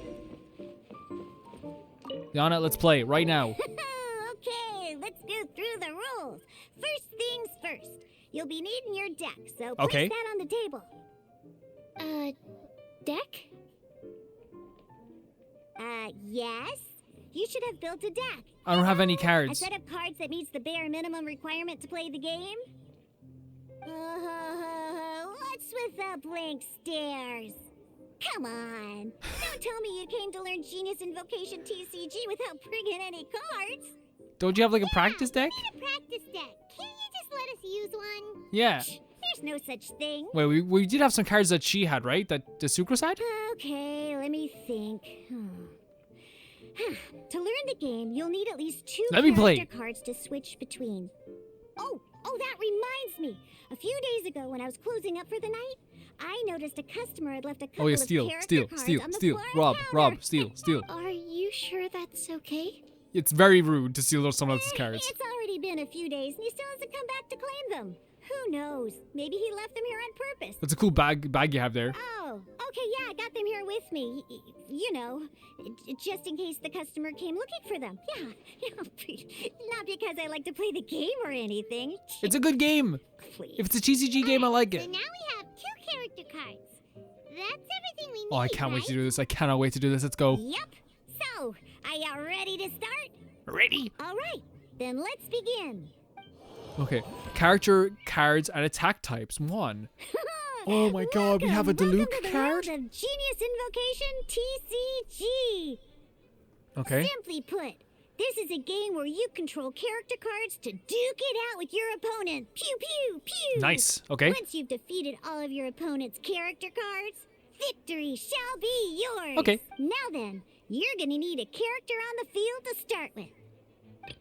Diona, let's play right now. Okay, let's go through the rules. First things first. You'll be needing your deck, so Okay. place that on the table. Deck? Yes? You should have built a deck. I don't have any A cards. set of cards that meets the bare minimum requirement to play the game? What's with the blank stares? Come on. Don't tell me you came to learn Genius Invocation TCG without bringing any cards. Don't you have like a practice deck? Need a practice deck. Can't you just let us use one? Yeah. There's no such thing. Wait, we did have some cards that she had, right? That the Sucrose had? Okay, let me think. To learn the game, you'll need at least 2 Let me play. character cards to switch between. Oh, that reminds me. A few days ago, when I was closing up for the night, I noticed a customer had left a couple Oh yeah, of steal, character steal, cards steal, on the steal. floor Rob, counter. Rob, steal. Are you sure that's okay? It's very rude to steal someone else's cards. It's already been a few days, and he still hasn't come back to claim them. Who knows? Maybe he left them here on purpose. That's a cool bag you have there. Oh, okay, yeah, I got them here with me. You know, just in case the customer came looking for them. Yeah, not because I like to play the game or anything. It's a good game. Please. If it's a TCG game, I like So it. now we have 2 character cards. That's everything we need. Oh, I can't wait right? to do this. I cannot wait to do this. Let's go. Yep. So, are you ready to start? Ready? All right, then let's begin. Okay. Character, cards, and attack types. 1. Oh my god, we have a Welcome Diluc to the card? world of Genius Invocation TCG. Okay. Simply put, this is a game where you control character cards to duke it out with your opponent. Pew, pew, pew. Nice. Okay. Once you've defeated all of your opponent's character cards, victory shall be yours. Okay. Now then, you're gonna need a character on the field to start with.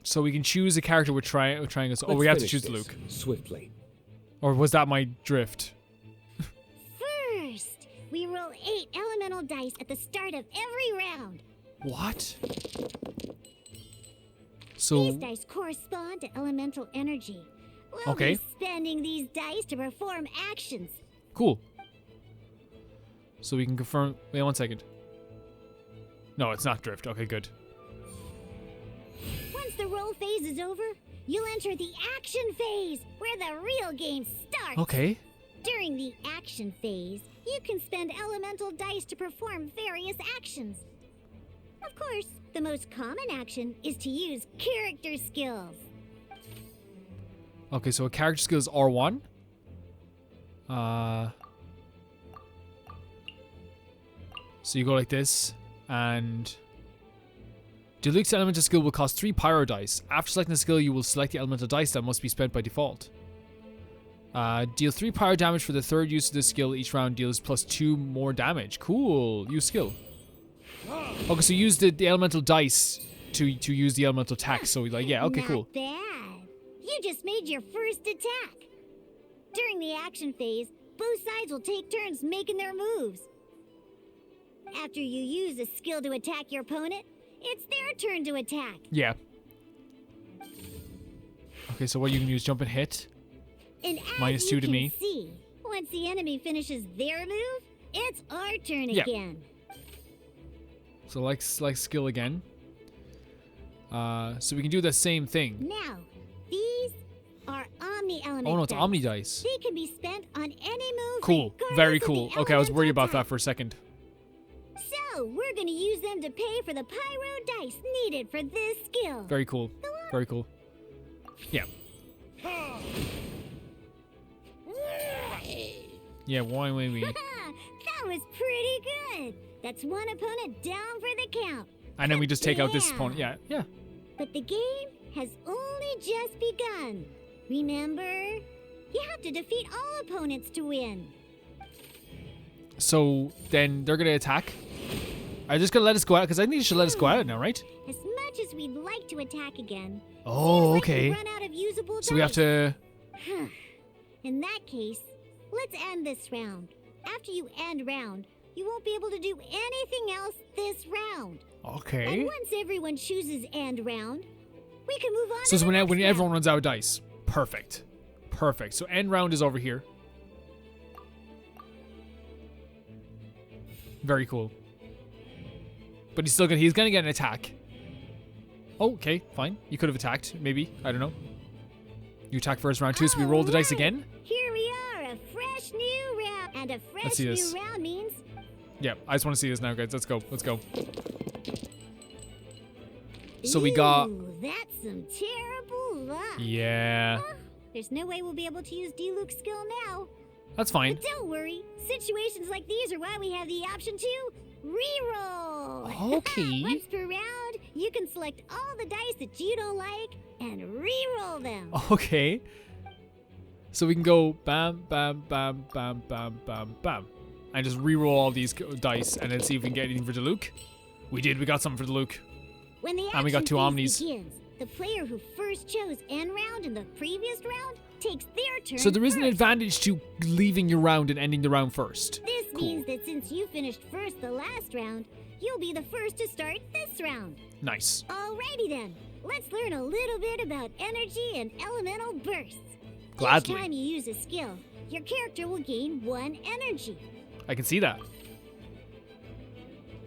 So we can choose a character with triangles. Oh, we have to choose Luke. Swiftly. Or was that my drift? First, we roll 8 elemental dice at the start of every round. What? So These dice correspond to elemental energy. We'll Okay. be spending these dice to perform actions. cool. So we can confirm. Wait 1 second. No, it's not drift. Okay, good. Once the roll phase is over, you'll enter the action phase, where the real game starts. Okay. During the action phase, you can spend elemental dice to perform various actions. Of course, the most common action is to use character skills. Okay, so a character skill is R1. So you go like this, and Deluxe elemental skill will cost 3 pyro dice. After selecting the skill, you will select the elemental dice that must be spent by default. Deal 3 pyro damage for the third use of this skill. Each round deals plus 2 more damage. Cool. Use skill. Okay, so use the elemental dice to use the elemental attack. So like, yeah, okay, Not cool. bad. You just made your first attack. During the action phase, both sides will take turns making their moves. After you use a skill to attack your opponent, it's their turn to attack. Yeah. Okay, so what you can use? Jump and hit. And as Minus 2 you to can me. see, once the enemy finishes their move, it's our turn Yeah. again. So like skill again. So we can do the same thing. Now, these are Omni Element Oh no, it's dice. Omni dice. They can be spent on any move. Cool. regardless Very of the cool. Okay, I was worried elemental about that type. for a second. So, we're gonna use them to pay for the pyro dice needed for this skill. Very cool. Very cool. Yeah. Yeah, why we? that was pretty good. That's one opponent down for the count. And then we just take out this Yeah. opponent. Yeah, yeah. But the game has only just begun. Remember? You have to defeat all opponents to win. So then they're gonna attack. Are they just gonna let us go out? Because I think you should let us go out now, right? As much as we'd like to attack again, Oh, seems okay. like we run out of usable So we have dice. to. In that case, let's end this round. After you end round, you won't be able to do anything else this round. And Okay. once everyone chooses end round, we can move on So to it's the when next everyone round. runs out of dice. Perfect. Perfect. So end round is over here. Very cool. But he's gonna get an attack. Oh, okay, fine. You could have attacked, maybe. I don't know. You attack first round too, so we roll the dice Alright, again. Here we are, a fresh new round. And a fresh see new this. round means Yeah, I just want to see this now, guys. Let's go. Let's go. So we got. Ooh, that's some terrible luck. Yeah, There's no way we'll be able to use D-Luke's skill now. that's fine. But don't worry, situations like these are why we have the option to reroll. Okay. Once per round, you can select all the dice that you don't like and reroll them. Okay. So we can go bam, bam, bam, bam, bam, bam, bam. And just reroll all these dice and then see if we can get anything for the Luke. We did. We got something for the Luke. When the And we got action 2 phase omnis. begins, the player who first chose end round in the previous round takes their turn. So there is an first. advantage to leaving your round and ending the round first. This Cool. means that since you finished first the last round, you'll be the first to start this round. Nice. Alrighty then, let's learn a little bit about energy and elemental bursts. Gladly. Each time you use a skill, your character will gain 1 energy. I can see that.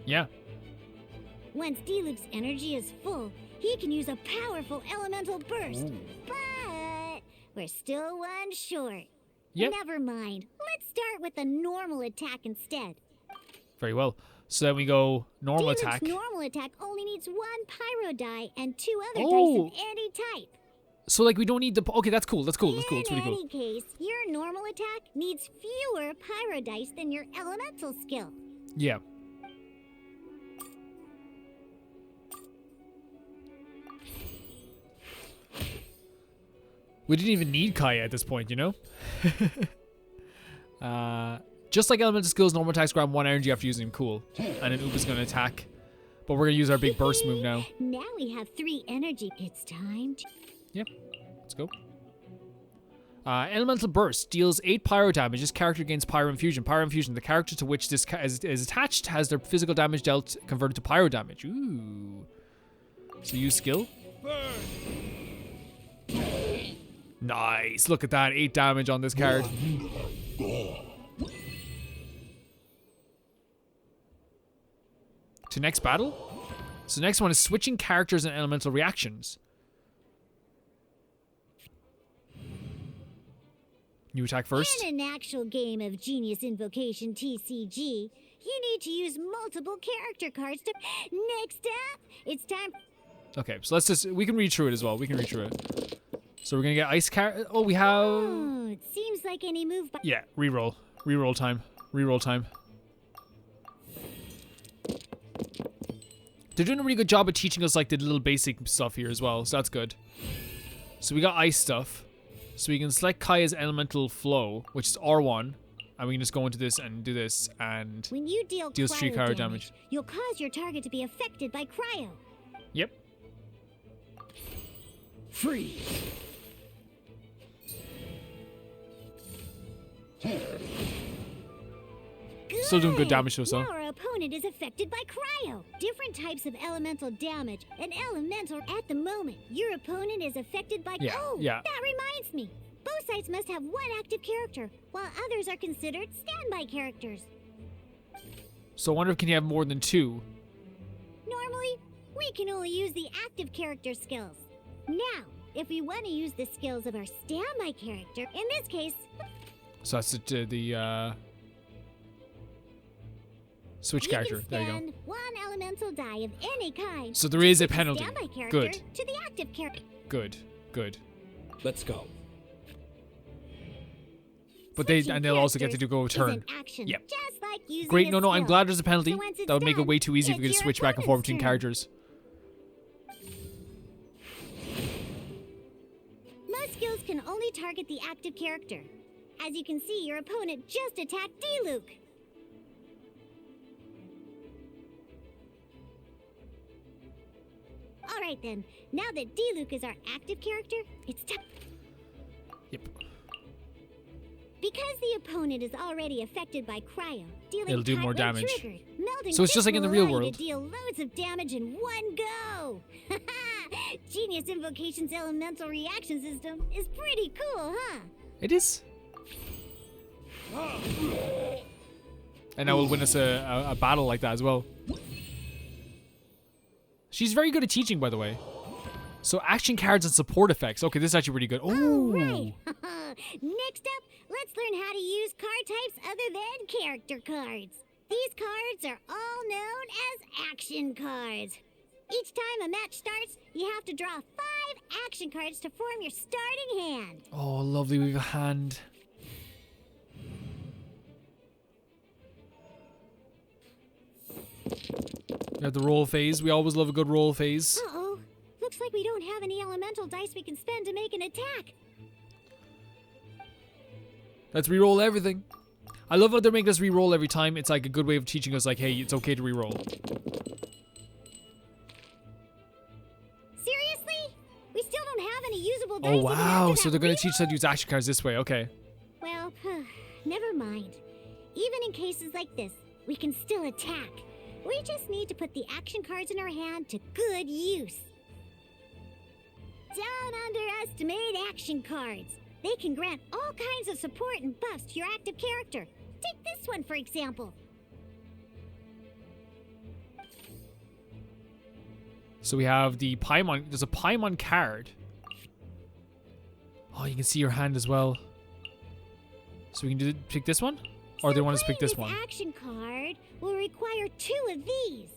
Yeah. Once D-Luke's energy is full, he can use a powerful elemental burst. But we're still 1 short. Yep. Never mind. Let's start with a normal attack instead. Very well. So then we go normal D-Luke's attack. normal attack only needs 1 pyro die and 2 other Oh. dice of any type. So like we don't need the. Okay, that's cool. That's cool. That's cool. It's really In cool. any case, your normal attack needs fewer pyro dice than your elemental skill. Yeah. We didn't even need Kaya at this point, you know? Just like elemental skills, normal attacks grab 1 energy after using them. Cool. And then Upa's going to attack. But we're gonna use our big burst move now. Now we have 3 energy. It's time to... Yep. Let's go. Elemental Burst deals 8 pyro damage. This character gains Pyro Infusion. Pyro Infusion, the character to which this is attached has their physical damage dealt converted to pyro damage. Ooh. So use skill. Nice. Look at that. 8 damage on this card. To next battle. So next one is switching characters and elemental reactions. You attack first. In an actual game of Genius Invocation TCG, you need to use multiple character cards to... Next up, it's time... Okay, so let's just... We can read through it as well. We can read through it. So we're going to get ice car... Oh, we have... Oh, it seems like any move by... Yeah, reroll. Reroll time. Reroll time. They're doing a really good job of teaching us like the little basic stuff here as well, so that's good. So we got ice stuff. So we can select Kaya's elemental flow, which is R1, and we can just go into this and do this, and When you deals 3 cryo damage. You'll cause your target to be affected by cryo. Yep. Freeze. Still doing good damage to us, though. Now our opponent is affected by cryo. Different types of elemental damage. An elemental at the moment. Your opponent is affected by... Yeah, Oh, yeah. that reminds me. Both sides must have 1 active character, while others are considered standby characters. So I wonder if can you have more than 2? Normally, we can only use the active character skills. Now, if we want to use the skills of our standby character, in this case... So that's the switch you character. can There you spend go. 1 elemental die of any kind. So there is a to penalty. Standby character Good. To the active character. Good. Good. Let's go. But Switching they'll also get to characters go is turn. an action, Yep. just like using Great. a No, I'm skill. glad there's a penalty. So once it's That would make it done, way too easy if we it's could your switch back and forth opponent's between turn. characters. Most skills can only target the active character. As you can see, your opponent just attacked D-Luke. Alright then, now that D-Luke is our active character, it's time. Yep. Because the opponent is already affected by cryo, dealing It'll do more hot damage. triggered. Melding So it's just this like in the will real allow you world. to deal loads of damage in one go. Genius Invocation's elemental reaction system is pretty cool, huh? It is. And that will win us a battle like that as well. She's very good at teaching, by the way. So action cards and support effects. Okay, this is actually pretty good. Oh, Right. Next up, let's learn how to use card types other than character cards. These cards are all known as action cards. Each time a match starts, you have to draw 5 action cards to form your starting hand. Oh, lovely. We have a hand. We have the roll phase. We always love a good roll phase. Uh-oh. Looks like we don't have any elemental dice we can spend to make an attack. Let's re-roll everything. I love how they're making us re-roll every time. It's like a good way of teaching us, like, hey, it's okay to re-roll. Seriously? We still don't have any usable dice Oh, even wow. after So that they're going to teach us how to reroll? use action cards this way. Okay. Well, never mind. Even in cases like this, we can still attack. We just need to put the action cards in our hand to good use. Don't underestimate action cards. They can grant all kinds of support and buffs to your active character. Take this one, for example. So we have the Paimon. There's a Paimon card. Oh, you can see your hand as well. So we can pick this one? Or they want us to pick this one? Action card will require 2 of these.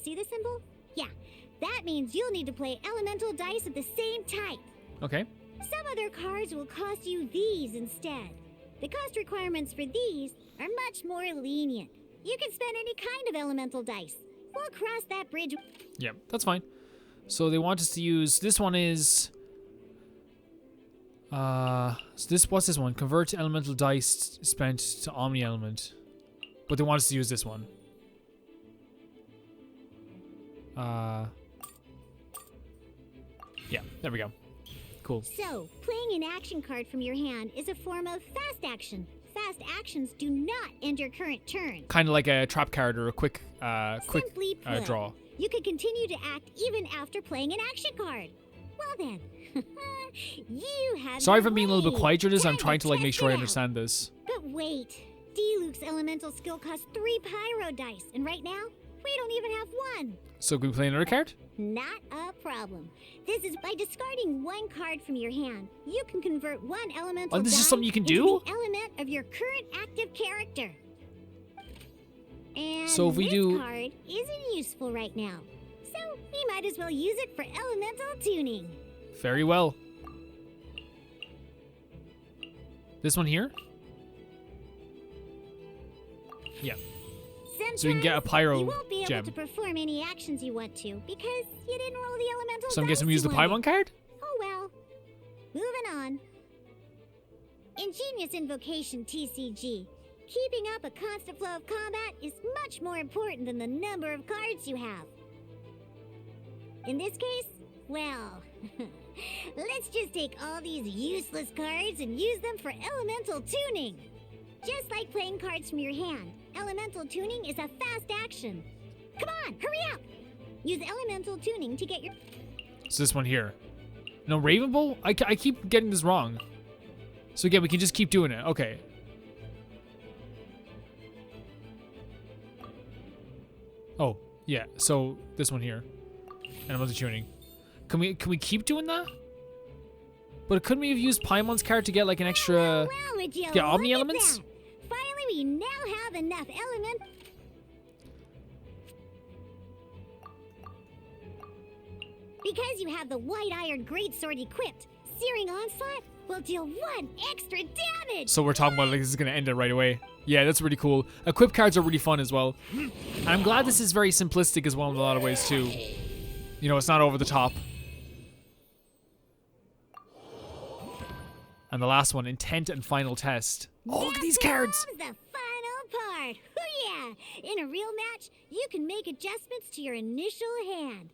See the symbol? Yeah, that means you'll need to play elemental dice of the same type. Okay. Some other cards will cost you these instead. The cost requirements for these are much more lenient. You can spend any kind of elemental dice. We'll cross that bridge. Yeah, that's fine. So they want us to use, this one is, what's this one? Convert elemental dice spent to omni element. But they want us to use this one. Yeah, there we go. Cool. So, playing an action card from your hand is a form of fast action. Fast actions do not end your current turn. Kind of like a trap card or a quick Simply put, draw. you can continue to act even after playing an action card. Well then, you have Sorry your for being a little bit way. quiet through this. I'm Time trying to like test make sure it I out. understand this. But wait, D-Luke's elemental skill costs 3 pyro dice, and right now, we don't even have 1. So can we play another card? Not a problem. This is by discarding 1 card from your hand. You can convert 1 elemental Oh, this is die something you can into do? the element of your current active character. And So if we this do- card isn't useful right now. So we might as well use it for elemental tuning. Very well. This one here? Yeah. Sometimes So we can get a pyro you won't be able gem. to perform any actions you want to because you didn't roll the elemental So I'm dice guessing we use the you wanted. Paimon card? Oh well. Moving on. Ingenious Invocation TCG. Keeping up a constant flow of combat is much more important than the number of cards you have. In this case, well, let's just take all these useless cards and use them for elemental tuning. Just like playing cards from your hand, elemental tuning is a fast action. Come on, hurry up! Use elemental tuning to get your... So this one here. No, Raven Bowl? I keep getting this wrong. So again, we can just keep doing it. Okay. Oh, yeah. So this one here. And I'm tuning. Can we keep doing that? But couldn't we have used Paimon's card to get like an extra... Well, would you get Omni look at elements? that? Finally, we now have enough element... Because you have the White Iron Greatsword equipped, Searing Onslaught will deal 1 extra damage! So we're talking about like this is going to end it right away. Yeah, that's really cool. Equip cards are really fun as well. And I'm glad this is very simplistic as well in a lot of ways too. You know, it's not over the top. And the last one, Intent and Final Test. Oh, look at these cards! Comes the final part! Oh yeah! In a real match, you can make adjustments to your initial hand.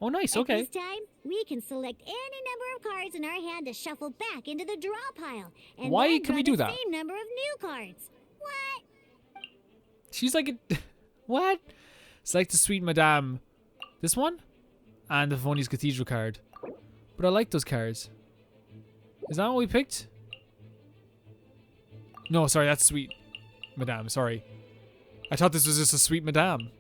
Oh, nice, At okay. this time, we can select any number of cards in our hand to shuffle back into the draw pile. And Why then can we draw do the that? same number of new cards. What? She's like a... What? Select the Sweet Madame. This one? And the Favoni's Cathedral card. But I like those cards. Is that what we picked? No, sorry, that's Sweet Madame, sorry. I thought this was just a Sweet Madame.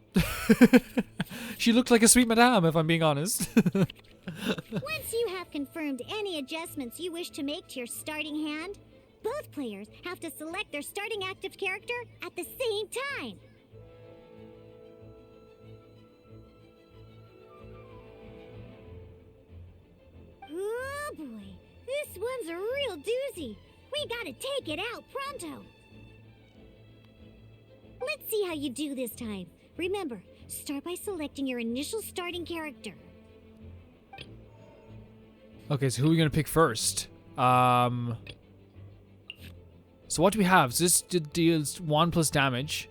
She looked like a Sweet Madame, if I'm being honest. Once you have confirmed any adjustments you wish to make to your starting hand, both players have to select their starting active character at the same time. Oh boy, this one's a real doozy. We gotta take it out pronto. Let's see how you do this time. Remember, start by selecting your initial starting character. Okay, so who are we gonna pick first? So what do we have? So this deals 1+ damage.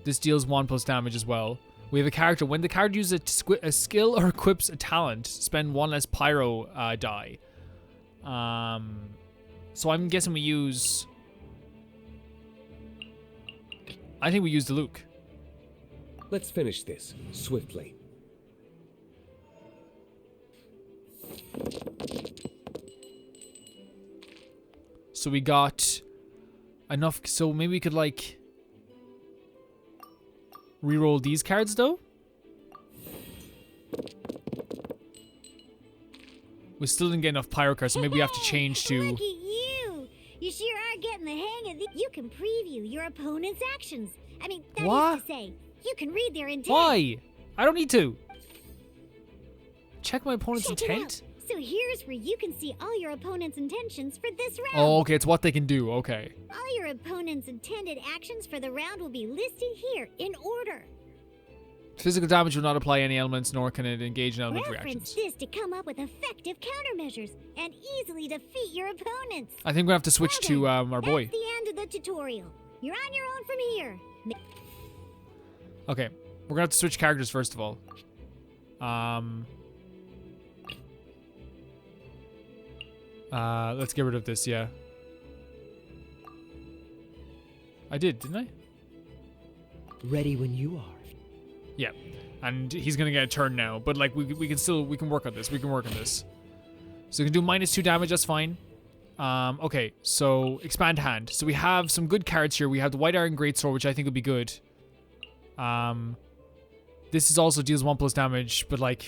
This deals 1+ damage as well. We have a character. When the card uses a skill or equips a talent, spend 1 less pyro die. So I'm guessing we use... I think we use the Luke. Let's finish this swiftly. So we got enough, so maybe we could like re-roll these cards though. We still didn't get enough pyro cards, so maybe we have to change to... Look at you! You sure are getting the hang of it. You can preview your opponent's actions. I mean, that What? is to say, you can read their intent. Why? I don't need to. Check my opponent's Check it intent? out. So here's where you can see all your opponent's intentions for this round. Oh, okay, it's what they can do, okay. All your opponent's intended actions for the round will be listed here in order. Physical damage will not apply any elements, nor can it engage in element Reference reactions. this to come up with effective countermeasures and easily defeat your opponents. I think we're gonna have to switch Well to then, our boy. That's the end of the tutorial. You're on your own from here. Okay, we're gonna have to switch characters first of all. Let's get rid of this, yeah. I did, didn't I? Ready when you are. Yeah. And he's gonna get a turn now, but like we can work on this. We can work on this. So we can do -2 damage, that's fine. Okay, so expand hand. So we have some good cards here. We have the White Iron Greatsword, which I think will be good. This is also deals 1+ damage, but like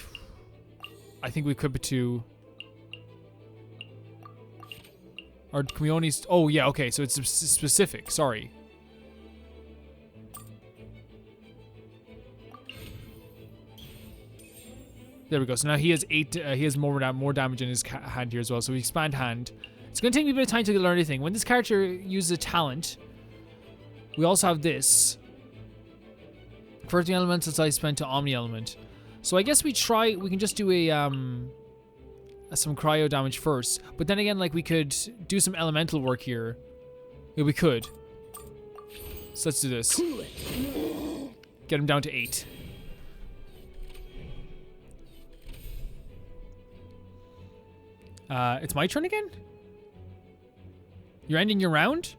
I think we equip it to. Or can we only? Oh yeah, okay. So it's specific. Sorry. There we go. So now he has 8. He has more damage in his hand here as well. So we expand hand. It's gonna take me a bit of time to learn anything. When this character uses a talent, we also have this. Converting elemental dice spent to Omni Element. So I guess we can just do some cryo damage first. But then again, like we could do some elemental work here. Yeah, we could. So let's do this. Get him down to 8. It's my turn again? You're ending your round?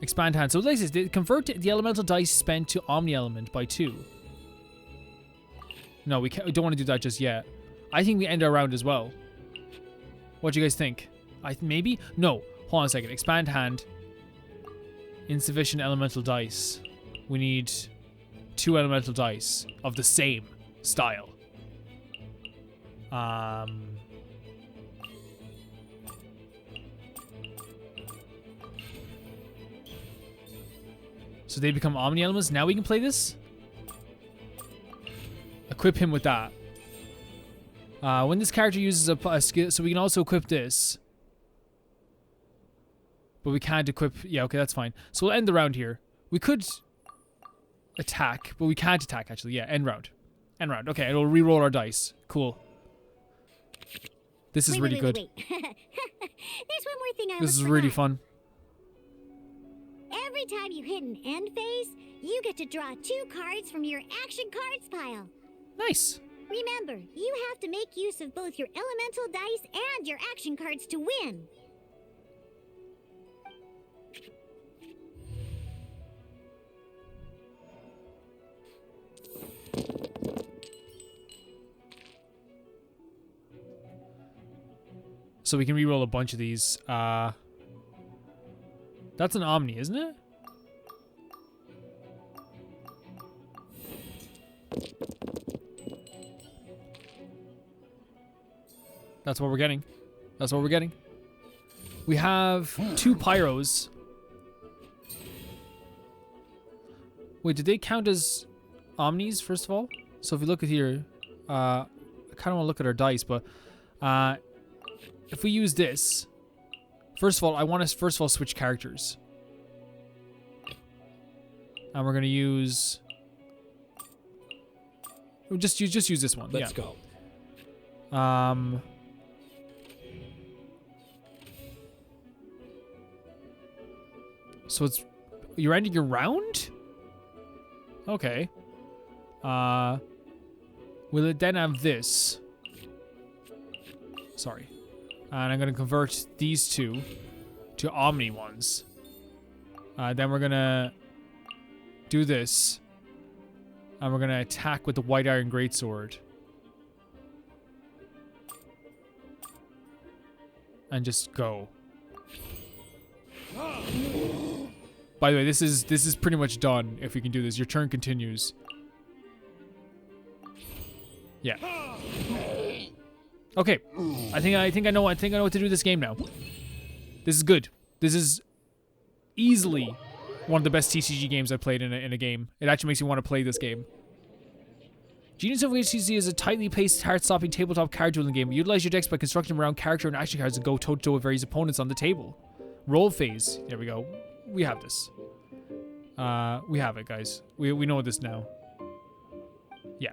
Expand hand. So like this, convert the elemental dice spent to Omni Element by 2. No, we don't want to do that just yet. I think we end our round as well. What do you guys think? Maybe? No. Hold on a second. Expand hand. Insufficient elemental dice. We need 2 elemental dice of the same style. So they become Omni Elements. Now we can play this? Equip him with that. When this character uses a skill, so we can also equip this. But we can't equip, yeah, okay, that's fine. So we'll end the round here. We could attack, but we can't attack actually. Yeah, end round. End round, okay, and we'll re-roll our dice. Cool. This is really good. Wait. There's one more thing I This is really fun. Every time you hit an end phase, you get to draw 2 cards from your action cards pile. Nice. Remember, you have to make use of both your elemental dice and your action cards to win. So we can re-roll a bunch of these. That's an Omni, isn't it? That's what we're getting. That's what we're getting. We have 2 Pyros. Wait, did they count as Omnis, first of all? So if we look at here, I kind of want to look at our dice, but if we use this, first of all, I want to switch characters. And we're going to use... Just use this one. Let's go. So it's... You're ending your round? Okay. Will it then have this? Sorry. And I'm going to convert these 2 to Omni ones. Then we're going to do this. And we're going to attack with the White Iron Greatsword. And just go. By the way, this is pretty much done if we can do this. Your turn continues. Yeah. Okay. I think I know what to do this game now. This is good. This is easily one of the best TCG games I've played in a game. It actually makes me want to play this game. Genius of HCC is a tightly paced, heart-stopping tabletop card dueling game. Utilize your decks by constructing them around character and action cards and go toe-to-toe with various opponents on the table. Roll phase. There we go. We have this. We have it, guys. We know this now. Yeah,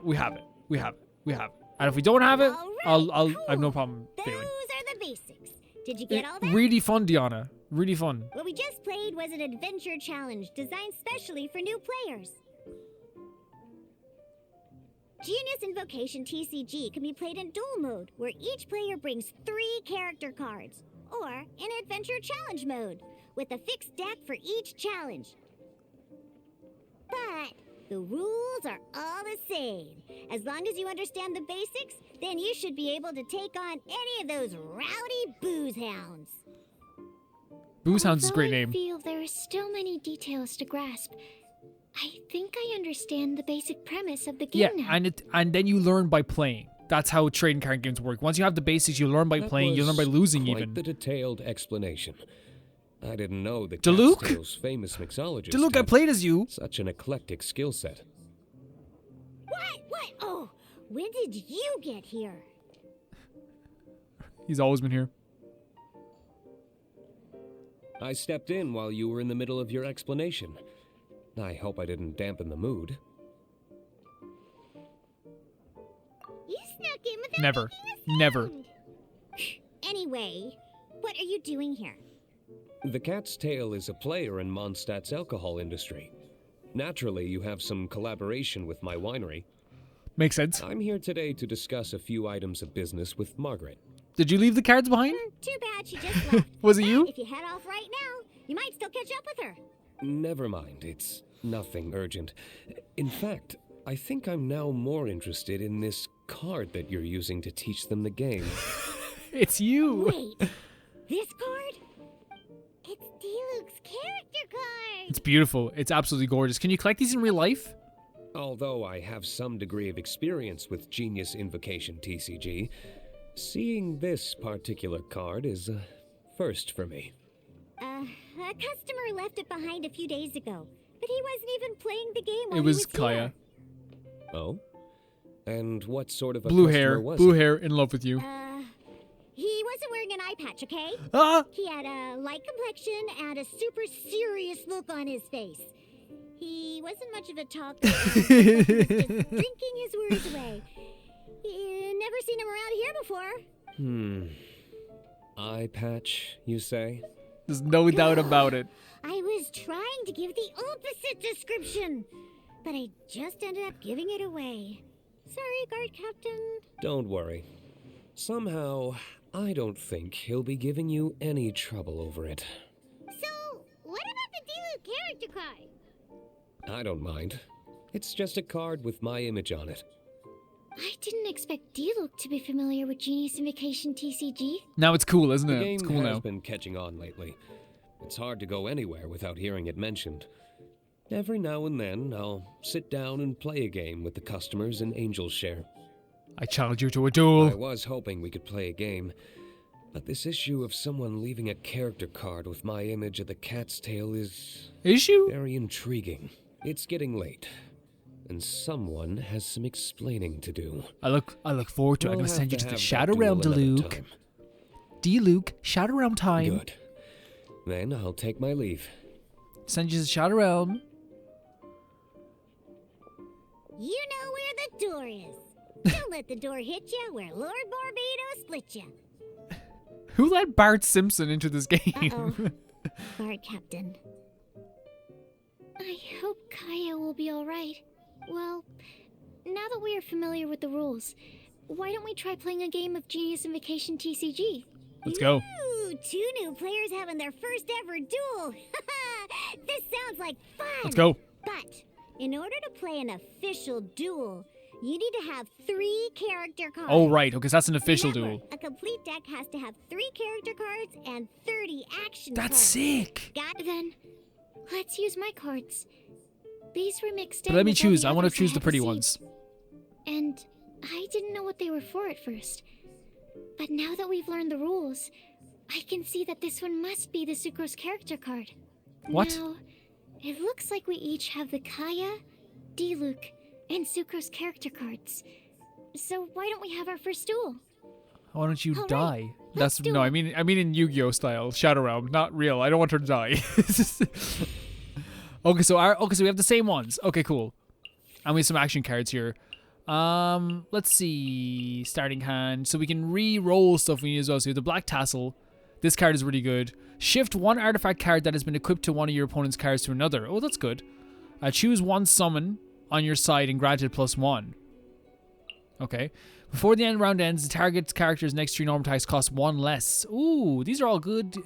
we have it. We have it. And if we don't have it, All right, I have no cool. problem Those failing. are the basics. Did you get all that? Really fun, Diona. Really fun. What we just played was an adventure challenge designed specially for new players. Genius Invocation TCG can be played in duel mode, where each player brings 3 character cards, or in Adventure Challenge mode, with a fixed deck for each challenge. But the rules are all the same. As long as you understand the basics, then you should be able to take on any of those rowdy booze hounds. Booze Hounds is a great Although name. I feel there are still many details to grasp. I think I understand the basic premise of the game Yeah, now. and then you learn by playing. That's how trading card games work. Once you have the basics, you learn by That playing. You learn by was losing quite even. the detailed explanation. I didn't know that Diluc? Cat's famous mixologist Look, I had played as you. such an eclectic skill set. What? Oh, when did you get here? He's always been here. I stepped in while you were in the middle of your explanation. I hope I didn't dampen the mood. You snuck in without Never. making a Never. sound. Anyway, what are you doing here? The Cat's Tail is a player in Mondstadt's alcohol industry. Naturally, you have some collaboration with my winery. Makes sense. I'm here today to discuss a few items of business with Margaret. Did you leave the cards behind? Too bad she just left. Was it But you? If you head off right now, you might still catch up with her. Never mind, it's nothing urgent. In fact, I think I'm now more interested in this card that you're using to teach them the game. It's you. Wait, this card? It's Diluc's character card. It's beautiful. It's absolutely gorgeous. Can you collect these in real life? Although I have some degree of experience with Genius Invocation TCG, seeing this particular card is a first for me. A customer left it behind a few days ago, but he wasn't even playing the game while It was he was Kaya. here. Oh? And what sort of a Blue customer hair. was Blue he? hair. In love with you. He wasn't wearing an eye patch, okay? Ah! He had a light complexion and a super serious look on his face. He wasn't much of a talker. He was just drinking his worries away. Never seen him around here before. Eye patch, you say? There's no doubt about it. I was trying to give the opposite description, but I just ended up giving it away. Sorry, guard captain. Don't worry. Somehow, I don't think he'll be giving you any trouble over it. So, what about the Diluc character card? I don't mind. It's just a card with my image on it. I didn't expect Diluc to be familiar with Genius Invocation TCG. Now it's cool, isn't The it? game It's cool has now. been catching on lately. It's hard to go anywhere without hearing it mentioned. Every now and then, I'll sit down and play a game with the customers in Angel's Share. I challenge you to a I duel. was hoping we could play a game, but this issue of someone leaving a character card with my image of the Cat's Tail is Issue? very intriguing. It's getting late, and someone has some explaining to do. I look forward to it. I'm We'll gonna have send you to have the that Shadow duel Realm, another Diluc. time. Diluc, Shadow Realm time. Good. Then I'll take my leave. Send you to the Shadow Realm. You know where the door is. Don't let the door hit you where Lord Barbados split you. Who let Bart Simpson into this game? Uh-oh. Guard captain. I hope Kaya will be alright. Well, now that we are familiar with the rules, why don't we try playing a game of Genius Invocation TCG? Let's go. Ooh, 2 new players having their first ever duel. This sounds like fun. Let's go. But in order to play an official duel, you need to have 3 character cards. Oh, right. Okay, so that's an official Remember, duel. a complete deck has to have 3 character cards and 30 action That's cards. sick. Got it? Then let's use my cards. These were mixed But in let me with all choose. the I want to others choose the had pretty received. ones. And I didn't know what they were for at first. But now that we've learned the rules, I can see that this one must be the Sucrose character card. What? Now, it looks like we each have the Kaya, Diluc, and Sucrose character cards. So why don't we have our first duel? Why don't you All right, die? let's That's do no. it. I mean in Yu-Gi-Oh style, Shadow Realm, not real. I don't want her to die. Okay, so we have the same ones. Okay, cool. And we have some action cards here. Let's see. Starting hand. So we can re-roll stuff we need as well. So we have the Black Tassel. This card is really good. Shift 1 artifact card that has been equipped to one of your opponent's cards to another. Oh, that's good. Choose 1 summon on your side and grant it +1. Okay. Before the end round ends, the target's character's next 3 normal attacks cost 1 less. Ooh, these are all good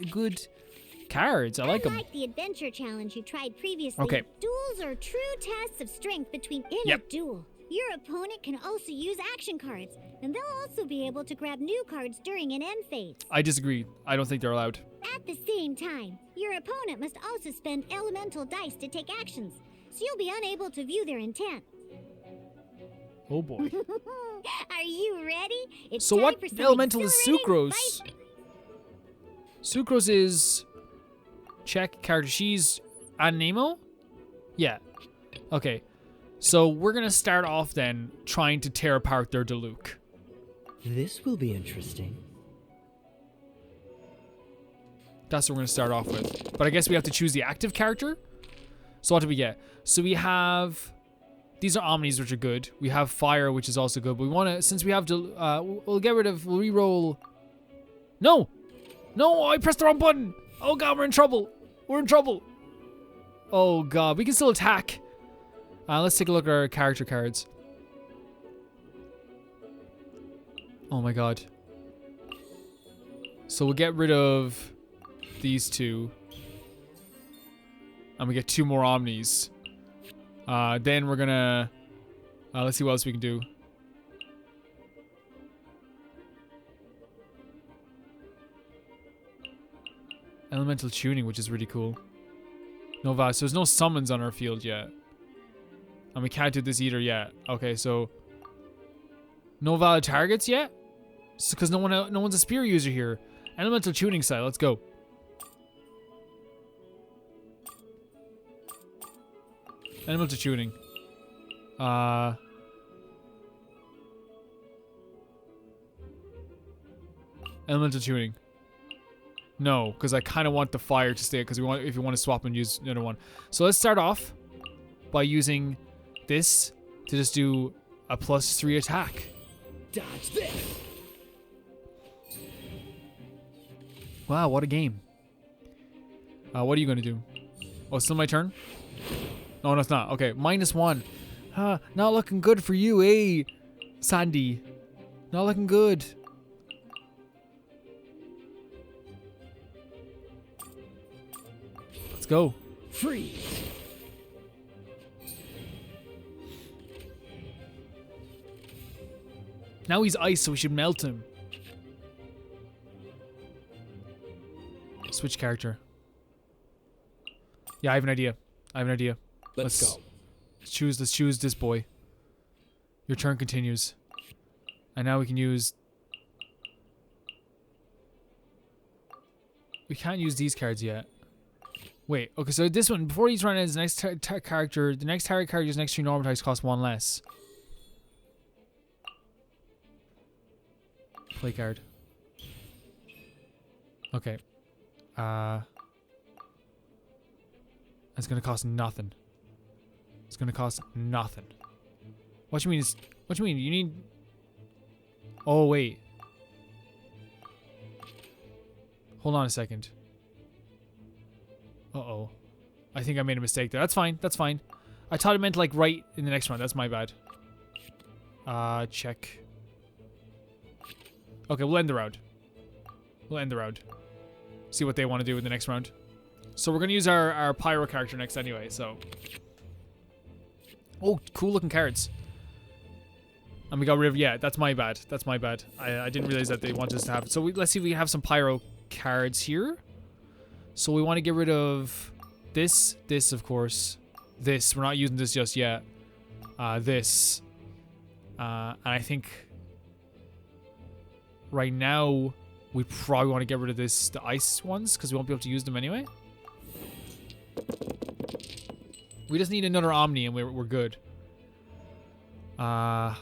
cards. I like them. Unlike the adventure challenge you tried previously, Okay. duels are true tests of strength in Yep. a duel. Your opponent can also use action cards, and they'll also be able to grab new cards during an end phase. I disagree. I don't think they're allowed. At the same time, your opponent must also spend elemental dice to take actions, so you'll be unable to view their intent. Oh boy. Are you ready? It's So time what for some elemental is exhilarating Sucrose? fight. Sucrose is check character. She's and Nemo? Yeah. Okay. So we're gonna start off then trying to tear apart their Diluc. This will be interesting. That's what we're gonna start off with. But I guess we have to choose the active character. So what do we get? So we have these are Omnis, which are good. We have Fire, which is also good. But we wanna since we have we'll re-roll. No! No, I pressed the wrong button! Oh god, we're in trouble! We're in trouble! Oh god, we can still attack. Let's take a look at our character cards. Oh my god. So we'll get rid of these 2. And we get 2 more Omnis. Then we're gonna... let's see what else we can do. Elemental tuning, which is really cool. No valid. So there's no summons on our field yet. And we can't do this either yet. Okay, so no valid targets yet? Because no one's a spear user here. Elemental tuning style, let's go. Elemental tuning. Elemental tuning. No, because I kind of want the fire to stay. Because if you want to swap and use another one. So let's start off by using this to just do a +3 attack. Dodge this. Wow, what a game. What are you going to do? Oh, it's still my turn? No, it's not. Okay, -1. Not looking good for you, eh, Sandy? Not looking good. Let's go. Freeze. Now he's ice, so we should melt him. Switch character. Yeah, I have an idea. Let's go. Let's choose this boy. Your turn continues. And now we can use... We can't use these cards yet. Wait, okay, so this one, before each round ends, the next character, the next target character's next 3 normal attacks cost 1 less. Play card. Okay. It's gonna cost nothing. It's gonna cost nothing. What do you mean? What do you mean? You need... Oh, wait. Hold on a second. Uh-oh. I think I made a mistake there. That's fine. That's fine. I thought it meant like right in the next round. That's my bad. Check. Okay, we'll end the round. See what they want to do in the next round. So we're going to use our Pyro character next anyway, so... Oh, cool looking cards. And we got rid of... Yeah, that's my bad. I didn't realize that they wanted us to have it. So let's see if we can have some Pyro cards here. So we want to get rid of this, of course. This. We're not using this just yet. This. And I think... Right now, we probably want to get rid of the ice ones, because we won't be able to use them anyway. We just need another Omni, and we're good. We got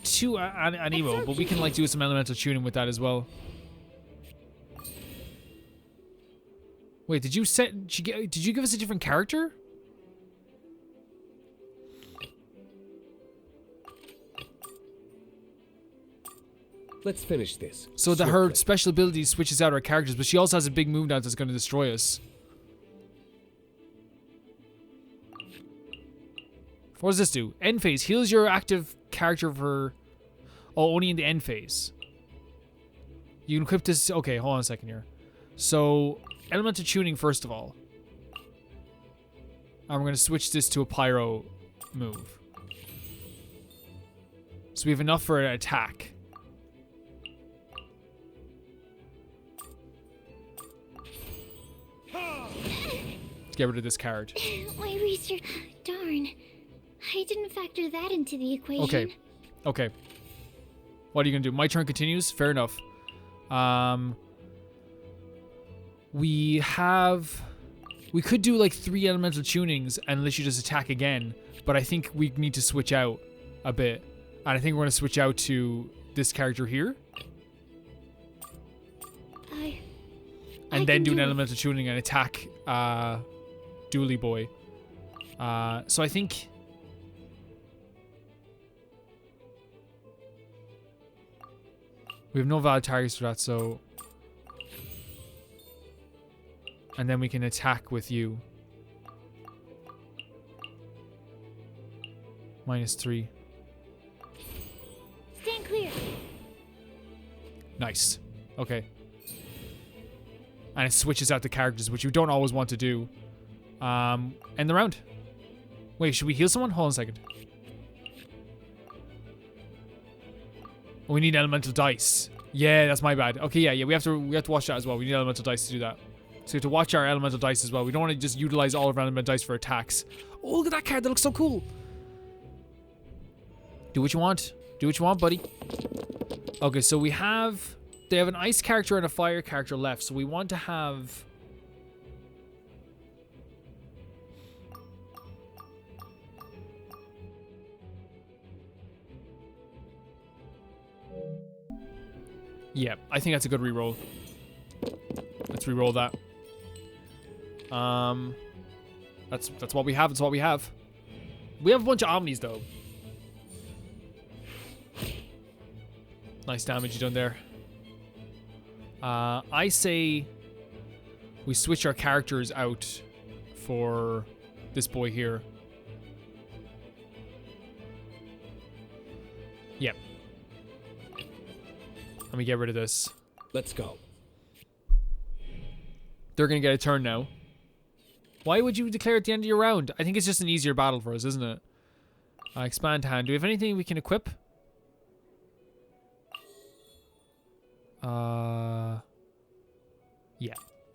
2 Anemo, but we can like do some elemental tuning with that as well. Wait, did you give us a different character? Let's finish this. So that her special ability switches out our characters, but she also has a big move down that's going to destroy us. What does this do? End phase. Heals your active character for... Oh, only in the end phase. You can equip this... Okay, hold on a second here. So, elemental tuning first of all. And we're going to switch this to a pyro move. So we have enough for an attack. Let's get rid of this card. My research... Darn. I didn't factor that into the equation. Okay. Okay. What are you going to do? My turn continues? Fair enough. We have... We could do like 3 elemental tunings and let you just attack again. But I think we need to switch out a bit. And I think we're going to switch out to this character here. And then do an elemental tuning and attack Duely Boy. So I think... We have no valid targets for that, so... And then we can attack with you. -3. Stand clear. Nice. Okay. And it switches out the characters, which you don't always want to do. End the round. Wait, should we heal someone? Hold on a second. We need elemental dice. Yeah, that's my bad. Okay, yeah, we have to watch that as well. We need elemental dice to do that. So we have to watch our elemental dice as well. We don't want to just utilize all of our elemental dice for attacks. Oh, look at that card. That looks so cool. Do what you want. Do what you want, buddy. Okay, so we have... They have an ice character and a fire character left. So we want to have... Yeah, I think that's a good reroll. Let's reroll that. That's what we have. That's what we have. We have a bunch of omnis though. Nice damage you done there. I say we switch our characters out for this boy here. Yep. Let me get rid of this. Let's go. They're gonna get a turn now. Why would you declare at the end of your round? I think it's just an easier battle for us, isn't it? Expand hand. Do we have anything we can equip?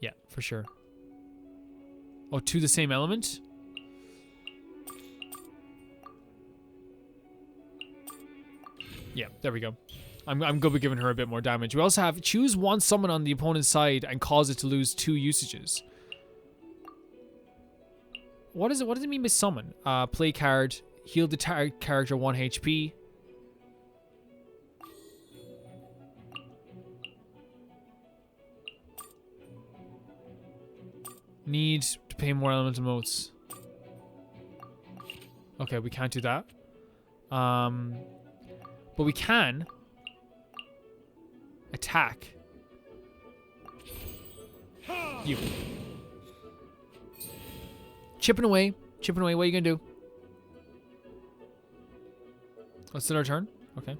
Yeah, for sure. Oh, to the same element? Yeah, there we go. I'm good with giving her a bit more damage. We also have choose one summon on the opponent's side and cause it to lose 2 usages. What is it? What does it mean by summon? Play card, heal the character 1 HP. Need to pay more elemental motes. Okay, we can't do that. But we can attack you. Chipping away. Chipping away. What are you gonna do? Let's sit our turn. Okay.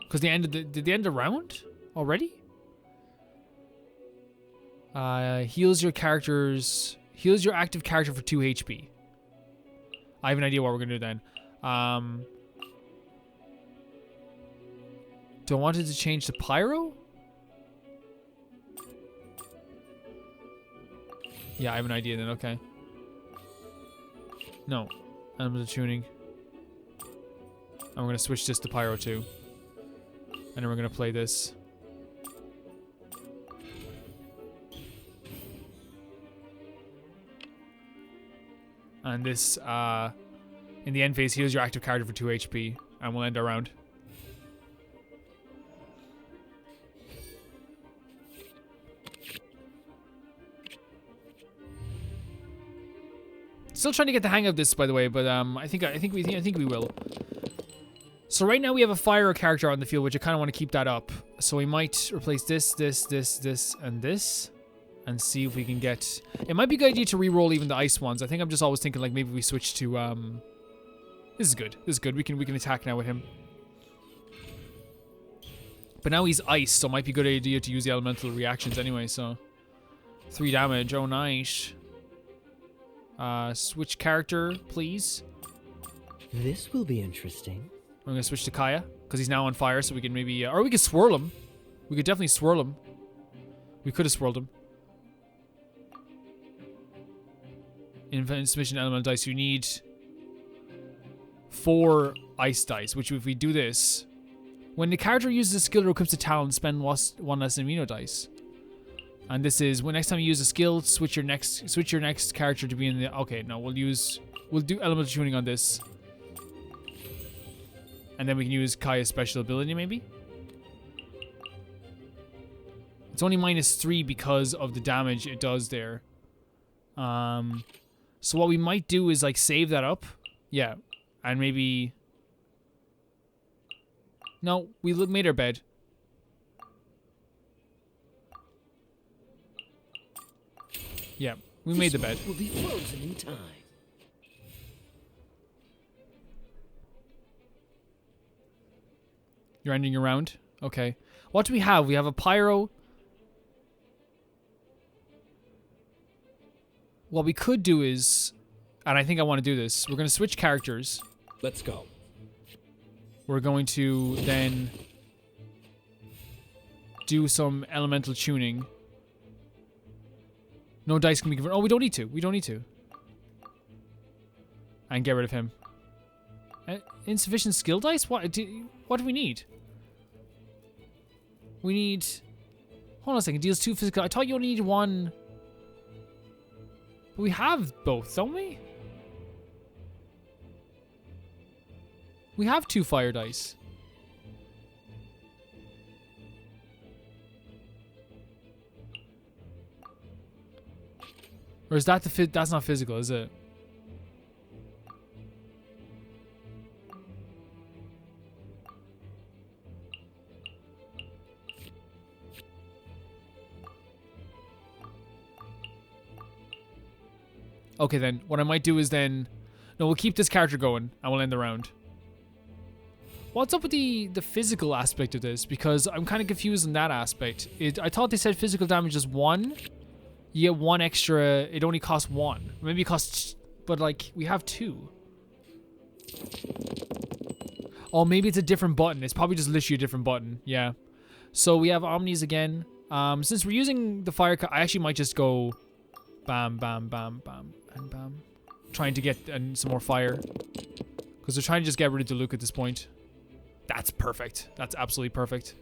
Because did the end of the round already? Heals your active character for 2 HP. I have an idea what we're gonna do then. Do I want it to change to Pyro? Yeah, I have an idea then, okay. No. Elemental tuning. And we're gonna switch this to Pyro too. And then we're gonna play this. And this, in the end phase, heals your active character for 2 HP. And we'll end our round. Still trying to get the hang of this, by the way, but I think we will. So right now we have a fire character on the field, which I kind of want to keep that up. So we might replace this, and this, and see if we can get. It might be a good idea to re-roll even the ice ones. I think I'm just always thinking like maybe we switch to This is good. This is good. We can attack now with him. But now he's ice, so it might be a good idea to use the elemental reactions anyway, so 3 damage. Oh, nice. Switch character, please. This will be interesting. I'm gonna switch to Kaya because he's now on fire, so we can maybe, or we could swirl him. We could definitely swirl him. We could have swirled him. In submission elemental dice, you need 4 ice dice. Which, if we do this, when the character uses a skill or equips a talent, spend 1 less amino dice. And this is when next time you use a skill, switch your next character to be in the. Okay, no, we'll do elemental tuning on this. And then we can use Kaya's special ability, maybe? It's only -3 because of the damage it does there. So what we might do is, like, save that up. Yeah. And maybe... No, we made our bed. Yeah, we made the bed. Will be frozen in time. You're ending your round? Okay. What do we have? We have a pyro. What we could do is, and I think I want to do this, we're going to switch characters. Let's go. We're going to then do some elemental tuning. No dice can be converted. Oh, we don't need to. We don't need to. And get rid of him. Insufficient skill dice? What do we need? We need... Hold on a second. Deals 2 physical. I thought you only needed 1... But we have both, don't we? We have 2 fire dice. Or is that the that's not physical, is it? Okay, then. What I might do is then... No, we'll keep this character going, and we'll end the round. What's up with the physical aspect of this? Because I'm kind of confused in that aspect. I thought they said physical damage is 1. You get 1 extra. It only costs 1. Maybe it costs... But, like, we have 2. Oh, maybe it's a different button. It's probably just literally a different button. Yeah. So we have Omnis again. Since we're using the fire... I actually might just go... Bam, bam, bam, bam, and bam. Trying to get some more fire. Because they're trying to just get rid of Diluc at this point. That's perfect. That's absolutely perfect.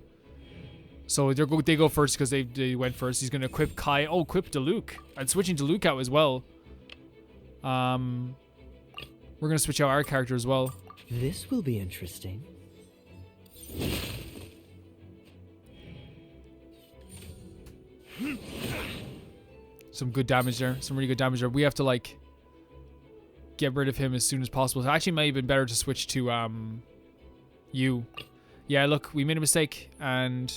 So they go first because they went first. He's going to equip Kai. Oh, equip Diluc. And switching Diluc out as well. We're going to switch out our character as well. This will be interesting. Some good damage there. Some really good damage there. We have to, like, get rid of him as soon as possible. It actually may have been better to switch to, you. Yeah, look, we made a mistake, and...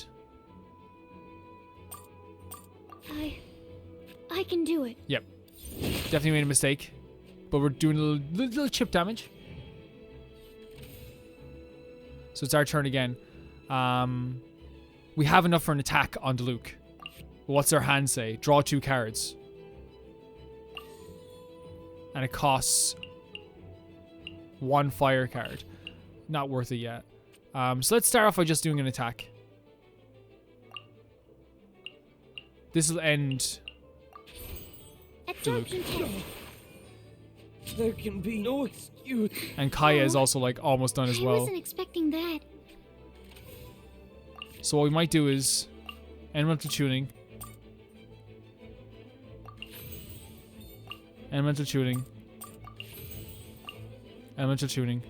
I can do it. Yep. Definitely made a mistake. But we're doing a little chip damage. So it's our turn again. We have enough for an attack on Diluc. What's their hand say? Draw 2 cards. And it costs 1 fire card. Not worth it yet. So let's start off by just doing an attack. This will end Diluc. There can be no excuse. And Kaya is also, like, almost done as well. I wasn't expecting that. So what we might do is elemental tuning. Elemental tuning. Elemental tuning.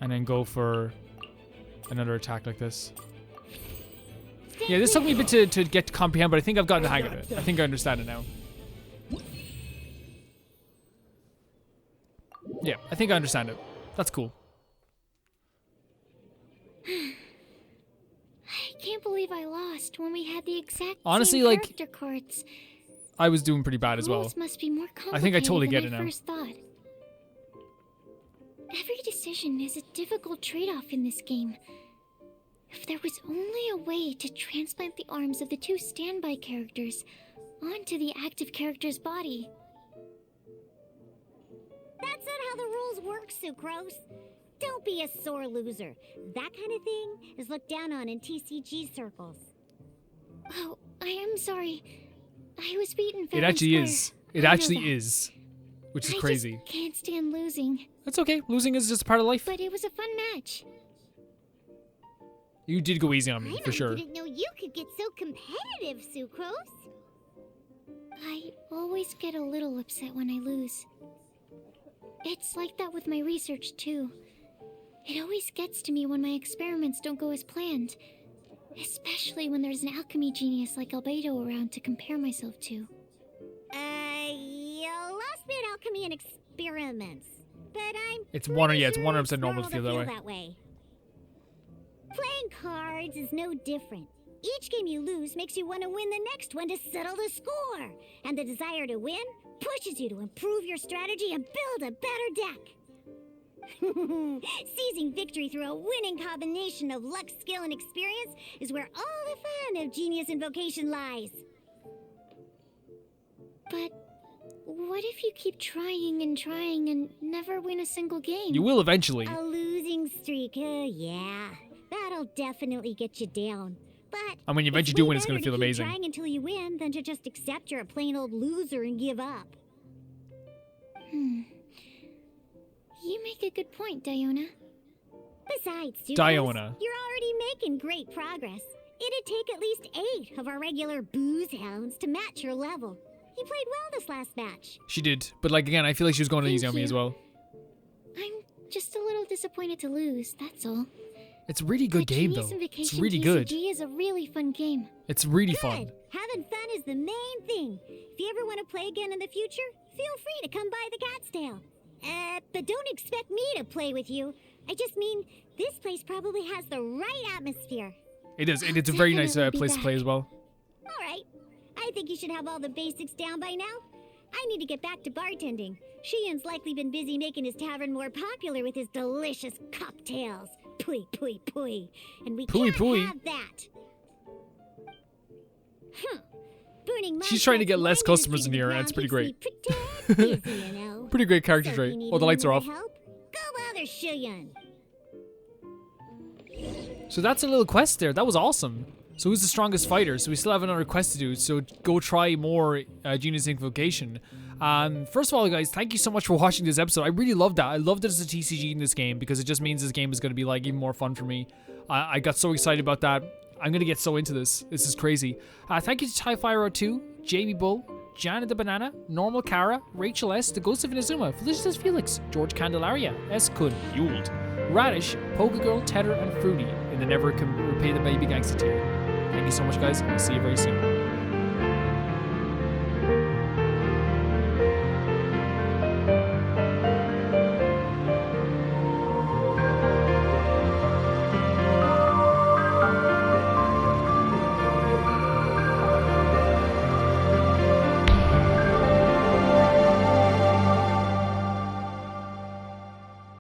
And then go for another attack like this. Yeah, this took me a bit to get to comprehend, but I think I've gotten the hang of it. I think I understand it now. Yeah, I think I understand it. That's cool. I can't believe I lost when we had the exact Honestly, same like, character cards. I was doing pretty bad as well. Rules must be more I think I totally complicated get than it now. I first thought. vision is a difficult trade-off in this game. If there was only a way to transplant the arms of the two standby characters onto the active character's body. That's not how the rules work, Sucrose. Don't be a sore loser. That kind of thing is looked down on in TCG circles. Oh, I am sorry. I was beaten fair It and actually square. is. It I know actually that. is. Which is I crazy. just can't stand losing. That's okay. Losing is just a part of life. But it was a fun match. You did go easy on me, for sure. I didn't know you could get so competitive, Sucrose. I always get a little upset when I lose. It's like that with my research, too. It always gets to me when my experiments don't go as planned. Especially when there's an alchemy genius like Albedo around to compare myself to. You lost me at alchemy and experiments. But I'm It's pretty one, yeah, it's sure 100% it's normal to feel that way. Playing cards is no different. Each game you lose makes you want to win the next one to settle the score. And the desire to win pushes you to improve your strategy and build a better deck. Seizing victory through a winning combination of luck, skill, and experience is where all the fun of Genius Invocation lies. But what if you keep trying and never win a single game? You will eventually. A losing streak, yeah. That'll definitely get you down. But And when you eventually do win, it's going to feel amazing. Trying until you win than to just accept you're a plain old loser and give up. You make a good point, Diona. Besides, Sucrose, Diona. you're already making great progress. It'd take at least 8 of our regular booze hounds to match your level. You played well this last match. She did. But like again, I feel like she was going Thank easy on me you. as well. I'm just a little disappointed to lose, that's all. It's a really good But game Genius though. Invocation It's really good. TCG is a really fun game. It's really Good. fun. Having fun is the main thing. If you ever want to play again in the future, feel free to come by the Cat's Tail. But don't expect me to play with you. I just mean, this place probably has the right atmosphere. It is. It's a very nice definitely be place to play back. as well. All right. I think you should have all the basics down by now. I need to get back to bartending. Shian's likely been busy making his tavern more popular with his delicious cocktails. Pui, pui, pui. And we Pui, can't pui. have that. Burning She's trying to get less minecart customers in miners here, the and it's pretty ground great. keeps me pretty busy, you know. Pretty great character So if trait. you need Oh, the any lights are more off. help, go bother Shian. So that's a little quest there. That was awesome. So who's the strongest fighter? So we still have another quest to do. So go try more Genius Invocation. First of all, guys, thank you so much for watching this episode. I really loved that. I loved that it's a TCG in this game because it just means this game is going to be like even more fun for me. I got so excited about that. I'm going to get so into this. This is crazy. Thank you to TieFire02, Jamie Bull, Janet the Banana, Normal Kara, Rachel S, The Ghost of Inazuma, Felicitas Felix, George Candelaria, S. Kun, Yuld, Radish, Poke Girl, Tedder, and Fruity in the Never Can Repay the Baby Gangsta tier. Thank you so much, guys, and I'll see you very soon.